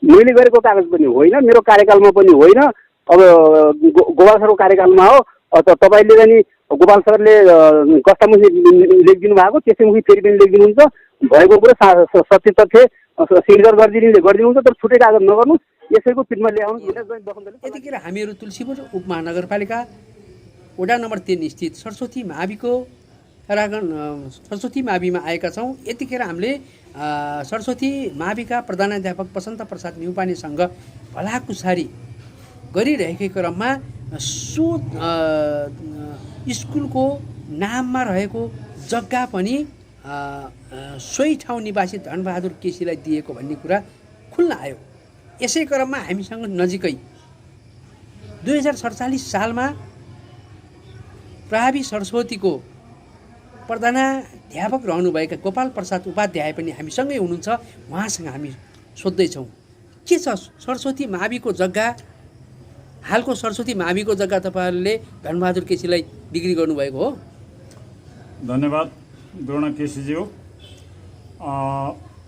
मैले गरेको कागज पनि होइन, मेरो कार्यकालमा पनि होइन, अब गोपाल सरको कार्यकालमा हो। तपाईँले चाहिँ नि गोपाल सरले कस्तामुखी लेखिदिनु भएको, त्यसैमुखी फेरि पनि लेखिदिनुहुन्छ, भएको कुरो सत्य तथ्य सिग्नेचर गरिदिनुहुन्छ, तर छुट्टै कागज नगर्नुहोस्, यसैको पिठमा ल्याउनु। यतिखेर हामीहरू तुलसीपुर उपमहानगरपालिका वडा नम्बर 3 स्थित सरस्वती माविको सरस्वती माविमा आएका छौँ। यतिखेर हामीले सरस्वती माविका प्रधानाध्यापक बसन्त प्रसाद न्युपानेसँग भलाकुसारी गरिरहेकै क्रममा सो स्कुलको नाममा रहेको जग्गा पनि सोही ठाउँ निवासी धनबहादुर केसीलाई दिएको भन्ने कुरा खुल्न आयो। यसै क्रममा हामीसँग नजिकै 2047 सालमा प्रभावी सरस्वतीको प्रधानाध्यापक रहनुभएका गोपाल प्रसाद उपाध्याय पनि हामीसँगै हुनुहुन्छ। उहाँसँग हामी सोध्दैछौँ के छ सरस्वती माविको जग्गा, हालको सरस्वती माविको जग्गा तपाईँहरूले धनबहादुर केसीलाई बिक्री गर्नुभएको हो? धन्यवाद द्रोण केसीज्यू।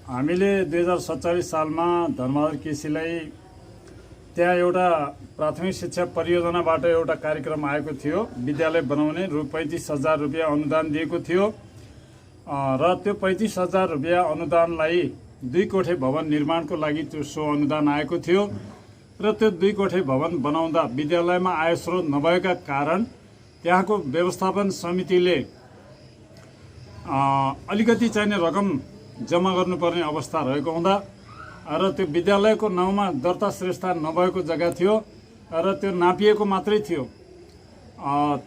हामीले 2047 सालमा धनबहादुर केसीलाई त्यहाँ एउटा प्राथमिक शिक्षा परियोजनाबाट एउटा कार्यक्रम आएको थियो, विद्यालय बनाउने रु 35,000 रुपियाँ अनुदान दिएको थियो र त्यो 35,000 रुपियाँ अनुदानलाई 2 कोठे भवन निर्माणको लागि त्यो अनुदान आएको थियो र त्यो 2 कोठे भवन बनाउँदा विद्यालयमा आय स्रोत नभएका कारण त्यहाँको व्यवस्थापन समितिले अलिकति चाहिने रकम जम्मा गर्नुपर्ने अवस्था रहेको हुँदा र त्यो विद्यालयको नाउँमा दर्ता श्रेष्ठता नभएको जग्गा थियो र त्यो नापिएको मात्रै थियो।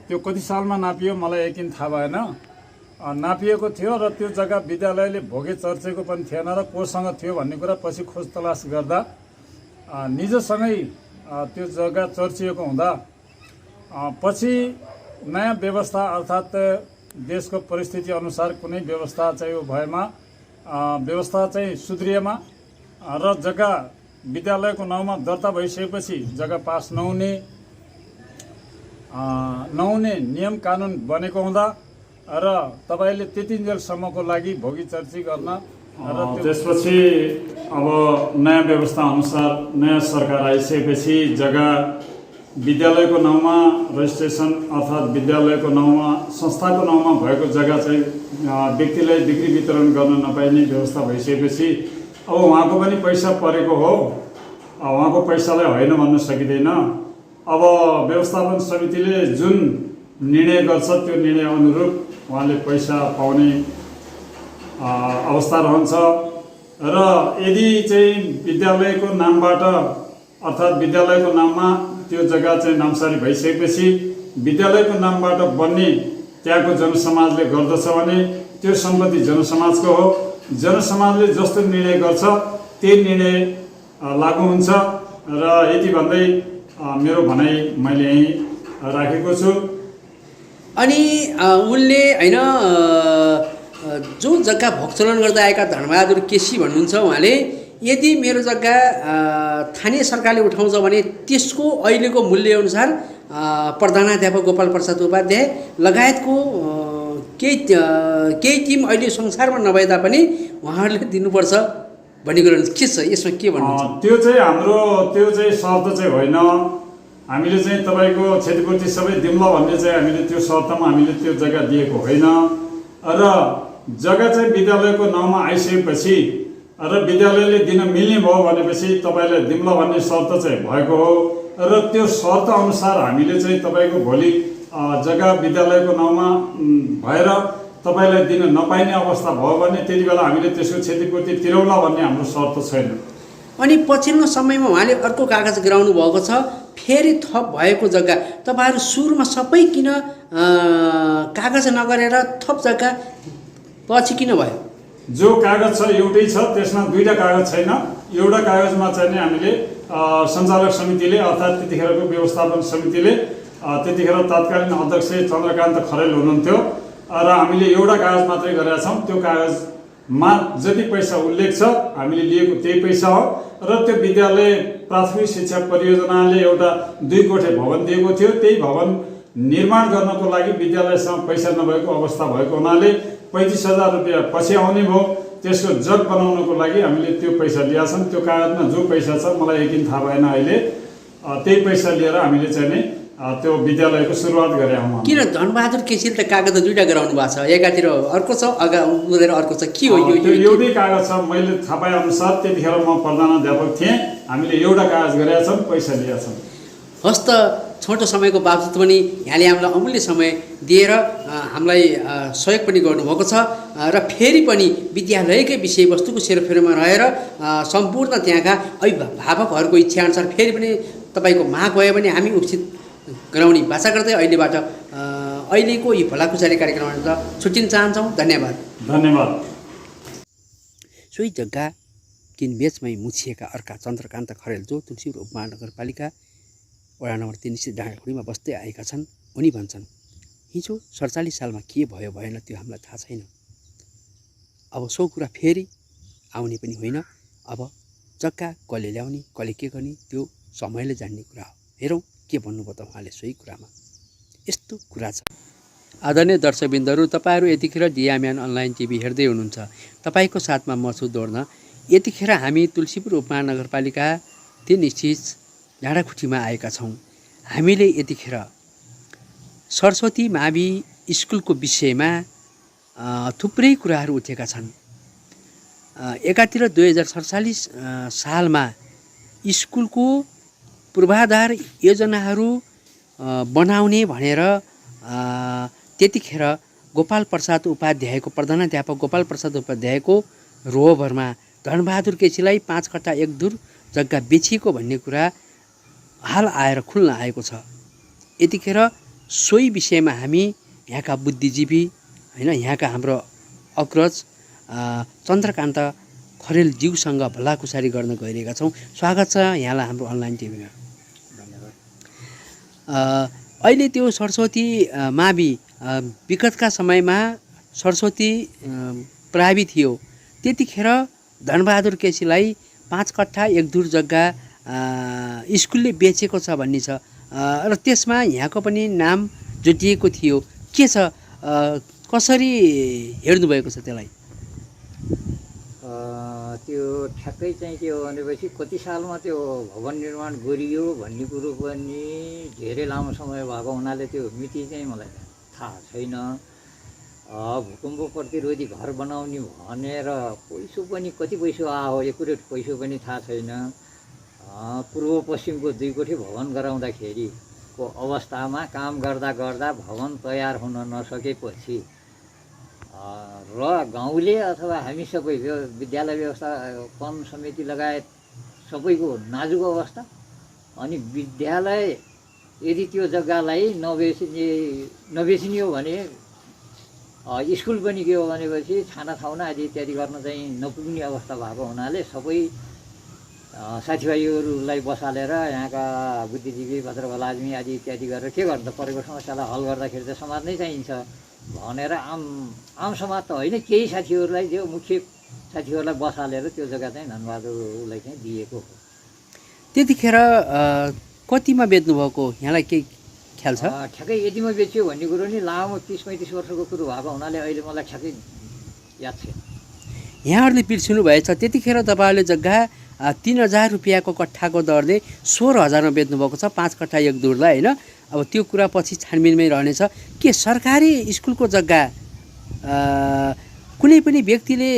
त्यो कति सालमा नापियो मलाई यकिन थाहा भएन, नापिएको थियो र त्यो जग्गा विद्यालयले भोगे चर्चेको पनि थिएन र कोसँग थियो भन्ने कुरा पछि खोज तलास गर्दा निजसँगै त्यो जग्गा चर्चिएको हुँदा पछि नयाँ व्यवस्था अर्थात् देशको परिस्थिति अनुसार कुनै व्यवस्था चाहिँ भएमा व्यवस्था चाहिँ सुध्रिएमा र जग्गा विद्यालयको नाउँमा दर्ता भइसकेपछि जग्गा पास नहुने नियम कानुन बनेको हुँदा र तपाईँले त्यतिन्जेलसम्मको लागि भोगी चर्ची गर्न त्यसपछि अब नयाँ व्यवस्था अनुसार नयाँ सरकार आइसकेपछि जग्गा विद्यालयको नाउँमा रजिस्ट्रेसन अर्थात् विद्यालयको नाउँमा संस्थाको नाउँमा भएको जग्गा चाहिँ व्यक्तिलाई बिक्री वितरण गर्न नपाइने व्यवस्था भइसकेपछि अब उहाँको पनि पैसा परेको हो, उहाँको पैसालाई होइन भन्न सकिँदैन। अब व्यवस्थापन समितिले जुन निर्णय गर्छ त्यो निर्णय अनुरूप उहाँले पैसा पाउने अवस्था रहन्छ। र यदि चाहिँ विद्यालयको नामबाट अर्थात् विद्यालयको नाममा त्यो जग्गा चाहिँ नामसारी भइसकेपछि विद्यालयको नामबाट बन्ने त्यहाँको जनसमाजले गर्दछ भने त्यो सम्पत्ति जनसमाजको हो। जनसमाजले जस्तो निर्णय गर्छ त्यही निर्णय लागू हुन्छ। र यति भन्दै मेरो भनाइ मैले यहीँ राखेको छु। अनि उनले होइन जो जग्गा भोगचलन गर्दै आएका धनबहादुर केसी भन्नुहुन्छ, उहाँले यदि मेरो जग्गा स्थानीय सरकारले उठाउँछ भने त्यसको अहिलेको मूल्यअनुसार प्रधानाध्यापक गोपाल प्रसाद उपाध्याय लगायतको केही टिम अहिले संसारमा नभए तापनि उहाँहरूले दिनुपर्छ भन्ने कुरा के छ, यसमा के भन्नुहुन्छ? त्यो चाहिँ शर्त चाहिँ होइन। हामीले चाहिँ तपाईँको क्षतिपूर्ति सबै दिउँला भन्ने चाहिँ हामीले त्यो शर्तमा हामीले त्यो जग्गा दिएको होइन। र जग्गा चाहिँ विद्यालयको नाउँमा आइसकेपछि र विद्यालयले दिन मिल्ने भयो भनेपछि तपाईँलाई दिउँला भन्ने शर्त चाहिँ भएको हो। र त्यो शर्त अनुसार हामीले चाहिँ तपाईँको भोलि जग्गा विद्यालयको नाउँमा भएर तपाईँलाई दिन नपाइने अवस्था भयो भने त्यति बेला हामीले त्यसको क्षतिपूर्ति तिरौला भन्ने हाम्रो शर्त छैन। अनि पछिल्लो समयमा उहाँले अर्को कागज गिराउनु भएको छ, फेरि थप भएको जग्गा तपाईँहरू सुरुमा सबै किन कागज नगरेर थप जग्गा पछि किन भयो? जो कागज छ एउटै छ, त्यसमा दुईवटा कागज छैन। एउटा कागजमा चाहिँ नि हामीले सञ्चालक समितिले अर्थात् त्यतिखेरको व्यवस्थापन समितिले त्यतिखेर तत्कालीन अध्यक्ष चन्द्रकान्त खरेल हुनुहुन्थ्यो र हामीले एउटा कागज मात्रै गरेका छौँ। त्यो कागजमा जति पैसा उल्लेख छ हामीले लिएको त्यही पैसा हो। र त्यो विद्यालय प्राथमिक शिक्षा परियोजनाले एउटा 2 कोठे भवन दिएको थियो। त्यही भवन निर्माण गर्नको लागि विद्यालयसँग पैसा नभएको अवस्था भएको हुनाले 35,000 रुपियाँ पछि आउने भयो। त्यसको जग बनाउनको लागि हामीले त्यो पैसा लिएका छौँ। त्यो कागजमा जो पैसा छ मलाई यकिन थाहा भएन अहिले, त्यही पैसा लिएर हामीले चाहिँ नि त्यो विद्यालयको सुरुवात गरे हौँ। किन धनबहादुर केसीले त कागज दुईवटा गराउनु भएको छ, एकातिर अर्को छ उनीहरू अर्को छ, के हो यो? एउटै कागज छ। मैले थाहा पाए अनुसार त्यतिखेर म प्रधानाध्यापक थिएँ, हामीले एउटा कागज गरेका छौँ, पैसा लिएका छौँ। हस् त, छोटो समयको बावजुद पनि यहाँले हामीलाई अमूल्य समय दिएर हामीलाई सहयोग पनि गर्नुभएको छ र फेरि पनि विद्यालयकै विषयवस्तुको सेरोफेरोमा रहेर सम्पूर्ण त्यहाँका अभिभावकहरूको इच्छाअनुसार फेरि पनि तपाईँको माग भयो भने हामी उचित गराउने बाचा गर्दै अहिलेको यी भलाकुसारी कार्यक्रमबाट छुट्टिन चाहन्छौँ। धन्यवाद। धन्यवाद। सोही जग्गा किनबेचमै मुछिएका अर्का चन्द्रकान्त खरेल जो तुलसीपुर उपमहानगरपालिका वडा नम्बर 3 स्थित डाँडाखुँडीमा बस्दै आएका छन्। उनी भन्छन् हिजो 47 सालमा के भयो भएन त्यो हामीलाई थाहा छैन। अब सो कुरा फेरि आउने पनि होइन। अब जग्गा कसले ल्याउने कसले के गर्ने त्यो समयले जान्ने कुरा हो। हेरौँ के भन्नुभयो त उहाँले सोही कुरामा। यस्तो कुरा छ। आदरणीय दर्शकबिन्दहरू, तपाईँहरू यतिखेर डियाम्यान अनलाइन टिभी हेर्दै हुनुहुन्छ। तपाईँको साथमा म छु दोर्न। यतिखेर हामी तुलसीपुर उपमहानगरपालिका 3 स्थित डाँडाखुँडीमा आएका छौँ। हामीले यतिखेर सरस्वती मावि स्कुलको विषयमा थुप्रै कुराहरू उठेका छन्। एकातिर 2047 सालमा स्कुलको पूर्वाधार योजनाहरू बनाउने भनेर त्यतिखेर गोपाल प्रसाद उपाध्यायको प्रधानाध्यापक गोपाल प्रसाद उपाध्यायको रोहबरमा धनबहादुर केसीलाई 5 कट्ठा 1 धुर जग्गा बेचिएको भन्ने कुरा हाल आएर खुल्न आएको छ। यतिखेर सोही विषयमा हामी यहाँका बुद्धिजीवी होइन, यहाँका हाम्रो अग्रज चन्द्रकान्त खरेल ज्यूसँग भलाकुसारी गर्न गइरहेका छौँ। स्वागत छ यहाँलाई हाम्रो अनलाइन टिभीमा। अहिले त्यो सरस्वती मावि विगतका समयमा सरस्वती प्रावि थियो। त्यतिखेर धनबहादुर केसीलाई 5 कट्ठा 1 धुर जग्गा स्कुलले बेचेको छ भन्ने छ र त्यसमा यहाँको पनि नाम जुटिएको थियो। के छ, कसरी हेर्नुभएको छ त्यसलाई? त्यो ठ्याक्कै चाहिँ के हो भनेपछि कति सालमा त्यो भवन निर्माण गरियो भन्ने कुरो पनि धेरै लामो समय भएको हुनाले त्यो मिति चाहिँ मलाई थाहा छैन। भूकम्प प्रतिरोधी घर बनाउने भनेर पैसो पनि कति पैसो आयो एकुरेट पैसो पनि थाहा छैन। पूर्व पश्चिमको 2 कोठी भवन गराउँदाखेरिको अवस्थामा काम गर्दा गर्दा भवन तयार हुन नसकेपछि र गाउँले अथवा हामी सबै विद्यालय व्यवस्थापन समिति लगायत सबैको नाजुक अवस्था, अनि विद्यालय यदि त्यो जग्गालाई नबेचिने हो भने स्कुल पनि के हो भनेपछि खाना खाउन आदि इत्यादि गर्न चाहिँ नपुग्ने अवस्था भएको हुनाले सबै साथीभाइहरूलाई बसालेर यहाँका बुद्धिजीवी भद्रभला आदमी आदि इत्यादि गरेर के गर्दा परेको समस्यालाई हल गर्दाखेरि त समाज नै चाहिन्छ भनेर आम समाज त होइन, केही साथीहरूलाई जो मुख्य साथीहरूलाई बसालेर त्यो जग्गा चाहिँ धनबहादुरलाई चाहिँ दिएको हो। त्यतिखेर कतिमा बेच्नुभएको यहाँलाई केही ख्याल छ? ठ्याक्कै यतिमा बेच्यो भन्ने कुरो नि लामो 30-35 वर्षको कुरो भएको हुनाले अहिले मलाई ठ्याक्कै याद छैन। यहाँहरूले बिर्सिनु भएछ त्यतिखेर तपाईँहरूले जग्गा 3000 रुपियाँको कट्ठाको दरले 16000मा बेच्नुभएको छ, 5 कट्ठा 1 दुर्ला होइन। अब त्यो कुरा पछि छानबिनमै रहनेछ। के सरकारी स्कुलको जग्गा कुनै पनि व्यक्तिले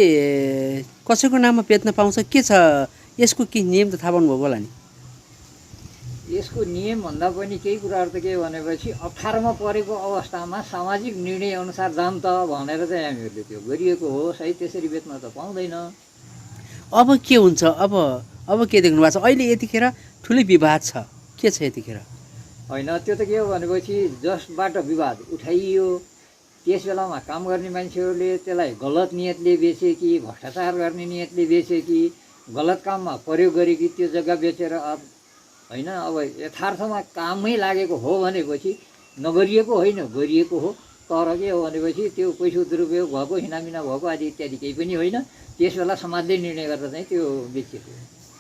कसैको नाममा बेच्न पाउँछ? के छ यसको के नियम त थाहा पाउनुभएको होला नि? यसको नियम भन्दा पनि केही कुराहरू त के भनेपछि 18मा परेको अवस्थामा सामाजिक निर्णय अनुसार जाम त भनेर चाहिँ हामीहरूले त्यो गरिएको हो, सही त्यसरी बेच्न त पाउँदैन। अब के हुन्छ? अब के देख्नु भएको छ? अहिले यतिखेर ठुलै विवाद छ, के छ यतिखेर? होइन, त्यो त के हो भनेपछि जसबाट विवाद उठाइयो त्यस बेलामा काम गर्ने मान्छेहरूले त्यसलाई गलत नियतले बेचे कि भ्रष्टाचार गर्ने नियतले बेचे कि गलत काममा प्रयोग गरे कि त्यो जग्गा बेचेर होइन। अब यथार्थमा कामै लागेको हो भनेपछि नगरिएको होइन, गरिएको हो। तर के हो भनेपछि त्यो पैसा दुरुपयोग भएको, हिनामिना भएको आदि इत्यादि केही पनि होइन। त्यस बेला समाजले निर्णय गरेर चाहिँ त्यो बेचिएको।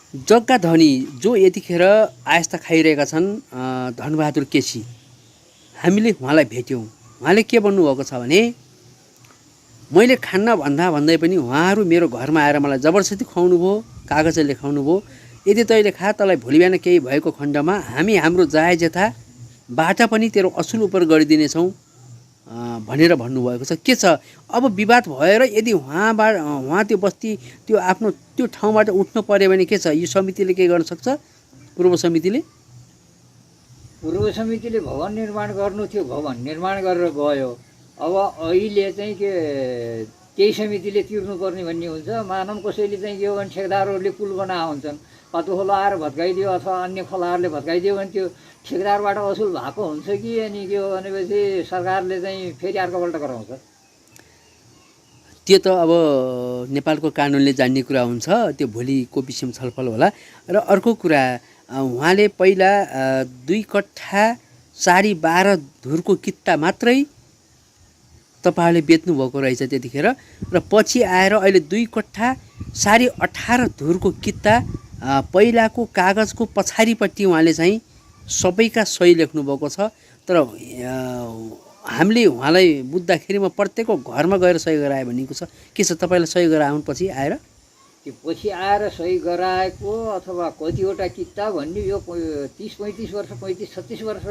जग्गा धनी जो यतिखेर आयस्ता खाइरहेका छन् धनबहादुर केसी, हामीले उहाँलाई भेट्यौँ। उहाँले के भन्नुभएको छ भने मैले खान्न भन्दै पनि उहाँहरू मेरो घरमा आएर मलाई जबरजस्ती खुवाउनु भयो, कागजले खुवाउनु भयो। यदि तैँले खा, तँलाई भोलि बिहान केही भएको खण्डमा हामी हाम्रो जायज यथाबाट पनि तेरो असुल उपर गरिदिनेछौँ भनेर भन्नुभएको छ। के छ अब विवाद भएर यदि उहाँ त्यो बस्ती त्यो आफ्नो त्यो ठाउँबाट उठ्नु पर्यो भने के छ? यो समितिले के गर्न सक्छ? पूर्व समितिले भवन निर्माण गर्नु थियो, भवन निर्माण गरेर गयो। अब अहिले चाहिँ के केही समितिले तिर्नुपर्ने भन्ने हुन्छ। मानव कसैले चाहिँ के हो भने ठेकेदारहरूले पुल बनाए हुन्छन्, पत्तो खोला आएर भत्काइदियो अथवा अन्य खोलाहरूले भत्काइदियो भने त्यो ठेकेदारबाट असुल भएको हुन्छ कि अनि के हो भनेपछि सरकारले चाहिँ फेरि अर्कोपल्ट गराउँछ। त्यो त अब नेपालको कानुनले जान्ने कुरा हुन्छ, त्यो भोलिको विषयमा छलफल होला। र अर्को कुरा, उहाँले पहिला 2 कट्ठा 12.5 धुरको कित्ता मात्रै तपाईँहरूले बेच्नुभएको रहेछ त्यतिखेर, र पछि आएर अहिले 2 कट्ठा 18.5 धुरको कित्ता पहिलाको कागजको पछाडिपट्टि उहाँले चाहिँ सबैका सही लेख्नुभएको छ। तर हामीले उहाँलाई बुझ्दाखेरि म प्रत्येकको घरमा गएर सही गराएँ भनेको छ। के छ तपाईँलाई सही गराउनु पछि आएर? त्यो पछि आएर सही गराएको अथवा कतिवटा किता भन्ने यो 30-35 वर्ष 35-36 वर्ष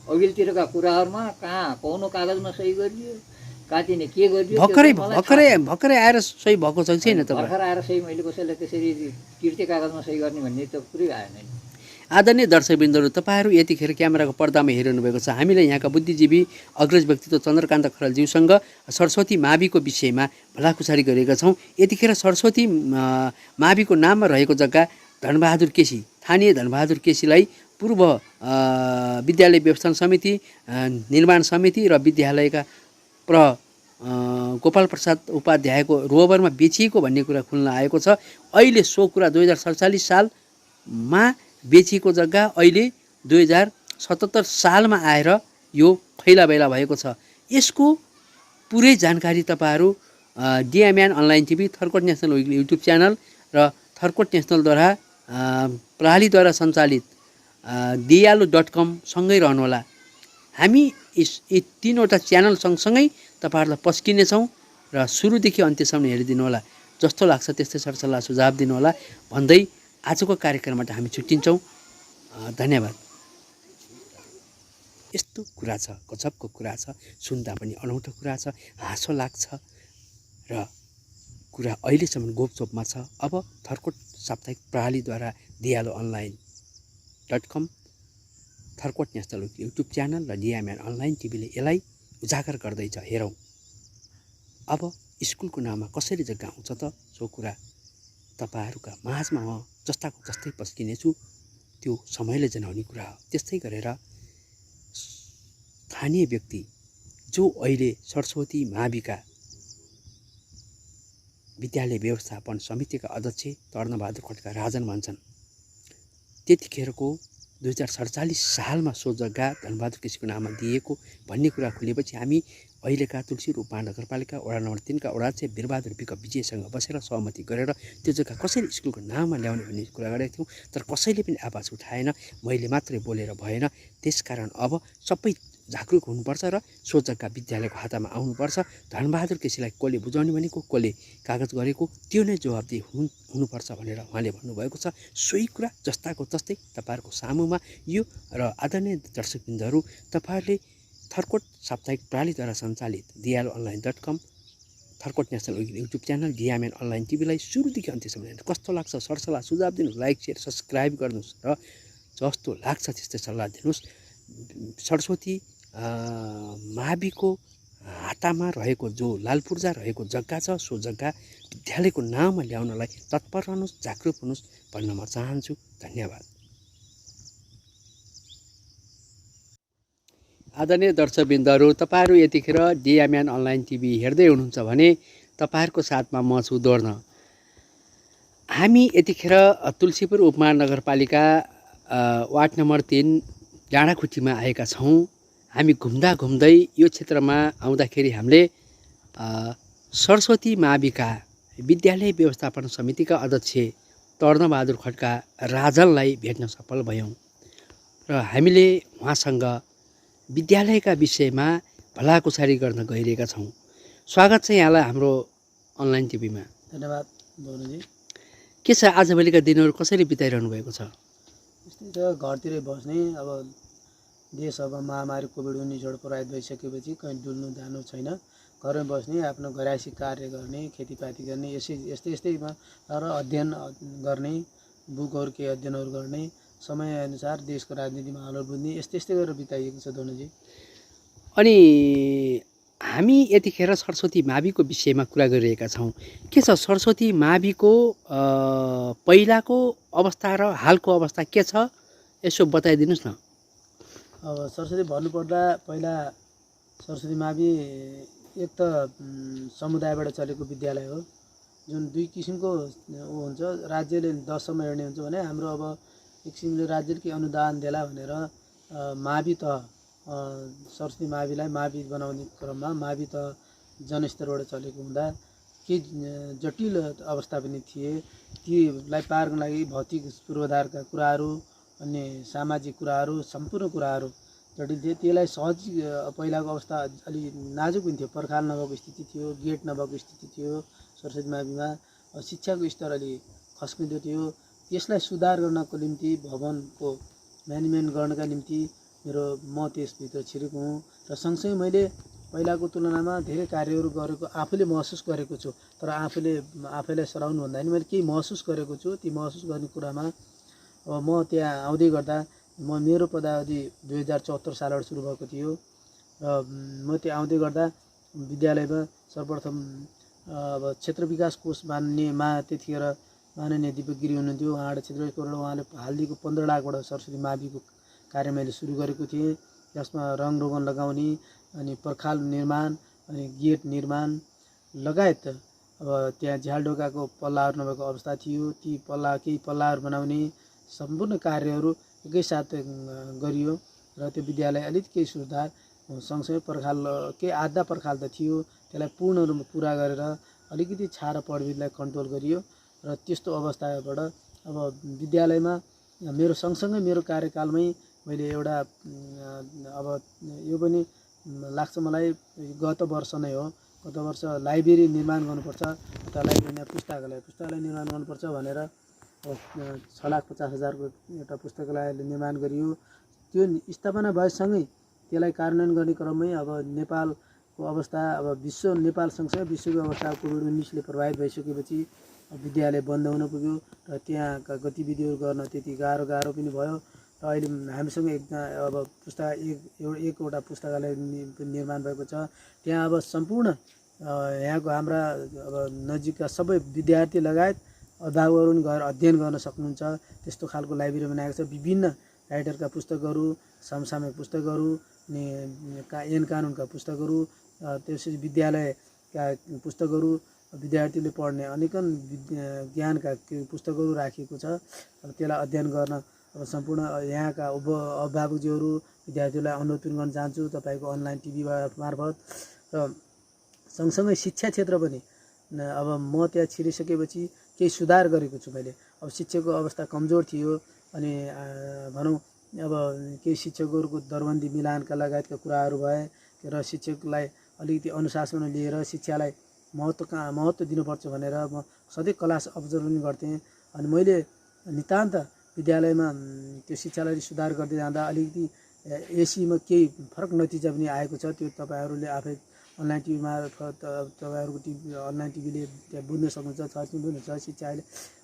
अघिल्तिरका कुराहरूमा कहाँ कौनो कागजमा सही गरियो, कहाँ चाहिँ के गरियो, भर्खरै आएर सही भएको छ छैन? त भर्खर आएर सही मैले कसैलाई त्यसरी तिर्ते कागजमा सही गर्ने भन्ने त पुरै आएन नि। आदरणीय दर्शकवृन्दहरू, तपाईँहरू यतिखेर क्यामेराको पर्दामा हेरिरहनु भएको छ। हामीले यहाँका बुद्धिजीवी अग्रज व्यक्तित्व चन्द्रकान्त खरेलज्यूसँग सरस्वती माविको विषयमा भलाकुसारी गरेका छौँ। यतिखेर सरस्वती माविको नाममा रहेको जग्गा धनबहादुर केसी, स्थानीय धनबहादुर केसीलाई पूर्व विद्यालय व्यवस्थापन समिति, निर्माण समिति र विद्यालयका गोपाल प्रसाद उपाध्यायको रोबरमा बेचिएको भन्ने कुरा खुल्न आएको छ। अहिले सो कुरा 2047 सालमा बेचिएको जग्गा अहिले 2077 सालमा आएर यो फैलाबैला भएको छ। यसको पुरै जानकारी तपाईँहरू DMN online TV, Tharkot national YouTube channel र थर्कोट नेसनलद्वारा प्रणालीद्वारा सञ्चालित dialo.com सँगै रहनुहोला। हामी यी 3वटा च्यानल सँगसँगै तपाईँहरूलाई पस्किनेछौँ र सुरुदेखि अन्त्यसम्म हेरिदिनु होला। जस्तो लाग्छ त्यस्तै सरसल्लाह सुझाव दिनुहोला भन्दै आजको कार्यक्रमबाट हामी छुट्टिन्छौँ। धन्यवाद। यस्तो कुरा छ, गजबको कुरा छ, सुन्दा पनि अनौठो कुरा छ, हाँसो लाग्छ र कुरा अहिलेसम्म गोपचोपमा छ। अब थर्कोट साप्ताहिक प्रणालीद्वारा दियालो online.com, Tharkot national YouTube channel र डिएमएन अनलाइन टिभीले यसलाई उजागर गर्दैछ। हेरौँ अब स्कुलको नाममा कसरी जग्गा आउँछ त, सो कुरा तपाईँहरूका माझमा म जस्ताको जस्तै पस्किनेछु। त्यो समयले जनाउने कुरा हो। त्यस्तै गरेर स्थानीय व्यक्ति जो अहिले सरस्वती माविका विद्यालय व्यवस्थापन समितिका अध्यक्ष तर्नबहादुर खड्का राजन भन्छन्, त्यतिखेरको 2047 सालमा सो जग्गा धनबहादुर केसीको नाममा दिएको भन्ने कुरा खुलेपछि हामी अहिलेका तुलसीर उपमहानगरपालिका वडा नम्बर 3 का वडा चाहिँ वीरबहादुर विक विजयसँग बसेर सहमति गरेर त्यो जग्गा कसरी स्कुलको नाममा ल्याउने भन्ने कुरा गरेका थियौँ। तर कसैले पनि आवाज उठाएन, मैले मात्रै बोलेर भएन। त्यसकारण अब सबै जागरुक हुनुपर्छ र सो जग्गा विद्यालयको हातमा आउनुपर्छ। धनबहादुर केसीलाई कसले बुझाउने भनेको, कसले कागज गरेको, त्यो नै जवाबदेही हुनुपर्छ भनेर उहाँले भन्नुभएको छ। सोही कुरा जस्ताको तस्तै तपाईँहरूको सामुमा यो र आदरणीय दर्शकवृन्दहरू, तपाईँहरूले थर्कोट साप्ताहिक प्रणालीद्वारा सञ्चालित Diyalo online.com, Tharkot national YouTube channel, DMN online टिभीलाई सुरुदेखि अन्त्यसम्म हेर्नु कस्तो लाग्छ सरसल्लाह सुझाव दिनुहोस्, लाइक सेयर सब्सक्राइब गर्नुहोस् र जस्तो लाग्छ त्यस्तै सल्लाह दिनुहोस्। सरस्वती माविको हातामा रहेको जो लालपूर्जा रहेको जग्गा छ, सो जग्गा विद्यालयको नाममा ल्याउनलाई तत्पर रहनुहोस्, जागरुक हुनुहोस् भन्न म चाहन्छु। धन्यवाद। आदरणीय दर्शकवृन्दहरू, तपाईँहरू यतिखेर डिएमएन अनलाइन टिभी हेर्दै हुनुहुन्छ भने तपाईँहरूको साथमा म छु दोर्न। हामी यतिखेर तुलसीपुर उपमहानगरपालिका वार्ड नम्बर 3 डाँडाखुट्टीमा आएका छौँ। हामी घुम्दा घुम्दै यो क्षेत्रमा आउँदाखेरि हामीले सरस्वती माविका विद्यालय व्यवस्थापन समितिका अध्यक्ष तर्नबहादुर खड्का राजनलाई भेट्न सफल भयौँ र हामीले उहाँसँग विद्यालयका विषयमा भलाकुसारी गर्न गइरहेका छौँ। स्वागत छ यहाँलाई हाम्रो अनलाइन टिभीमा। धन्यवाद भाउनजी। के छ आजभोलिका दिनहरू कसरी बिताइरहनु भएको छ? त्यस्तै छ, घरतिरै बस्ने। अब देश अब महामारी कोभिड-19बाट प्रभावित भइसकेपछि कहीँ डुल्नु जानु छैन, घरमै बस्ने, आफ्नो घरायसी कार्य गर्ने, खेतीपाती गर्ने, यस्तैमा र अध्ययन गर्ने, बुकहरू केही अध्ययनहरू गर्ने, समयअनुसार देशको राजनीति माहौल बुझ्ने, यस्तै गरेर बिताइएको छ दोनजी। अनि हामी यतिखेर सरस्वती माविको विषयमा कुरा गरिरहेका छौँ। के छ सरस्वती माविको पहिलाको अवस्था र हालको अवस्था के छ, यसो बताइदिनुहोस् न। अब सरस्वती भन्नुपर्दा पहिला सरस्वती मावि एक त समुदायबाट चलेको विद्यालय हो, जुन दुई किसिमको हुन्छ। राज्यले 10 सम्म हेर्ने हुन्छ भने हाम्रो अब एक किसिमले राज्यले के अनुदान देला भनेर मावि त सरस्वती माविलाई मावि बनाउने क्रममा मावि त जनस्तरबाट चलेको हुँदा केही जटिल अवस्था पनि थिए। तीलाई पार गर्न लागि भौतिक पूर्वाधारका कुराहरू, अन्य सामाजिक कुराहरू, सम्पूर्ण कुराहरू जटिल थिए। त्यसलाई सहज पहिलाको अवस्था अलि नाजुक पनि थियो, पर्खाल नभएको स्थिति थियो, गेट नभएको स्थिति थियो सरस्वती माविमा। शिक्षाको स्तर अलि खस्किँदो थियो। त्यसलाई सुधार गर्नको निम्ति, भवनको म्यानेजमेन्ट गर्नका निम्ति म त्यसभित्र छिरेको हुँ र सँगसँगै मैले पहिलाको तुलनामा धेरै कार्यहरू गरेको आफूले महसुस गरेको छु। तर आफैलाई सराउनु भन्दा पनि मैले केही महसुस गरेको छु। ती महसुस गर्ने कुरामा अब म त्यहाँ आउँदै गर्दा मेरो पदावधि 2074 सालबाट सुरु भएको थियो र म त्यहाँ आउँदै गर्दा विद्यालयमा सर्वप्रथम अब क्षेत्र विकास कोष मान्नेमा त्यतिखेर माननीय दिपक गिरी हुनुहुन्थ्यो। उहाँबाट क्षेत्र विकास कोषबाट उहाँले हालिदिएको 15 लाखबाट सरस्वती माविको कार्य मैले सुरु गरेको थिएँ। जसमा रङरोगन लगाउने, अनि पर्खाल निर्माण, अनि गेट निर्माण लगायत अब त्यहाँ झ्यालढोकाको पल्लाहरू नभएको अवस्था थियो, ती केही पल्लाहरू बनाउने सम्पूर्ण कार्यहरू एकैसाथ गरियो र त्यो विद्यालय अलिकति केही सुधार सँगसँगै पर्खाल केही आधा पर्खाल त थियो, त्यसलाई पूर्ण रूपमा पुरा गरेर अलिकति छारा प्रविधिलाई कन्ट्रोल गरियो र त्यस्तो अवस्थाबाट अब विद्यालयमा मेरो सँगसँगै मेरो कार्यकालमै मैले एउटा अब यो पनि लाग्छ मलाई गत वर्ष नै हो, गत वर्ष लाइब्रेरी निर्माण गर्नुपर्छ अथवा लाइब्रेरी पुस्तकालय निर्माण गर्नुपर्छ भनेर 6,50,000 को एउटा पुस्तकालयले निर्माण गरियो। त्यो स्थापना भएसँगै त्यसलाई कार्यान्वयन गर्ने क्रममै अब नेपालको अवस्था अब नेपाल सँगसँगै विश्वको अवस्था कोभिड-19ले प्रभावित भइसकेपछि विद्यालय बन्द हुन पुग्यो र त्यहाँका गतिविधिहरू गर्न त्यति गाह्रो पनि भयो। र अहिले हामीसँग अब एकवटा पुस्तकालय निर्माण भएको छ। त्यहाँ अब सम्पूर्ण यहाँको हाम्रा अब नजिकका सबै विद्यार्थी लगायत अभिभावकहरू पनि गएर अध्ययन गर्न सक्नुहुन्छ त्यस्तो खालको लाइब्रेरी बनाएको छ। विभिन्न राइटरका पुस्तकहरू, समसामयिक पुस्तकहरू, ऐन कानुनका पुस्तकहरू, त्यसपछि विद्यालयका पुस्तकहरू, विद्यार्थीले पढ्ने अनेकन ज्ञानका पुस्तकहरू राखिएको छ। अब त्यसलाई अध्ययन गर्न अब सम्पूर्ण यहाँका अभिभावकज्यूहरू विद्यार्थीहरूलाई अनुरोध पनि गर्न चाहन्छु तपाईँको अनलाइन टिभी मार्फत। र सँगसँगै शिक्षा क्षेत्र पनि अब म त्यहाँ छिरिसकेपछि केही सुधार गरेको छु मैले। अब शिक्षकको अवस्था कमजोर थियो अनि भनौँ अब केही शिक्षकहरूको दरबन्दी मिलानका लगायतका कुराहरू भए र शिक्षकलाई अलिकति अनुशासनमा लिएर शिक्षालाई महत्त्व दिनुपर्छ भनेर म सधैँ क्लास अब्जर्भ पनि गर्थेँ। अनि मैले नितान्त विद्यालयमा त्यो शिक्षालाई सुधार गर्दै जाँदा अलिकति एसीमा केही फरक नतिजा पनि आएको छ। त्यो तपाईँहरूले आफै अनलाइन टिभी मार्फत तपाईँहरूको अनलाइन टिभीले त्यहाँ बुझ्न सक्नुहुन्छ, छर्किनुहुन्छ। शिक्षा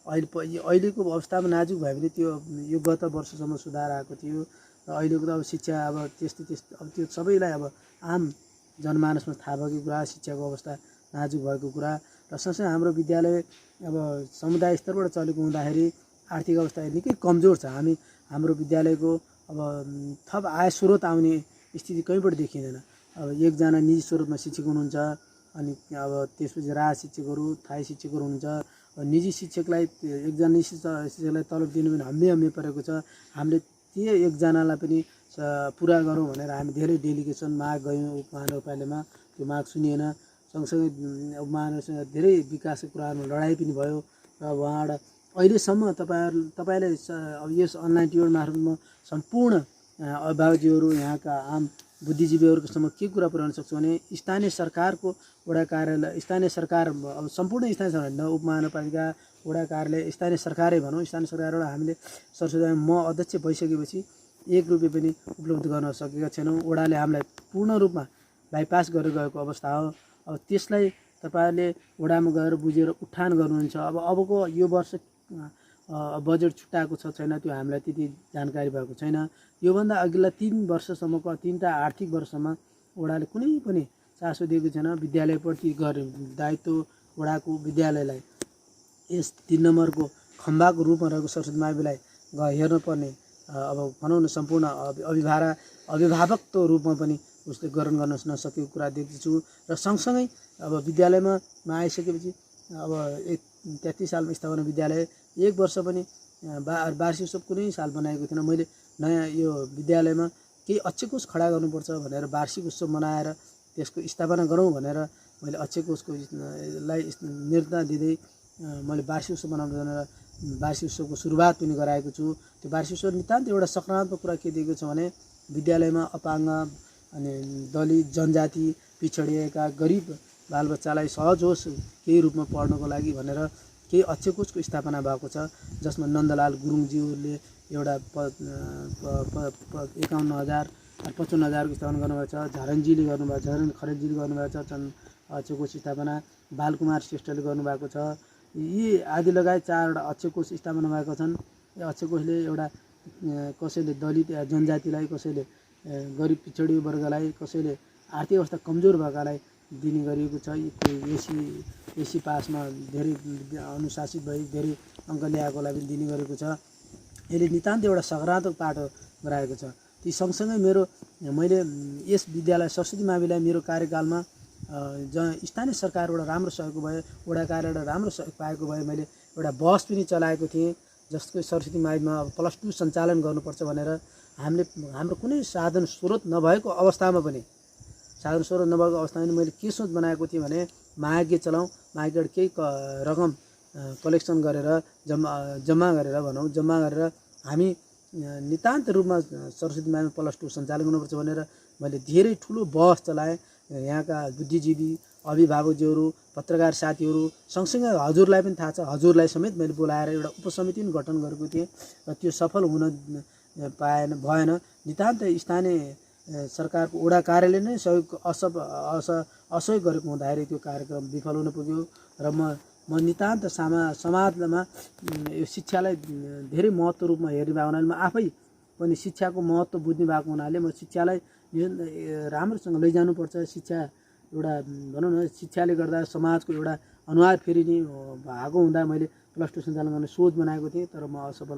अहिलेको अवस्थामा नाजुक भयो भने यो गत वर्षसम्म सुधार आएको थियो र अहिलेको त अब शिक्षा अब त्यस्तो अब त्यो सबैलाई अब आम जनमानसमा थाहा भएको कुरा, शिक्षाको अवस्था नाजुक भएको कुरा। र सँगसँगै हाम्रो विद्यालय अब समुदाय स्तरबाट चलेको हुँदाखेरि आर्थिक अवस्था निकै कमजोर छ। हाम्रो विद्यालयको अब थप आय स्रोत आउने स्थिति कहीँबाट देखिँदैन। अब एकजना निजी स्रोतमा शिक्षक हुनुहुन्छ अनि अब त्यसपछि राज शिक्षकहरू, थायी शिक्षकहरू हुनुहुन्छ। निजी शिक्षकलाई एकजना निजी शिक्षकलाई तलब दिनु पनि हम्मे परेको छ। हामीले त्यो एकजनालाई पनि पुरा गरौँ भनेर हामी धेरै डेलिगेसन माग गयौँ उपमहानगरपालिकामा, त्यो माग सुनिएन। सँगसँगै उपमहानगरसँग धेरै विकासको कुराहरूमा लडाइँ पनि भयो र उहाँबाट अहिलेसम्म तपाईँले अब यस अनलाइन टिभी मार्फत सम्पूर्ण अभिभावकज्यूहरू, यहाँका आम बुद्धिजीवीहरूकोसम्म के कुरा पुर्याउन सक्छु भने स्थानीय सरकारको वडा कार्यालय, स्थानीय सरकार अब सम्पूर्ण स्थानीय सरकार उपमहानगरपालिका, वडा कार्यालय, स्थानीय सरकारै भनौँ, स्थानीय सरकारबाट हामीले सरस्वती म अध्यक्ष भइसकेपछि 1 रुपियाँ पनि उपलब्ध गर्न सकेका छैनौँ। वडाले हामीलाई पूर्ण रूपमा बाइपास गरेर गएको अवस्था हो। अब त्यसलाई तपाईँहरूले वडामा गएर बुझेर उठान गर्नुहुन्छ। अबको यो वर्ष बजेट छुट्याएको छ छैन त्यो हामीलाई त्यति जानकारी भएको छैन। योभन्दा अघिल्ला 3 वर्षसम्मको 3टा आर्थिक वर्षमा वडाले कुनै पनि चासो दिएको छैन। विद्यालयप्रति गर्ने दायित्व वडाको विद्यालयलाई यस 3 नम्बरको खम्बाको रूपमा रहेको सरस्वती माविलाई हेर्नुपर्ने अब भनौँ न सम्पूर्ण अभिभावकको रूपमा पनि उसले ग्रहण गर्न नसकेको कुरा देख्छु। र सँगसँगै अब विद्यालयमा आइसकेपछि अब 33 सालमा स्थापना विद्यालय 1 वर्ष पनि वार्षिक उत्सव कुनै साल बनाएको थिएन। मैले नयाँ यो विद्यालयमा केही अक्षय कोष खडा गर्नुपर्छ भनेर वार्षिक उत्सव मनाएर त्यसको स्थापना गरौँ भनेर मैले अक्षय कोषको लाई निर्देशना दिँदै मैले वार्षिक उत्सव बनाउनु भनेर वार्षिक उत्सवको सुरुवात पनि गराएको छु। त्यो वार्षिक उत्सव नितान्त एउटा सकारात्मक कुरा के दिएको छ भने विद्यालयमा अपाङ्ग अनि दलित, जनजाति, पिछडिएका गरिब बालबच्चालाई सहज होस् केही रूपमा पढ्नको लागि भनेर केही अक्षय कोषको स्थापना भएको छ, जसमा नन्दलाल गुरुङज्यूले एउटा 51,000 55,000को स्थापना गर्नुभएको छ। झरनजीले गर्नुभएको छ, झरन खरेलजीले गर्नुभएको छ अक्षय कोष स्थापना, बालकुमार श्रेष्ठले गर्नुभएको छ। यी आदि लगायत 4वटा अक्षय कोष स्थापना भएको छन्। यो अक्षय कोषले एउटा कसैले दलित या जनजातिलाई, कसैले गरिब पिछडित वर्गलाई, कसैले आर्थिक अवस्था कमजोर भएकालाई दिने गरिएको छ। एसी पासमा धेरै अनुशासित भई धेरै अङ्क ल्याएकोलाई पनि दिने गरेको छ। यसले नितान्त एउटा सकारात्मक पाटो गराएको छ। ती सँगसँगै मैले यस विद्यालय सरस्वती माविलाई मेरो कार्यकालमा स्थानीय सरकारबाट राम्रो सहयोग भए, वडा कार्यालयबाट राम्रो सहयोग पाएको भए मैले एउटा बस पनि चलाएको थिएँ, जसको सरस्वती माविमा +2 सञ्चालन गर्नुपर्छ भनेर हाम्रो कुनै साधन स्रोत नभएको अवस्थामा पनि मैले के सोच बनाएको थिएँ भने मागे चलाउँ, मागेबाट केही रकम कलेक्सन गरेर जम्मा गरेर हामी नितान्त रूपमा सरस्वती माविमा +2 सञ्चालन गर्नुपर्छ भनेर मैले धेरै ठुलो बस चलाएँ। यहाँका बुद्धिजीवी अभिभावकज्यूहरू पत्रकार साथीहरू सँगसँगै हजुरलाई पनि थाहा छ, हजुरलाई समेत मैले बोलाएर एउटा उपसमिति पनि गठन गरेको थिएँ र त्यो सफल हुन भएन। नितान्त स्थानीय सरकारको वडा कार्यालय नै असहयोग गरेको हुँदाखेरि त्यो कार्यक्रम विफल हुन पुग्यो र म नितान्त समाजमा यो शिक्षालाई धेरै महत्त्व रूपमा हेर्ने भएको हुनाले म आफै पनि शिक्षाको महत्त्व बुझ्ने भएको हुनाले म शिक्षालाई राम्रोसँग लैजानुपर्छ। शिक्षा एउटा भनौँ न शिक्षाले गर्दा समाजको एउटा अनुहार फेरिने भएको हुँदा मैले +2 सञ्चालन गर्ने सोच बनाएको थिएँ, तर म असफल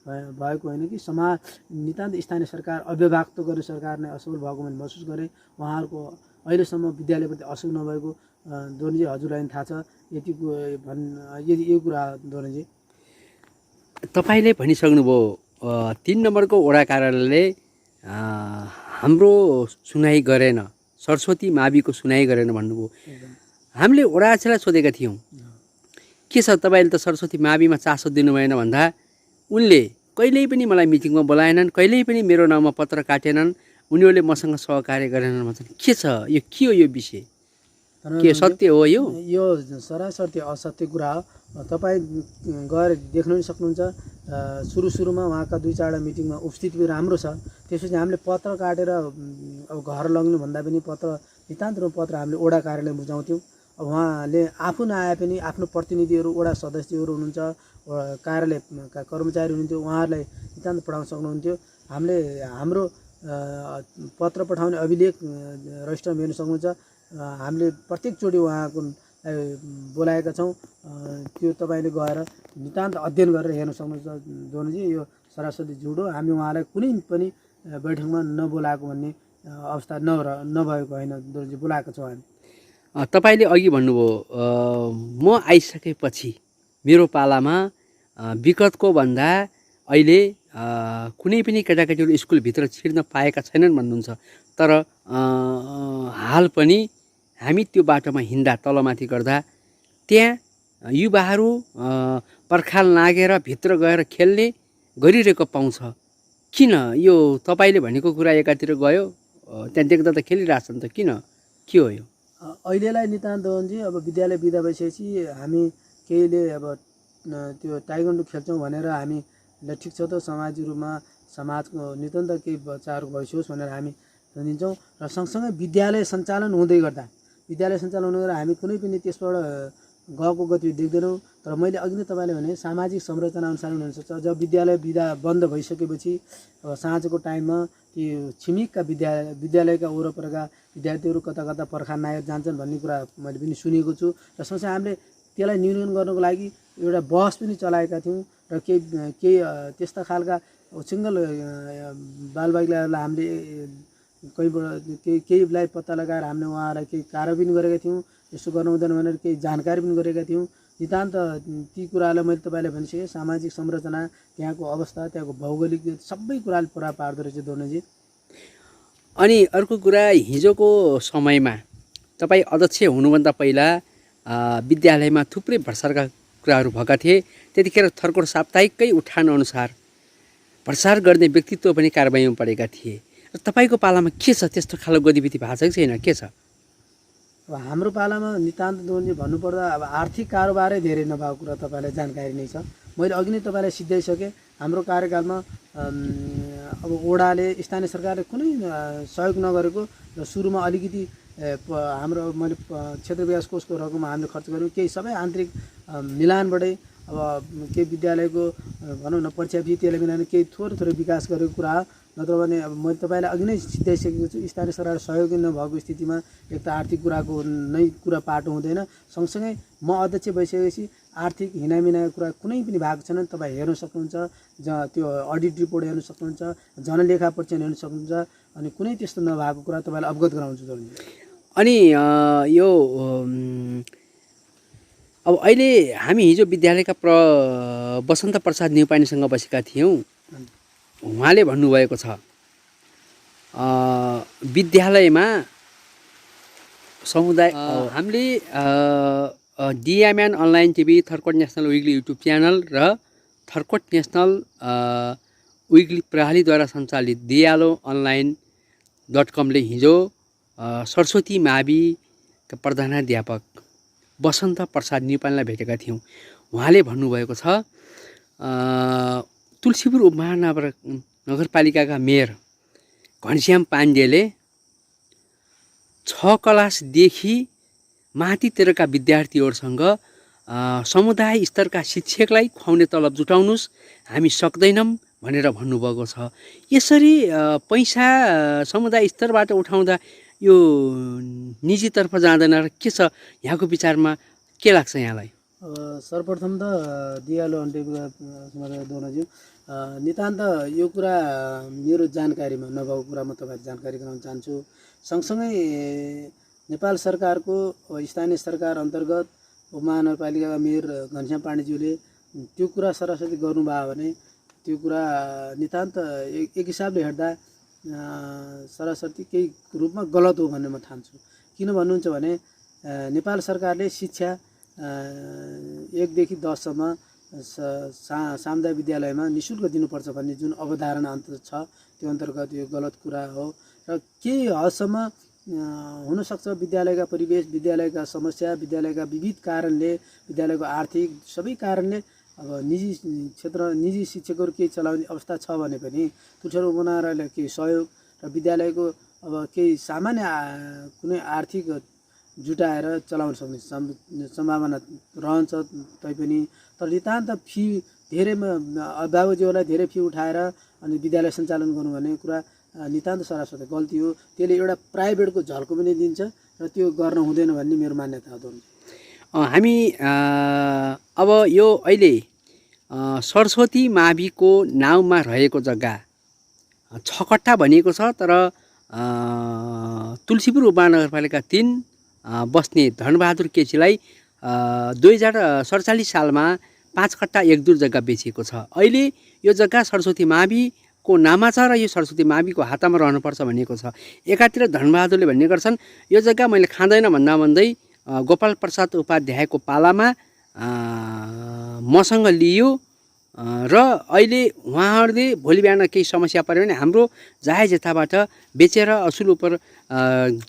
भएको होइन कि समाज नितान्त स्थानीय सरकार अव्यवस्थित गर्ने सरकार नै असफल भएको मैले महसुस गरेँ। उहाँहरूको अहिलेसम्म विद्यालयप्रति असर नभएको दोर्जेजी हजुरलाई पनि थाहा छ। यदि यो कुरा दोर्जेजी तपाईँले भनिसक्नुभयो 3 नम्बरको वडा कार्यालयले हाम्रो सुनाइ गरेन, सरस्वती माविको सुनाइ गरेन भन्नुभयो। हामीले वडा अध्यक्षलाई सोधेका थियौँ के छ तपाईँले त सरस्वती माविमा चासो दिनु भएन भन्दा उनले कहिल्यै पनि मलाई मिटिङमा बोलाएनन्, कहिल्यै पनि मेरो नाउँमा पत्र काटेनन्, उनीहरूले मसँग सहकार्य गरेनन् भन्छन्। के छ यो, के हो यो विषय, के सत्य हो यो? यो सरासर असत्य कुरा हो। तपाईँ गएर देख्नु पनि सक्नुहुन्छ। सुरुमा उहाँका 2-4वटा मिटिङमा उपस्थिति पनि राम्रो छ। त्यसपछि हामीले पत्र काटेर अब घर लग्नु भन्दा पनि नितान्त रूपमा पत्र हामीले वडा कार्यालय बुझाउँथ्यौँ। अब उहाँले आफू नआए पनि आफ्नो प्रतिनिधिहरू वडा सदस्यहरू हुनुहुन्छ, कार्यालयका कर्मचारी हुनुहुन्थ्यो, उहाँहरूलाई नितान्त पठाउन सक्नुहुन्थ्यो। हामीले हाम्रो पत्र पठाउने अभिलेख रजिस्टरमा हेर्न सक्नुहुन्छ। हामीले प्रत्येकचोटि उहाँको बोलाएका छौँ। त्यो तपाईँले गएर नितान्त अध्ययन गरेर हेर्न सक्नुहुन्छ दोर्जेजी। यो सरासरी झुट हो। हामी उहाँलाई कुनै पनि बैठकमा नबोलाएको भन्ने अवस्था नभएको होइन दोर्जेजी, बोलाएका छौँ हामी। तपाईँले अघि भन्नुभयो म आइसकेपछि मेरो पालामा विगतको भन्दा अहिले कुनै पनि केटाकेटीहरू स्कुलभित्र छिर्न पाएका छैनन् भन्नुहुन्छ। तर हाल पनि हामी त्यो बाटोमा हिँड्दा तलमाथि गर्दा त्यहाँ युवाहरू पर्खाल नागेर भित्र गएर खेल्ने गरिरहेको पाउँछ। किन यो तपाईँले भनेको कुरा एकातिर गयो, त्यहाँ देख्दा त खेलिरहेछन् त, किन, के हो यो? अहिलेलाई नितान्त दोर्जेजी अब विद्यालय बिदा भइसकेपछि हामी केहीले अब त्यो ताइक्वान्डो खेल्छौँ भनेर हामी ठिक छ त सामाजिक रूपमा समाजको नितान्त केही बच्चाहरूको भविष्य होस् भनेर हामी दिन्छौँ। र सँगसँगै विद्यालय सञ्चालन हुँदै गर्दा हामी कुनै पनि त्यसबाट गएको गति देख्दैनौँ। तर मैले अघि नै तपाईँले भने सामाजिक संरचना अनुसार हुनसक्छ। जब विद्यालय बिदा बन्द भइसकेपछि अब साँझको टाइममा ती छिमेकका विद्यालयका वरपरका विद्यार्थीहरू कता कता पर्खाल नागेर जान्छन् भन्ने कुरा मैले पनि सुनेको छु। र सँगसँगै हामीले त्यसलाई न्यूनीकरण गर्नको लागि एउटा बस पनि चलाएका थियौँ र केही त्यस्ता खालका सिङ्गल बालबालिकाहरूलाई हामीले केहीलाई पत्ता लगाएर हामीले उहाँहरूलाई केही कार्य पनि गरेका थियौँ। यसो गर्नु हुँदैन भनेर केही जानकारी पनि गरेका थियौँ। नितान्त ती कुरालाई मैले तपाईँलाई भनिसकेँ। सामाजिक संरचना, त्यहाँको अवस्था, त्यहाँको भौगोलिक सबै कुराले पुरा पार्दो रहेछ दोर्जेजी। अनि अर्को कुरा, हिजोको समयमा तपाईँ अध्यक्ष हुनुभन्दा पहिला विद्यालयमा थुप्रै भ्रष्टाचारका कुराहरू भएका थिए। त्यतिखेर थर्कोट साप्ताहिककै उठान अनुसार भ्रष्टाचार गर्ने व्यक्तित्व पनि कारबाहीमा परेका थिए। र तपाईँको पालामा के छ, त्यस्तो खालको गतिविधि भएको छ कि छैन, के छ? अब हाम्रो पालामा नितान्त दोर्जेजी भन्नुपर्दा अब आर्थिक कारोबारै धेरै नभएको कुरा तपाईँलाई जानकारी नै छ। मैले अघि नै तपाईँलाई सिद्धाइसकेँ। हाम्रो कार्यकालमा अब वडाले, स्थानीय सरकारले कुनै सहयोग नगरेको र सुरुमा अलिकति हाम्रो मैले क्षेत्र विकास कोषको रकम हामीले खर्च गऱ्यौँ। केही सबै आन्तरिक मिलानबाटै अब केही विद्यालयको भनौँ न परीक्षा फी त्यसले मिलाएर केही थोरै विकास गरेको कुरा हो। नत्र भने अब मैले तपाईँलाई अघि नै सिद्धाइसकेको छु। स्थानीय सरकार सहयोगी नभएको स्थितिमा एक त आर्थिक कुराको नै कुरा पाटो हुँदैन। सँगसँगै म अध्यक्ष भइसकेपछि आर्थिक हिनामिनाको कुरा कुनै पनि भएको छैन। तपाईँ हेर्न सक्नुहुन्छ, त्यो अडिट रिपोर्ट हेर्न सक्नुहुन्छ, जनलेखा परीक्षण हेर्न सक्नुहुन्छ। अनि कुनै त्यस्तो नभएको कुरा तपाईँलाई अवगत गराउँछु दोर्जेजी। अनि यो अब अहिले हामी हिजो विद्यालयका वसन्त प्रसाद न्युपानेसँग बसेका थियौँ। उहाँले भन्नुभएको छ विद्यालयमा समुदाय हामीले डिएमएन अनलाइन टिभी, थर्कोट नेसनल विकली युट्युब च्यानल र थर्कोट नेसनल विकली प्रहरीद्वारा सञ्चालित दियालो online.com ले हिजो सरस्वती मावि प्रधानाध्यापक वसन्त प्रसाद नेपाललाई भेटेका थियौँ। उहाँले भन्नुभएको छ तुलसीपुर उपमहानगरपालिकाका मेयर घनश्याम पाण्डेले 6 क्लासदेखि माथितिरका विद्यार्थीहरूसँग समुदाय स्तरका शिक्षकलाई खुवाउने तलब जुटाउनुहोस्, हामी सक्दैनौँ भनेर भन्नुभएको छ। यसरी पैसा समुदाय स्तरबाट उठाउँदा यो निजीतर्फ जाँदैन र के छ यहाँको विचारमा, के लाग्छ यहाँलाई? सर्वप्रथम त दियालो दोलज्यू नितान्त यो कुरा मेरो जानकारीमा नभएको कुरा म तपाईँलाई जानकारी गराउन चाहन्छु। सँगसँगै नेपाल सरकारको स्थानीय सरकार अन्तर्गत उपमहानगरपालिकाका मेयर घनश्याम पाण्डेज्यूले त्यो कुरा सरस्वती गर्नुभयो भने त्यो कुरा नितान्त एक हिसाबले हेर्दा सरस्वती केही रूपमा गलत हो भन्ने म ठान्छु। किन भन्नुहुन्छ भने नेपाल सरकारले शिक्षा 1 देखि 10 सम्म सामुदायिक विद्यालयमा निःशुल्क दिनुपर्छ भन्ने जुन अवधारणा छ त्यो अन्तर्गत यो गलत कुरा हो र केही हदसम्म हुनसक्छ विद्यालयका परिवेश, विद्यालयका समस्या, विद्यालयका विविध कारणले, विद्यालयको आर्थिक सबै कारणले अब निजी क्षेत्र निजी शिक्षकहरू केही चलाउने अवस्था छ भने पनि तुलसीपुर उपमहानगरपालिकाले केही सहयोग र विद्यालयको अब केही सामान्य कुनै आर्थिक जुटाएर चलाउन सक्ने सम्भावना रहन्छ तैपनि तर नितान्त फी धेरै अभिभावकज्यूलाई धेरै फी उठाएर अनि विद्यालय सञ्चालन गर्नु भन्ने कुरा नितान्त सरासर गल्ती हो। त्यसले एउटा प्राइभेटको झल्को पनि दिन्छ र त्यो गर्न हुँदैन भन्ने मेरो मान्यता हो। हामी अब यो अहिले सरस्वती माविको नाउँमा रहेको जग्गा 6 कट्ठा भनिएको छ, तर तुलसीपुर उपमहानगरपालिका 3 बस्ने धनबहादुर केसीलाई 2047 सालमा 5 कट्ठा 1 दूर जग्गा बेचिएको छ। अहिले यो जग्गा सरस्वती माविको नाममा छ र यो सरस्वती माविको हातमा रहनुपर्छ भनिएको छ। एकातिर धनबहादुरले भन्ने गर्छन् यो जग्गा मैले खाँदैन भन्दा भन्दै गोपाल प्रसाद उपाध्यायको पालामा मसँग लियो र अहिले उहाँहरूले भोलि बिहान केही समस्या पऱ्यो भने हाम्रो जायज यताबाट बेचेर असुल उपर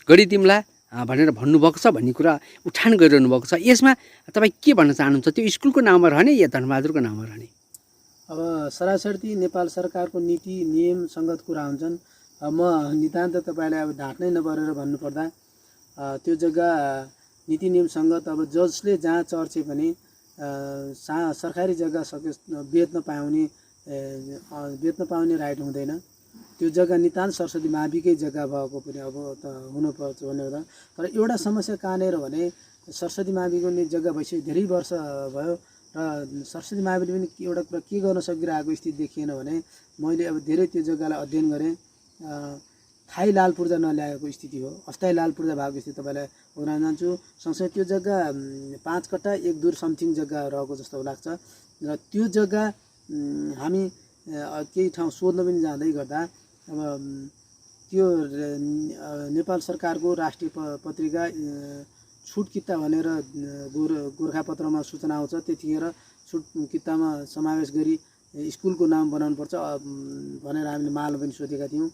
गरिदिउँला भनेर भन्नुभएको छ भन्ने कुरा उठान गरिरहनु भएको छ। यसमा तपाईँ के भन्न चाहनुहुन्छ? त्यो स्कुलको नाउँमा रहने या धनबहादुरको नाउँमा रहने? अब सरासरी नेपाल सरकारको नीति नियम सङ्गत कुरा हुन्छन्। म नितान्त तपाईँलाई अब ढाँट्नै नपरेर भन्नुपर्दा त्यो जग्गा नीति नियम सङ्गत अब जसले जहाँ चर्चे पनि सरकारी जग्गा बेच्न पाउने राइट हुँदैन। त्यो जग्गा नितान्त सरस्वती माविकै जग्गा भएको पनि अब त हुनुपर्छ भन्ने हुँदा तर एउटा समस्या कहाँनिर भने सरस्वती माविको जग्गा भइसक्यो धेरै वर्ष भयो र सरस्वती माविले पनि एउटा कुरा के गर्न सकिरहेको स्थिति देखिएन भने मैले अब धेरै त्यो जग्गालाई अध्ययन गरेँ। थाई लाल पूर्जा नल्याएको स्थिति हो, अस्थायी लाल पूर्जा भएको स्थिति तपाईँलाई भन्न जान्छु। सँगसँगै त्यो जग्गा 5 कट्ठा 1 दूर समथिङ जग्गा रहेको जस्तो लाग्छ र त्यो जग्गा हामी केही ठाउँ सोध्न पनि जाँदै गर्दा अब त्यो नेपाल सरकारको राष्ट्रिय पत्रिका छुट किता भनेर गोर्खापत्रमा सूचना आउँछ, त्यतिखेर छुट कितामा समावेश गरी स्कुलको नाम बनाउनुपर्छ भनेर हामीले माल पनि सोधेका थियौँ।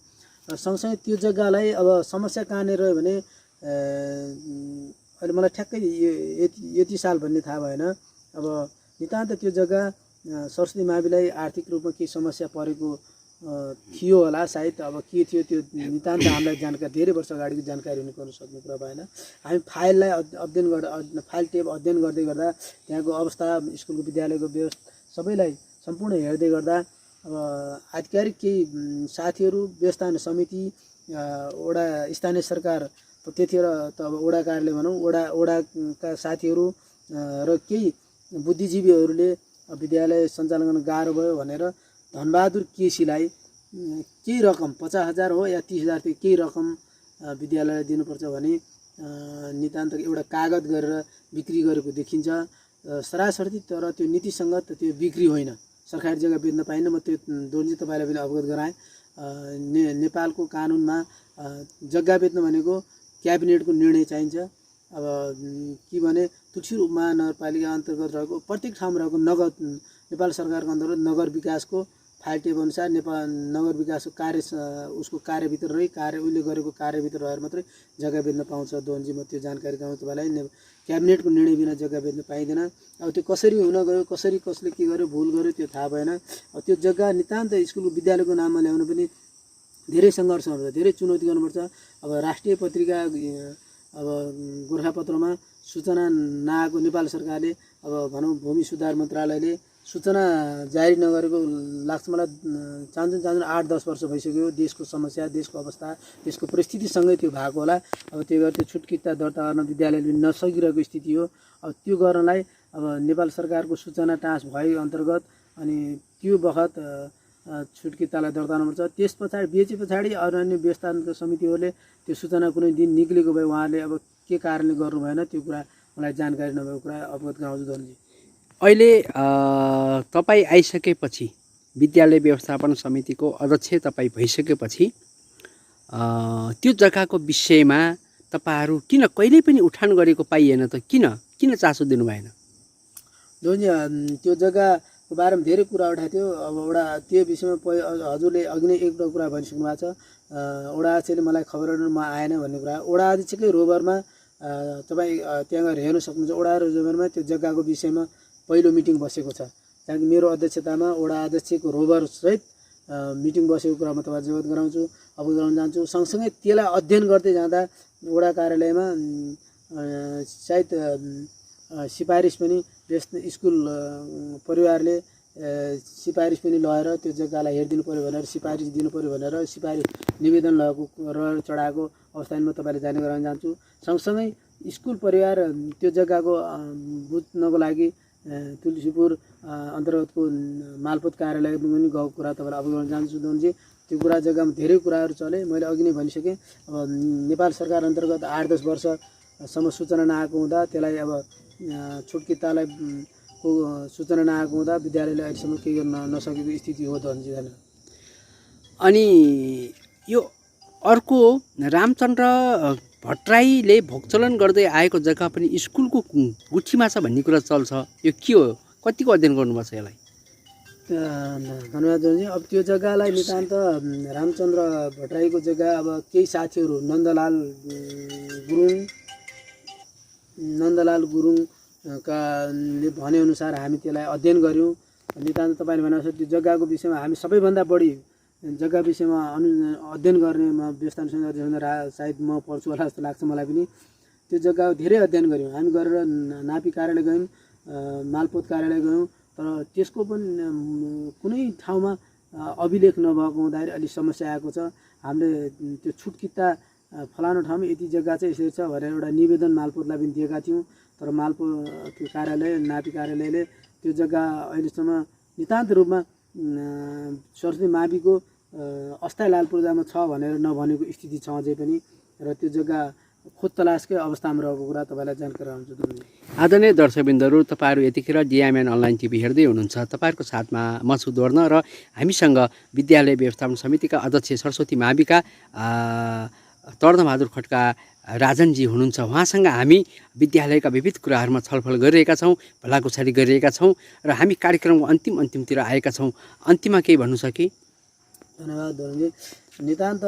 र सँगसँगै त्यो जग्गालाई अब समस्या कहाँनिर रह्यो भने अहिले मलाई ठ्याक्कै यति साल भन्ने थाहा भएन। अब नितान्त त्यो जग्गा सरस्वती माविलाई आर्थिक रूपमा केही समस्या परेको थियो होला सायद। अब के थियो त्यो नितान्त हामीलाई जानकारी धेरै वर्ष अगाडिको जानकारी हुनु गर्न सक्ने कुरा भएन। हामी फाइललाई फाइल टेप अध्ययन गर्दै गर्दा त्यहाँको अवस्था, स्कुलको विद्यालयको व्यवस्था सबैलाई सम्पूर्ण हेर्दै गर्दा अब आधिकारिक केही साथीहरू, व्यवस्थापन समिति, वडा स्थानीय सरकार त्यतिखेर त अब वडा कार्यालय भनौँ, वडाका साथीहरू र केही बुद्धिजीवीहरूले विद्यालय सञ्चालन गर्न गाह्रो भयो भनेर धनबहादुर केसीलाई केही रकम 50,000 हो या 30,000 केही रकम विद्यालयलाई दिनुपर्छ भने नितान्त एउटा कागज गरेर बिक्री गरेको देखिन्छ सरासरी। तर त्यो नीतिसङ्गत त्यो बिक्री होइन, सरकारी जग्गा बेच्न पाइन्न। म त्यो दोलजी तपाईँलाई पनि अवगत गराएँ। नेपालको कानुनमा जग्गा बेच्न भनेको क्याबिनेटको निर्णय चाहिन्छ। अब के भने तुलसीपुर उपमहानगरपालिका अन्तर्गत रहेको प्रत्येक ठाउँमा रहेको नगद नेपाल सरकारको अन्तर्गत नगर विकासको फाइल टेप अनुसार नेपाल नगर विकासको उसको कार्यभित्र रही उसले गरेको कार्यभित्र रहेर मात्रै जग्गा बेच्न पाउँछ दोहनजी। म त्यो जानकारी गराउँ तपाईँलाई। क्याबिनेटको निर्णय बिना जग्गा बेच्न पाइँदैन। अब त्यो कसरी हुन गयो, कसरी कसले के गर्यो, भुल गर्यो त्यो थाहा भएन। अब त्यो जग्गा नितान्त स्कुलको विद्यालयको नाममा ल्याउनु पनि धेरै सङ्घर्ष गर्नुपर्छ, धेरै चुनौती गर्नुपर्छ। अब राष्ट्रिय पत्रिका अब गोर्खापत्रमा सूचना नआएको नेपाल सरकारले अब भनौँ भूमि सुधार मन्त्रालयले सूचना जारी नगरेको लाग्छ मलाई। चाहन्छन् 8-10 वर्ष भइसक्यो। देशको समस्या, देशको अवस्था, देशको परिस्थितिसँगै त्यो भएको होला। अब त्यो भएर त्यो छुटकिता दर्ता गर्न विद्यालयले नसकिरहेको स्थिति हो। अब त्यो गर्नलाई अब नेपाल सरकारको सूचना टाँस भए अन्तर्गत अनि त्यो बखत छुटकितालाई दर्ता गर्नुपर्छ। त्यस पछाडि बेचे पछाडि अन्य व्यवस्थापन समितिहरूले त्यो सूचना कुनै दिन निक्लेको भए उहाँहरूले अब के कारणले गर्नु भएन त्यो कुरा मलाई जानकारी नभएको कुरा अवगत गराउँछु धनजी। अहिले तपाईँ आइसकेपछि विद्यालय व्यवस्थापन समितिको अध्यक्ष तपाईँ भइसकेपछि त्यो जग्गाको विषयमा तपाईँहरू किन कहिल्यै पनि उठान गरेको पाइएन त? किन चासो दिनु भएन? धनजी त्यो जग्गाको बारेमा धेरै कुरा उठाएको थियो। अब एउटा त्यो विषयमा हजुरले अघि नै एक कुरा भनिसक्नु भएको छ। वडा अध्यक्षले मलाई खबर गर्नु म आएन भन्ने कुरा। वडा अध्यक्षकै रोभरमा तपाईँ त्यहाँ गएर हेर्न सक्नुहुन्छ। वडा रोभरमा त्यो जग्गाको विषयमा पहिलो मिटिङ बसेको छ। त्यहाँदेखि मेरो अध्यक्षतामा वडा अध्यक्षको रोभरसहित मिटिङ बसेको कुरा म तपाईँलाई अवगत गराउँछु, अवगत गराउन चाहन्छु। सँगसँगै त्यसलाई अध्ययन गर्दै जाँदा वडा कार्यालयमा सायद सिफारिस पनि स्कुल परिवारले सिफारिस पनि लगाएर त्यो जग्गालाई हेरिदिनु पऱ्यो भनेर सिफारिस दिनु पऱ्यो भनेर सिफारिस निवेदन लगेको चढाएको अवस्थामा म तपाईँलाई जानकारी गराउन चाहन्छु। सँगसँगै स्कुल परिवार त्यो जग्गाको बुझ्नको लागि तुलसीपुर अन्तर्गतको मालपोत कार्यालय पनि गएको कुरा तपाईँलाई अवगत गराउन चाहन्छु धनजी। त्यो कुरा जग्गामा धेरै कुराहरू चले। मैले अघि नै भनिसकेँ। अब नेपाल सरकार अन्तर्गत 8-10 वर्षसम्म सूचना नआएको हुँदा त्यसलाई अब छुटकितालाई को सूचना नआएको हुँदा विद्यालयले अहिलेसम्म केही गर्न नसकेको स्थिति हो धनजी। अनि यो अर्को रामचन्द्र भट्टराईले भोगचलन गर्दै आएको जग्गा पनि स्कुलको गुठीमा छ भन्ने कुरा चल्छ। यो के हो? कतिको अध्ययन गर्नुपर्छ यसलाई? धन्यवाद धनजी। अब त्यो जग्गालाई नितान्त रामचन्द्र भट्टराईको जग्गा अब केही साथीहरू नन्दलाल गुरुङका भनेअनुसार हामी त्यसलाई अध्ययन गऱ्यौँ। नितान्त तपाईँले भनेको त्यो जग्गाको विषयमा हामी सबैभन्दा बढी जग्गा विषयमा अध्ययन गर्नेमा व्यवस्थापन समिति सायद म पर्छु होला जस्तो लाग्छ मलाई पनि। त्यो जग्गा धेरै अध्ययन गऱ्यौँ हामी। गरेर नापी कार्यालय गयौँ, मालपोत कार्यालय गयौँ, तर त्यसको पनि कुनै ठाउँमा अभिलेख नभएको हुँदाखेरि अलिक समस्या आएको छ। हामीले त्यो छुटकिता फलानु ठाउँमा यति जग्गा चाहिँ यसरी छ भनेर एउटा निवेदन मालपोतलाई पनि दिएका थियौँ। तर मालपोत त्यो कार्यालय नापी कार्यालयले त्यो जग्गा अहिलेसम्म नितान्त रूपमा सरस्वती माविको अस्थायी लाल पूर्जामा छ भनेर नभनेको स्थिति छ अझै पनि। र त्यो जग्गा खोज तलासकै अवस्थामा रहेको कुरा तपाईँलाई जानकारी गराउँछु। आदरणीय दर्शकबिन्दुहरू, तपाईँहरू यतिखेर डिएमएन अनलाइन टिभी हेर्दै हुनुहुन्छ। तपाईँहरूको साथमा म छु दोर्न र हामीसँग विद्यालय व्यवस्थापन समितिका अध्यक्ष सरस्वती माविका तर्णबहादुर खड्का राजनजी हुनुहुन्छ। उहाँसँग हामी विद्यालयका विविध कुराहरूमा छलफल गरिरहेका छौँ, भलाकुसारी गरिरहेका छौँ र हामी कार्यक्रमको अन्तिमतिर आएका छौँ। अन्तिममा केही भन्नु छ कि? धन्यवाद धनजी। नितान्त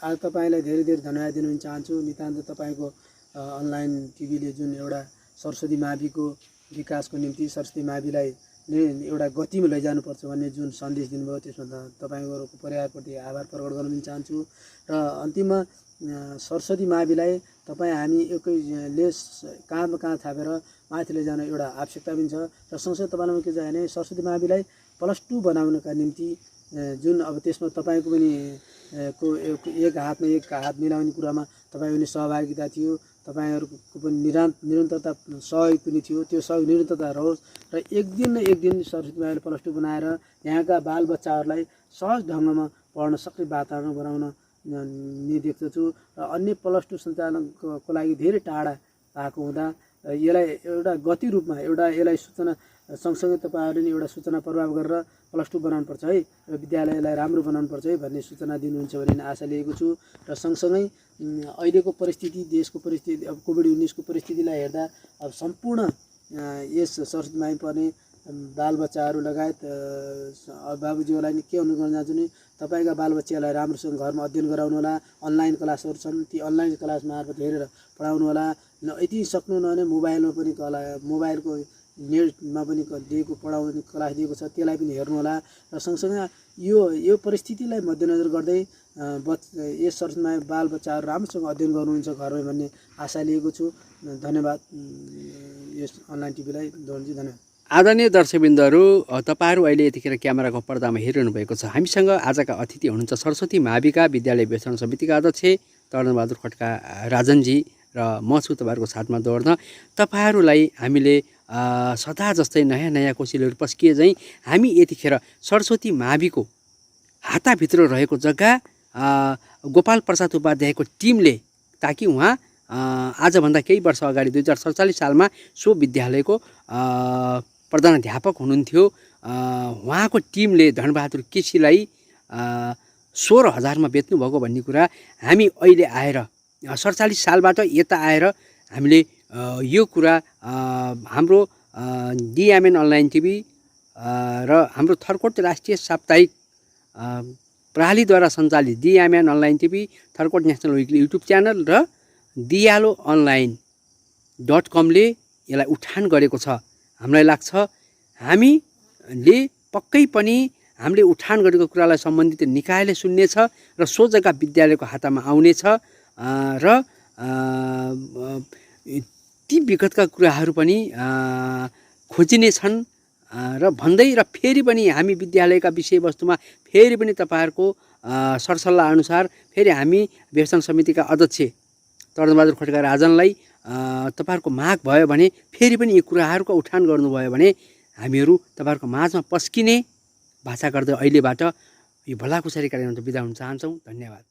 आज तपाईँलाई धेरै धेरै धन्यवाद दिन चाहन्छु। नितान्त तपाईँको अनलाइन टिभीले जुन एउटा सरस्वती माविको विकासको निम्ति सरस्वती माविलाई एउटा गतिमा लैजानुपर्छ भन्ने जुन सन्देश दिनुभयो त्यसमा तपाईँहरूको परिवारप्रति आभार प्रकट गर्न पनि चाहन्छु। र अन्तिममा सरस्वती माविलाई तपाईँ हामी एकैले कहाँ थापेर माथि लैजान एउटा आवश्यकता पनि छ। र सँगसँगै तपाईँलाई के छ भने सरस्वती माविलाई +2 बनाउनका निम्ति जुन अब त्यसमा तपाईँको पनि एक हातमा एक हात मिलाउने कुरामा तपाईँ पनि सहभागिता थियो। तपाईँहरूको पनि निरन्तरता सहयोग पनि थियो। त्यो सहयोग निरन्तरता रहोस् र एक दिन न एक दिन सरस्वती माविले +2 बनाएर यहाँका बालबच्चाहरूलाई सहज ढङ्गमा पढ्न सक्ने वातावरण बनाउन नि देख्दछु। र अन्य +2 सञ्चालनको लागि धेरै टाढा भएको हुँदा यसलाई एउटा गति रूपमा यसलाई सूचना सँगसँगै तपाईँहरूले नि एउटा सूचना प्रभाव गरेर +2 बनाउनुपर्छ है र विद्यालयलाई राम्रो बनाउनुपर्छ है भन्ने सूचना दिनुहुन्छ भन्ने आशा लिएको छु। र सँगसँगै अहिलेको परिस्थिति, देशको परिस्थिति, अब कोभिड-19 को परिस्थितिलाई हेर्दा अब सम्पूर्ण यस सरस्वती मावि पर्ने बालबच्चाहरू लगायत अभिभावकज्यूलाई नि के अनुरोध गर्न चाहन्छु नि, तपाईँका बालबच्चालाई राम्रोसँग घरमा अध्ययन गराउनुहोला। अनलाइन क्लासहरू छन्, ती अनलाइन क्लास मार्फत हेरेर पढाउनुहोला। यति सक्नुहुन्न भने मोबाइलमा पनि मोबाइलको नेटमा पनि दिएको पढाउने क्लास दिएको छ, त्यसलाई पनि हेर्नुहोला। र सँगसँगै यो परिस्थितिलाई मध्यनजर गर्दै यस शर्तमा बालबच्चाहरू राम्रोसँग अध्ययन गर्नुहुन्छ घरमै भन्ने आशा लिएको छु। धन्यवाद यस अनलाइन टिभीलाई दोहनजी, धन्यवाद। आदरणीय दर्शकबिन्दुहरू, तपाईँहरू अहिले यतिखेर क्यामेराको पर्दामा हेरिरहनु भएको छ। हामीसँग आजका अतिथि हुनुहुन्छ सरस्वती माविका विद्यालय व्यवस्थापन समितिका अध्यक्ष तरुणबहादुर खड्का राजनजी र म छु तपाईँहरूको साथमा दौड्न। तपाईँहरूलाई हामीले सदा जस्तै नयाँ नयाँ कोसिलहरू पस्किए झैँ हामी यतिखेर सरस्वती माविको हाताभित्र रहेको जग्गा गोपाल प्रसाद उपाध्यायको टिमले, ताकि उहाँ आजभन्दा केही वर्ष अगाडि 2047 सालमा सो विद्यालयको प्रधानाध्यापक हुनुहुन्थ्यो। उहाँको टिमले धनबहादुर केसीलाई 16,000मा बेच्नुभएको भन्ने कुरा हामी अहिले आएर 47 सालबाट यता आएर हामीले यो कुरा हाम्रो डिएमएन अनलाइन टिभी र हाम्रो थर्कोट राष्ट्रिय साप्ताहिक प्रणालीद्वारा सञ्चालित डिएमएन अनलाइन टिभी, थर्कोट नेसनल विकली युट्युब च्यानल र दियालो online.com ले यसलाई उठान गरेको छ। हामीलाई लाग्छ हामीले पक्कै पनि हामीले उठान गरेको कुरालाई सम्बन्धित निकायले सुन्नेछ र सो जग्गा विद्यालयको हातमा आउनेछ र ती विगतका कुराहरू पनि खोजिने छन् र भन्दै र फेरि पनि हामी विद्यालयका विषयवस्तुमा फेरि पनि तपाईँहरूको सरसल्लाह अनुसार फेरि हामी व्यवस्थापन समितिका अध्यक्ष तरुणबहादुर खड्का राजनलाई तपाईँहरूको माग भयो भने फेरि पनि यी कुराहरूको उठान गर्नुभयो भने हामीहरू तपाईँहरूको माझमा पस्किने भाषा गर्दै अहिलेबाट यो भलाकुसारी कार्यक्रम बिदा हुन चाहन्छौँ। धन्यवाद।